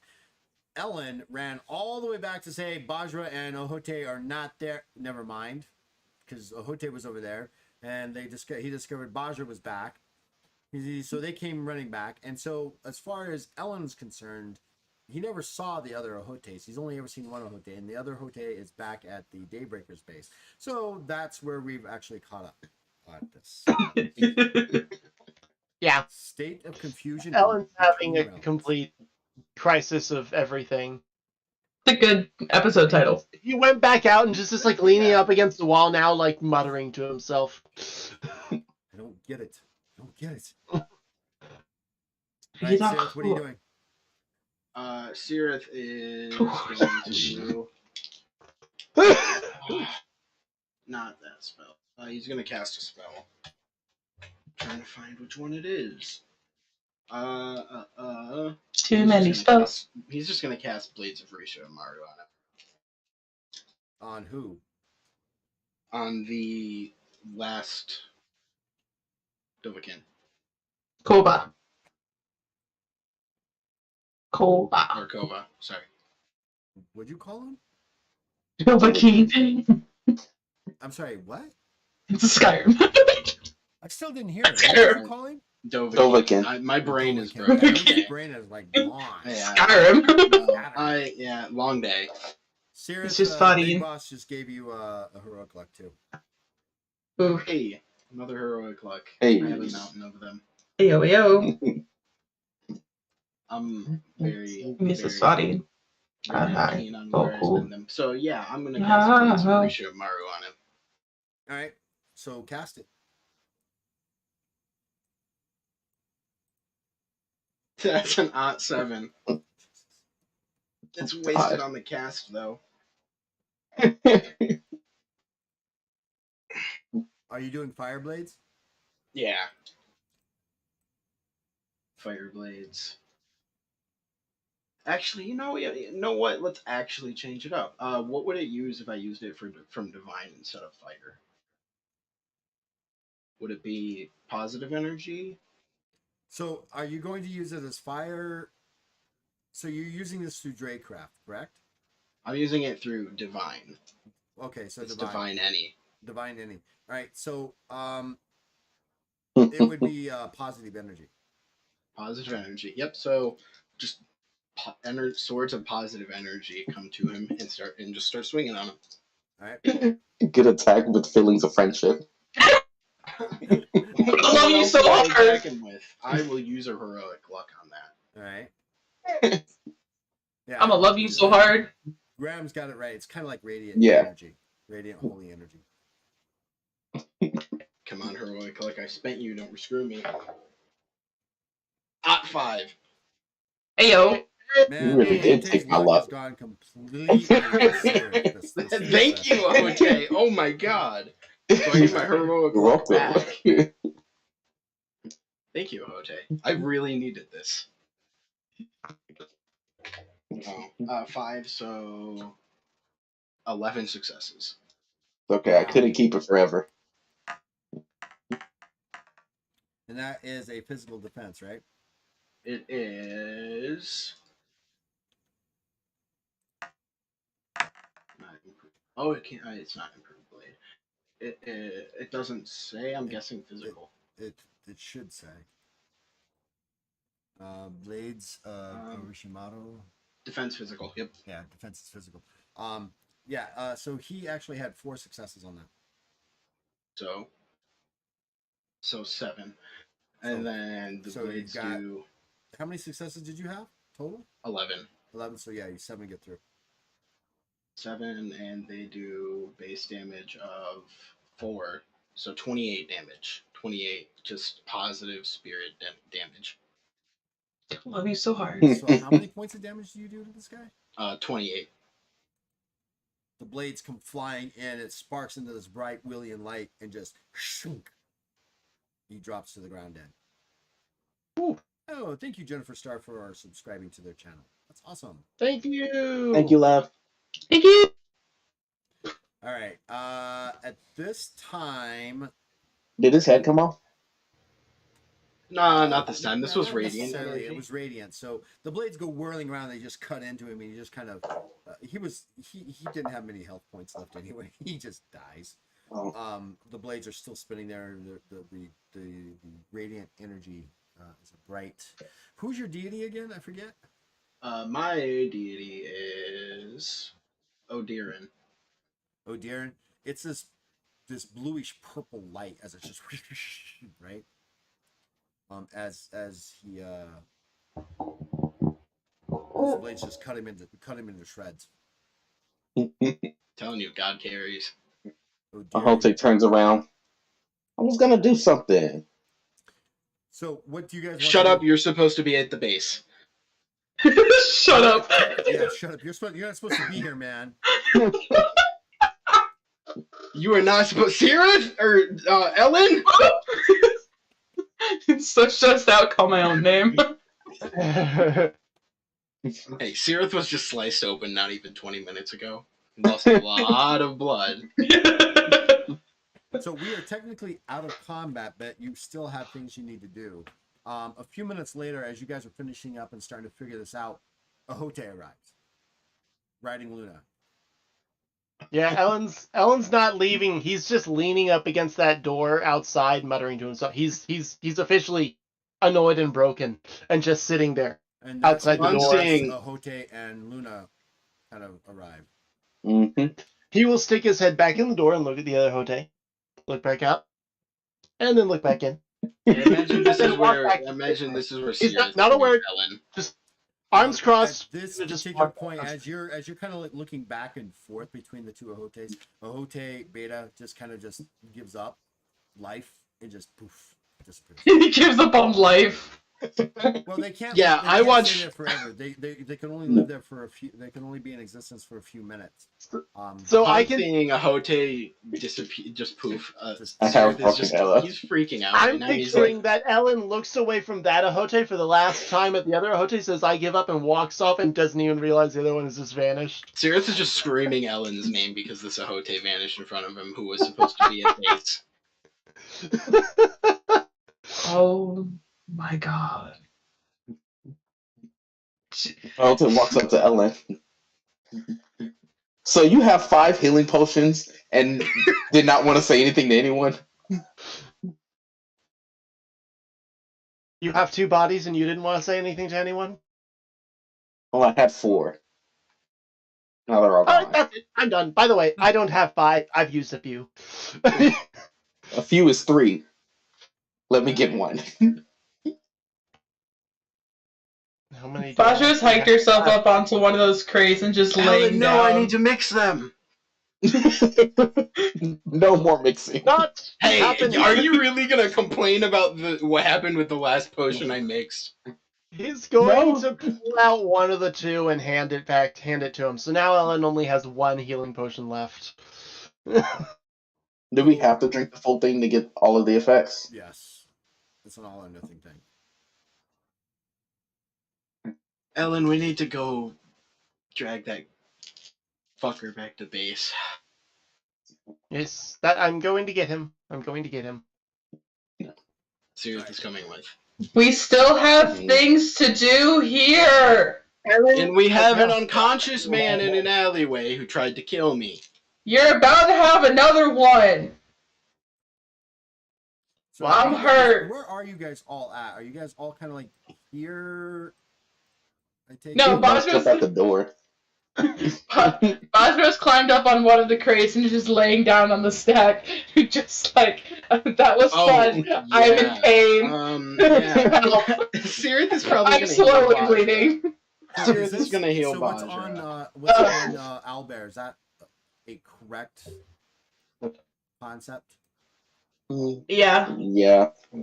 Ellen ran all the way back to say Bajra and Ahote are not there. Never mind, because Ahote was over there, and he discovered Bajra was back. So they came running back, and so as far as Ellen's concerned, he never saw the other Ahotes. He's only ever seen one Ahote, and the other Ahote is back at the Daybreakers base. So that's where we've actually caught up at this. Yeah, State of confusion. Ellen's having a between realms. complete crisis of everything. It's a good episode title. He went back out and just like leaning up against the wall now, like muttering to himself. I don't get it. He's Right, not Sirith, what are you cool. doing? Sirith is going to not that spell. He's going to cast a spell. Trying to find which one it is. Too many spells. He's just going to cast Blades of Risha Maru on it. On who? On the last Dovahkiin. Koba. Or Kova, sorry. What'd you call him? Dovahkiin. I'm sorry, what? It's a Skyrim. I still didn't hear it. What did you call him? Dovahkiin. My brain is Dovahkiin. broken. His brain is like gone. Yeah. Skyrim. Long day. Sirith, It's just Big funny. Boss just gave you a heroic luck too. Ooh. Hey, another heroic luck. Hey. I have a mountain of them. Ayo. I'm very, Mrs. very, Swati. very keen on where I cool. spend them. So yeah, I'm gonna cast Blades of Risha Maru on him. All right, so cast it. That's an odd 7. It's wasted on the cast though. Are you doing fire blades? Yeah. Fire blades. Actually, you know what? Let's actually change it up. What would it use if I used it from divine instead of fighter? Would it be positive energy? So are you going to use it as fire? So you're using this through Draycraft, correct? I'm using it through divine. Okay, so It's divine any. Divine any. All right, so it would be positive energy. Positive energy. Yep. So just swords of positive energy come to him and start swinging on him. All right. Good attack with feelings of friendship. I love you so What else am I hard. attacking with? I will use a heroic luck on that. All right. Yeah. I'm gonna love you so hard. Graham's got it right. It's kind of like radiant Yeah. energy, radiant holy energy. Come on, heroic. Like I spent you. Don't screw me. Hot 5. Ayo. Man, You really did Hote's take my luck has luck. gone completely to Sierra this Thank you, session. OJ. Oh my god. So I get my heroic You're luck welcome. back. Thank you, OJ. I really needed this. Oh, 5, so 11 successes. Okay, I Wow. couldn't keep it forever. And that is a physical defense, right? It is. Not improved. Oh, it can't. It's not improved blade. It doesn't say. I'm guessing physical. It should say. Blades of Orochimaru. Defense physical. Yep. Yeah, defense is physical. So he actually had 4 successes on that. So 7, and So- then the so you've blades got- do How many successes did you have total? 11. 11. So yeah, you 7 get through. 7, and they do base damage of 4, so 28 damage. 28, just positive spirit damage. Love you so hard. So how many points of damage do you do to this guy? 28. The blades come flying in. It sparks into this bright Willian light and just shunk. He drops to the ground dead. Ooh. Oh, thank you, Jennifer Starr, for subscribing to their channel. That's awesome. Thank you. Thank you, love. Thank you. All right. At this time, Did his head come off? Nah, not this time. This no, was not radiant necessarily. energy. It was radiant. So the blades go whirling around. They just cut into him, and he just kind of. He didn't have many health points left anyway. He just dies. Oh. The blades are still spinning there. The radiant energy is a bright. Who's your deity again? I forget. My deity is Odirin. Odirin. It's this bluish purple light as it's just right. As he as the blades just cut him into shreds. Telling you, God carries. Ahote turns around. I was gonna do something. So what do you guys want Shut to up! do? You're supposed to be at the base. Shut up. Yeah, shut up. You're not supposed to be here, man. You are not supposed. Sirith or Ellen? It's so stressed out. Call my own name. Hey, Sirith was just sliced open not even 20 minutes ago. He lost a lot of blood. So we are technically out of combat, but you still have things you need to do. A few minutes later, as you guys are finishing up and starting to figure this out, Ahote arrives, riding Luna. Yeah, Ellen's not leaving. He's just leaning up against that door outside, muttering to himself. He's officially annoyed and broken, and just sitting there And that's outside the when I'm door. seeing- Ahote and Luna kind of arrive. Mm-hmm. He will stick his head back in the door and look at the other Hote, look back out, and then look back in. I imagine this Then is walk where back. He's He's Sirith not is aware. meeting Ellen. Just arms crossed. At this and just particular walk point, across. as you're kind of like looking back and forth between the two Ahotes, Ahote Beta just kind of just gives up life and just poof disappears. He gives up on life. Well, they can't. Yeah, they I can't watch- stay there forever. They can only live there for a few. They can only be in existence for a few minutes. So I'm I can. seeing a Hote disappear, just poof. Just- I have Sirith is just, fucking Ella. he's freaking out. I'm and now he's picturing like, that Ellen looks away from that Ahote for the last time at the other Ahote, says, "I give up," and walks off and doesn't even realize the other one has just vanished. Sirith is just screaming Ellen's name because this Ahote vanished in front of him who was supposed to be at base. Oh my god. Alton walks up to Ellen. So you have 5 healing potions and did not want to say anything to anyone? You have 2 bodies and you didn't want to say anything to anyone? Oh, I had 4. Now they're all Alright, gone. that's it. I'm done. By the way, I don't have 5. I've used a few. A few is 3. Let me get one. How many do Basha's I hiked herself up onto one of those crates and just laying Ellen, no, down. I need to mix them. No more mixing. Not Hey, happening. are you really gonna complain about what happened with the last potion I mixed? He's going No. to pull out one of the two and hand it to him. So now Ellen only has one healing potion left. Do we have to drink the full thing to get all of the effects? Yes, it's an all or nothing thing. Ellen, we need to go drag that fucker back to base. Yes, that I'm going to get him. I'm going to get him. Sirius is coming with. We still have things to do here. And we have an Yeah. unconscious man in an alleyway who tried to kill me. You're about to have another one. So Well, I'm you guys- hurt. Where are you guys all at? Are you guys all kind of like here? I take No, it? Boss Bajra's- at the door. Bajra's climbed up on one of the crates and is just laying down on the stack. Just like, that was fun. I'm in pain. Yeah. Help. Sirius is probably I'm gonna heal slowly Bajra. bleeding. So Sirius is gonna heal So what's Bajra. on Owlbear? Is that a correct concept? Yeah. Yeah. I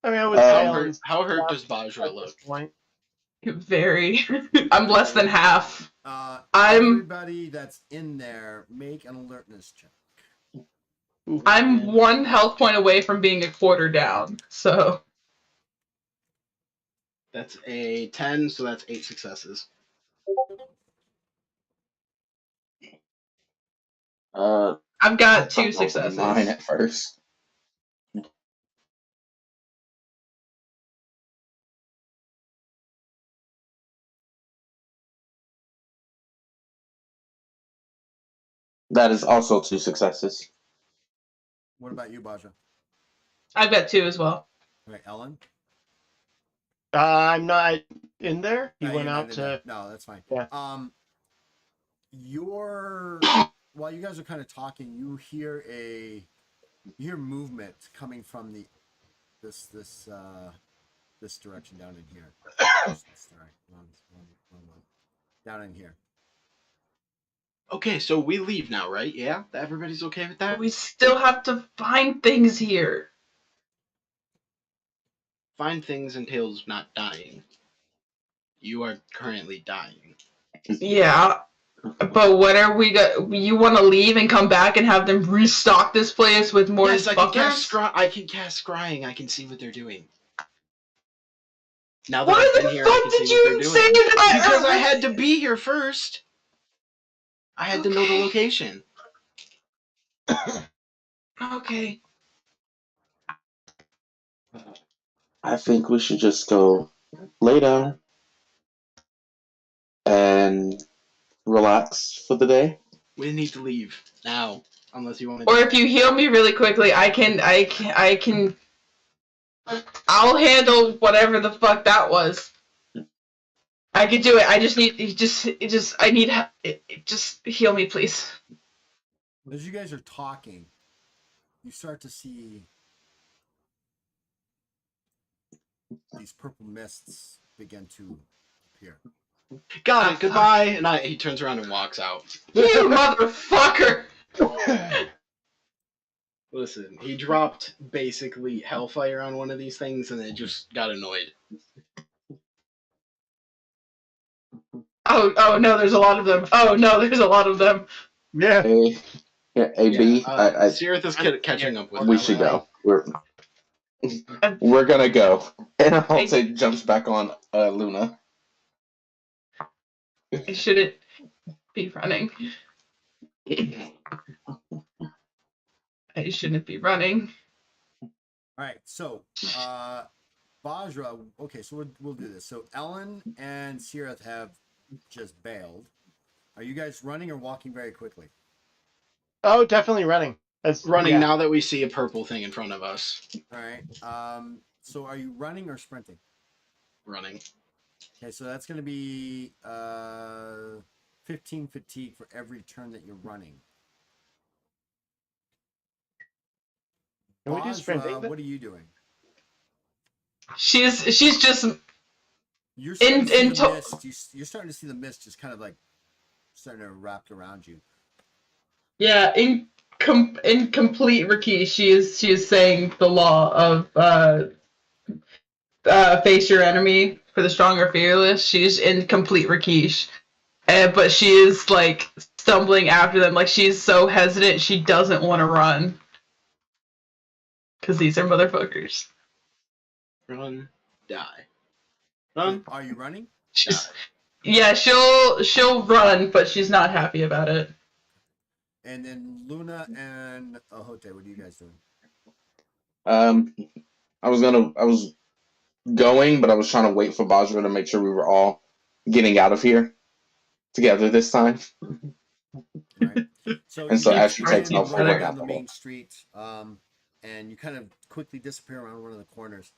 mean, I would Um, say How hurt, Ellen's how hurt does at Bajra this look? point. Very. I'm less than half. I'm- Everybody that's in there, make an alertness check. I'm 1 health point away from being a quarter down. So That's a 10, so that's 8 successes. I've got 2 Mine successes. at first. That is also 2 successes. What about you, Baja? I've got 2 as well. All right, Ellen. I'm not in there. He No, went you're not out in to. there. No, that's fine. Yeah. While you guys are kind of talking, you hear movement coming from this direction down in here. Down in here. Okay, so we leave now, right? Yeah? Everybody's okay with that? We still have to find things here. Find things entails not dying. You are currently dying. Yeah. But when are we you want to leave and come back and have them restock this place with more Yes, I can cast fuckers? I can cast scrying. I can see what they're doing. Now that Why I've the been here, fuck I can did see what you they're say doing. that? Because I had to be here first. I had to know the Okay. location. Okay. I think we should just go lay down and relax for the day. We need to leave now, unless you want Or to. if you heal me really quickly, I can I'll handle whatever the fuck that was. I could do it. I just need just heal me, please. As you guys are talking, you start to see these purple mists begin to appear. Got it. Goodbye. And he turns around and walks out. You motherfucker! Listen, he dropped basically hellfire on one of these things, and it just got annoyed. Oh no, there's a lot of them. Oh no, there's a lot of them. Yeah. Hey, B, Sirith is catching up with we us. should go. We're gonna go. And Halte jumps back on Luna. I shouldn't be running. I shouldn't be running. All right, so Bajra. Okay, so we'll do this. So Ellen and Sirith have just bailed. Are you guys running or walking very quickly? Oh, definitely running. Running yeah. now that we see a purple thing in front of us. All right. So are you running or sprinting? Running. Okay, so that's going to be 15 fatigue for every turn that you're running. Can we do Bajra, sprinting? what are you doing? She's just You're starting to see the to- mist. You're starting to see the mist just kind of like starting to wrap around you. Yeah, in complete Riki, she is saying the law of face your enemy for the strong or fearless. She's in complete Rakish. But she is like stumbling after them, like she's so hesitant she doesn't want to run. Cause these are motherfuckers. Run, die. So, Run, are you running? She's die. yeah, she'll run, but she's not happy about it. And then Luna and Ahote, what are you guys doing? I was going, but I was trying to wait for Bajra to make sure we were all getting out of here together this time. Right. So And you so guys as she try takes and off, run we're down gonna the follow. main street, and you kind of quickly disappear around one of the corners.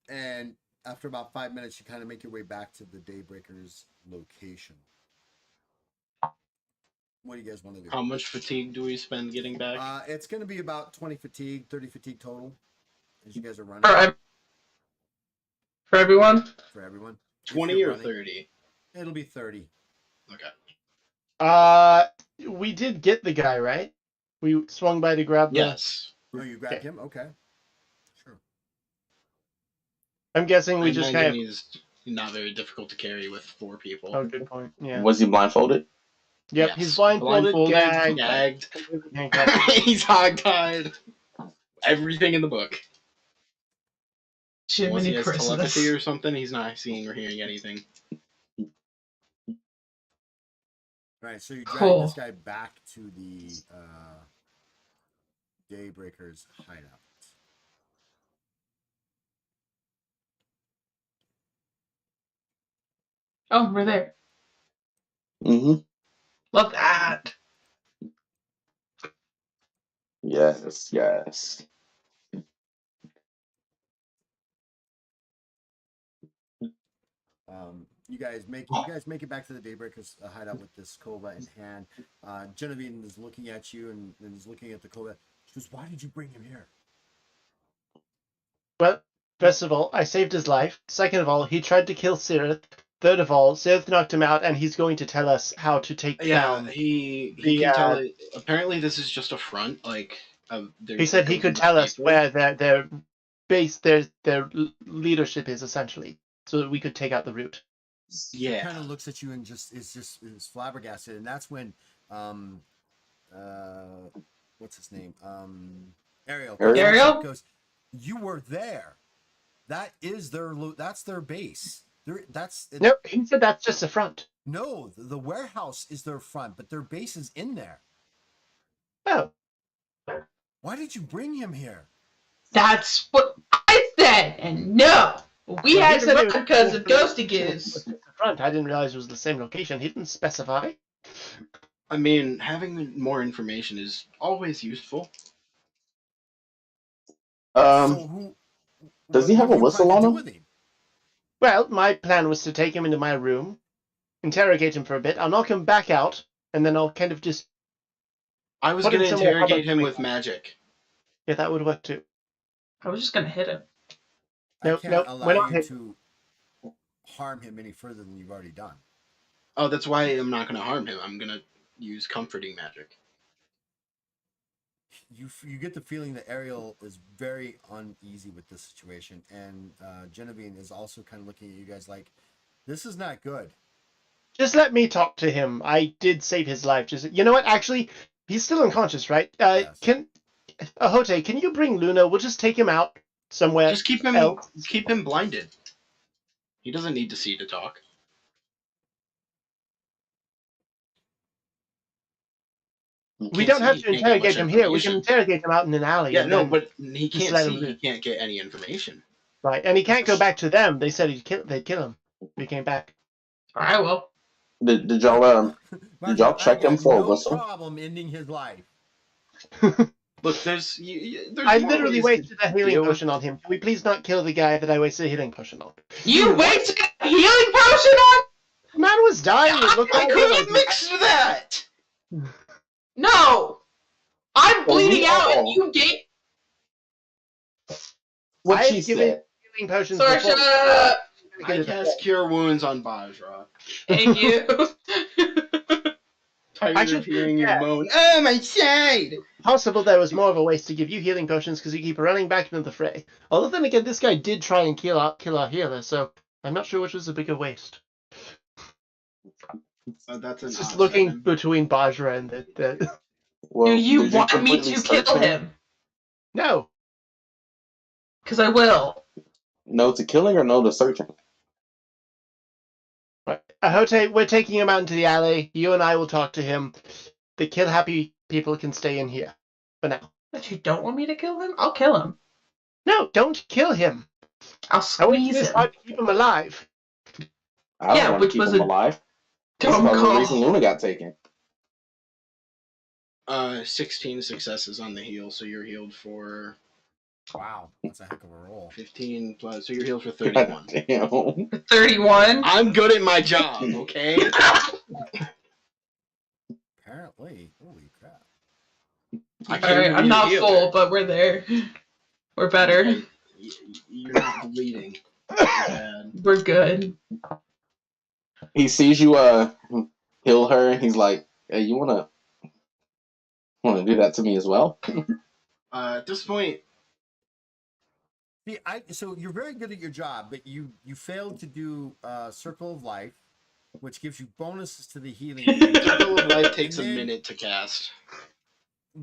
And after about 5 minutes, you kind of make your way back to the Daybreakers location. What do you guys want to do? How much fatigue do we spend getting back? It's going to be about 20 fatigue, 30 fatigue total, as you guys are running For everyone. for everyone. If 20 you're or running, 30? It'll be 30. Okay. We did get the guy, right? We swung by to grab the. Yes. Oh, you grabbed Okay. him? Okay. Sure. I'm guessing I we just imagine kind of. he's not very difficult to carry with 4 people. Oh, good point. Yeah. Was he blindfolded? Yep. Yes. He's blindfolded, gagged, gagged. completely handcuffed. He's hogtied. Everything in the book. Unless he Jiminy has telepathy Christmas. or something, he's not seeing or hearing anything. Right. So you drag Cool. this guy back to the Daybreakers hideout. Oh, we're there. Mm-hmm. Love that. Yes, yes. You guys make it back to the Daybreakers hideout with this Kova in hand. Genevieve is looking at you and is looking at the Kova. She goes, "Why did you bring him here?" Well, first of all, I saved his life. Second of all, he tried to kill Sirith. Third of all, Sirith knocked him out, and he's going to tell us how to take down. He the, can tell it. Apparently, this is just a front. Like He said he could tell us where their base, their leadership is essentially, so that we could take out the route. He Yeah. kind of looks at you and is flabbergasted, and that's when what's his name? Ariel. Ariel? Goes, "You were there. That is that's their base. Nope, he said that's just a front. No, the warehouse is their front, but their base is in there. Oh, Why did you bring him here?" That's what I said, and no, we well, had he to said it run was because of Ghosty it was Goose. just the front. I didn't realize it was the same location. He didn't specify. I mean, having more information is always useful. So who? Does he have what a do you whistle plan to on do him? with him? Well, my plan was to take him into my room, interrogate him for a bit. I'll knock him back out, and then I'll kind of just I was put going him to somewhere interrogate him public. with magic. Yeah, that would work too. I was just gonna hit him. I Nope, can't nope, we're allow not you hit- to harm him any further than you've already done. Oh, that's why I'm not going to harm him. I'm going to use comforting magic. You get the feeling that Ariel is very uneasy with this situation, and Genevieve is also kind of looking at you guys like, "This is not good." Just let me talk to him. I did save his life. Just you know what? Actually, he's still unconscious, right? Yes. Can Ahote, can you bring Luna? We'll just take him out somewhere. Just keep him blinded. He doesn't need to see to talk. We don't have to He can't get much interrogate him here. We can information. interrogate him out in an alley. Yeah, and no, then, but he just can't let see. him He live. can't get any information. Right, and he can't go back to them. They said they'd kill him if he came back. I will. Did y'all check him for a no whistle? problem ending his life. Look, there's I more literally ways to wasted a healing deal with- potion on him. Can we please not kill the guy that I wasted a healing potion on? You wasted a healing potion on? The man was dying. It looked I like could him. have mixed that. No, I'm Well, we bleeding out, and all- you gave. What I she have given said. healing potions Sorry, before. shut up. I cast Cure Wounds on Bajra. Thank you. Tired should- of hearing you yeah. moan. Oh, my side! Possible there was more of a waste to give you healing potions because you keep running back into the fray. Although then again, this guy did try and kill our healer, so I'm not sure which was a bigger waste. That's an It's just odd looking seven. between Bajra and the Well, Do you did want me completely to search kill him? No. Because I will. No to killing or no to searching? Right. Ahote, we're taking him out into the alley. You and I will talk to him. The kill happy people can stay in here for now. But you don't want me to kill him? I'll kill him. No, don't kill him. I'll I went to squeeze this him. hard to keep him alive. I don't Yeah, want to which keep was him a alive. That's dumb part of the reason call. Luna got taken. 16 successes on the heal, so you're healed for Wow, that's a heck of a roll. 15 plus, so you're healed for God 31. damn. 31. I'm good at my job, okay? Apparently, holy crap. I Alright, be I'm your not healer. full, but we're there. We're better. Okay, you're not bleeding. Bad. We're good. He sees you heal her, and he's like, "Hey, you wanna do that to me as well?" At this point, See, so you're very good at your job, but you failed to do Circle of Life, which gives you bonuses to the healing. Circle of Life takes a And then minute to cast.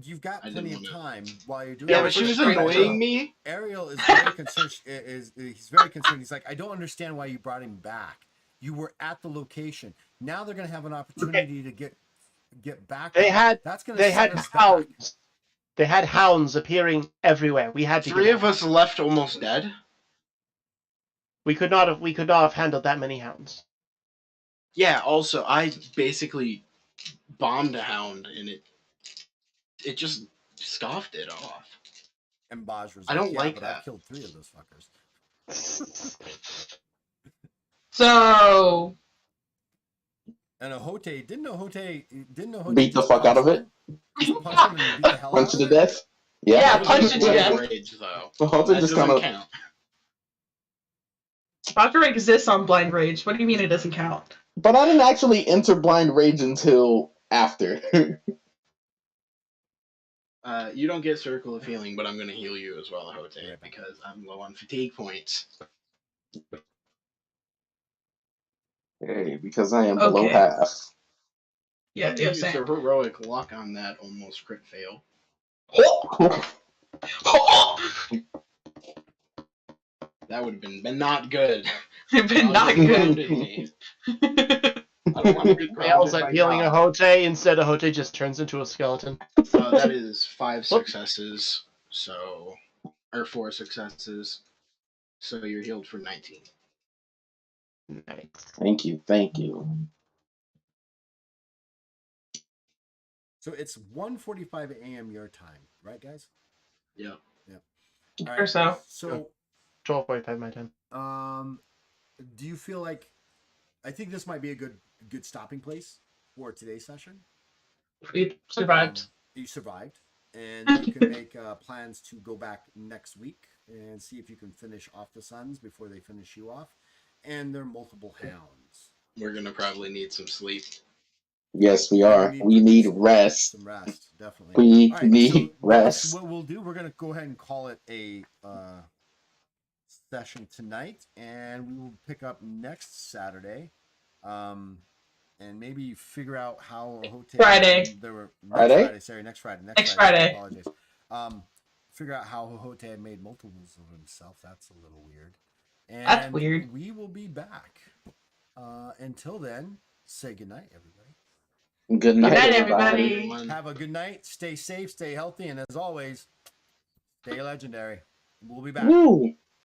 You've got I plenty didn't of wanna- time while you're doing. Yeah, Yeah, it. but she was Right. annoying me. Ariel is very concerned. He's very concerned. He's like, I don't understand why you brought him back. You were at the location. Now they're going to have an opportunity to get back. They up. had That's going to they set had us back. hounds. They had hounds appearing everywhere. We had to Three get of out. us left almost dead. We could not have handled that many hounds. Yeah, also, I basically bombed a hound, and it just scoffed it off. And Bajra's I don't yeah, like but that. I've killed 3 of those fuckers. So, And Ahote didn't Beat the fuck out of it. Punch him and beat the hell Punch out to of it. death. Yeah, That punch was it to Blind death. Rage, though. The Hunter That just doesn't kind of count. Bajra exists on Blind Rage. What do you mean it doesn't count? But I didn't actually enter blind rage until after. You don't get Circle of Healing, but I'm going to heal you as well, Hote, Right. because I'm low on fatigue points. Hey, because I am below Okay. half. Yeah, You yeah, used a same. heroic luck on that almost crit fail. That would have been not good. Been not You good. grounded me. I don't want to be Fails grounded at by healing God. Ahote. Instead, Ahote just turns into a skeleton. That is 5 successes, so or 4 successes. So you're healed for 19. Nice. Thank you. So it's 1:45 a.m. your time, right, guys? Yep. All Or so. So, 12:45 my time. do you feel like? I think this might be a good stopping place for today's session. We survived. You survived, and you can make plans to go back next week and see if you can finish off the Suns before they finish you off. And there are multiple hounds. We're gonna probably need some sleep. Yes, we And are. We need rest. Some rest, definitely. We All right, need so rest. what we'll do, we're gonna go ahead and call it a session tonight, and we will pick up next Saturday, and maybe figure out how Friday. Next Friday. Next Friday. I apologize. Figure out how Hote made multiples of himself. That's a little weird. And That's weird. We will be back. Until then, say goodnight, everybody. Good night, Good night, everybody. everybody. Have a good night. Stay safe, stay healthy, and as always, stay legendary. We'll be back. Woo.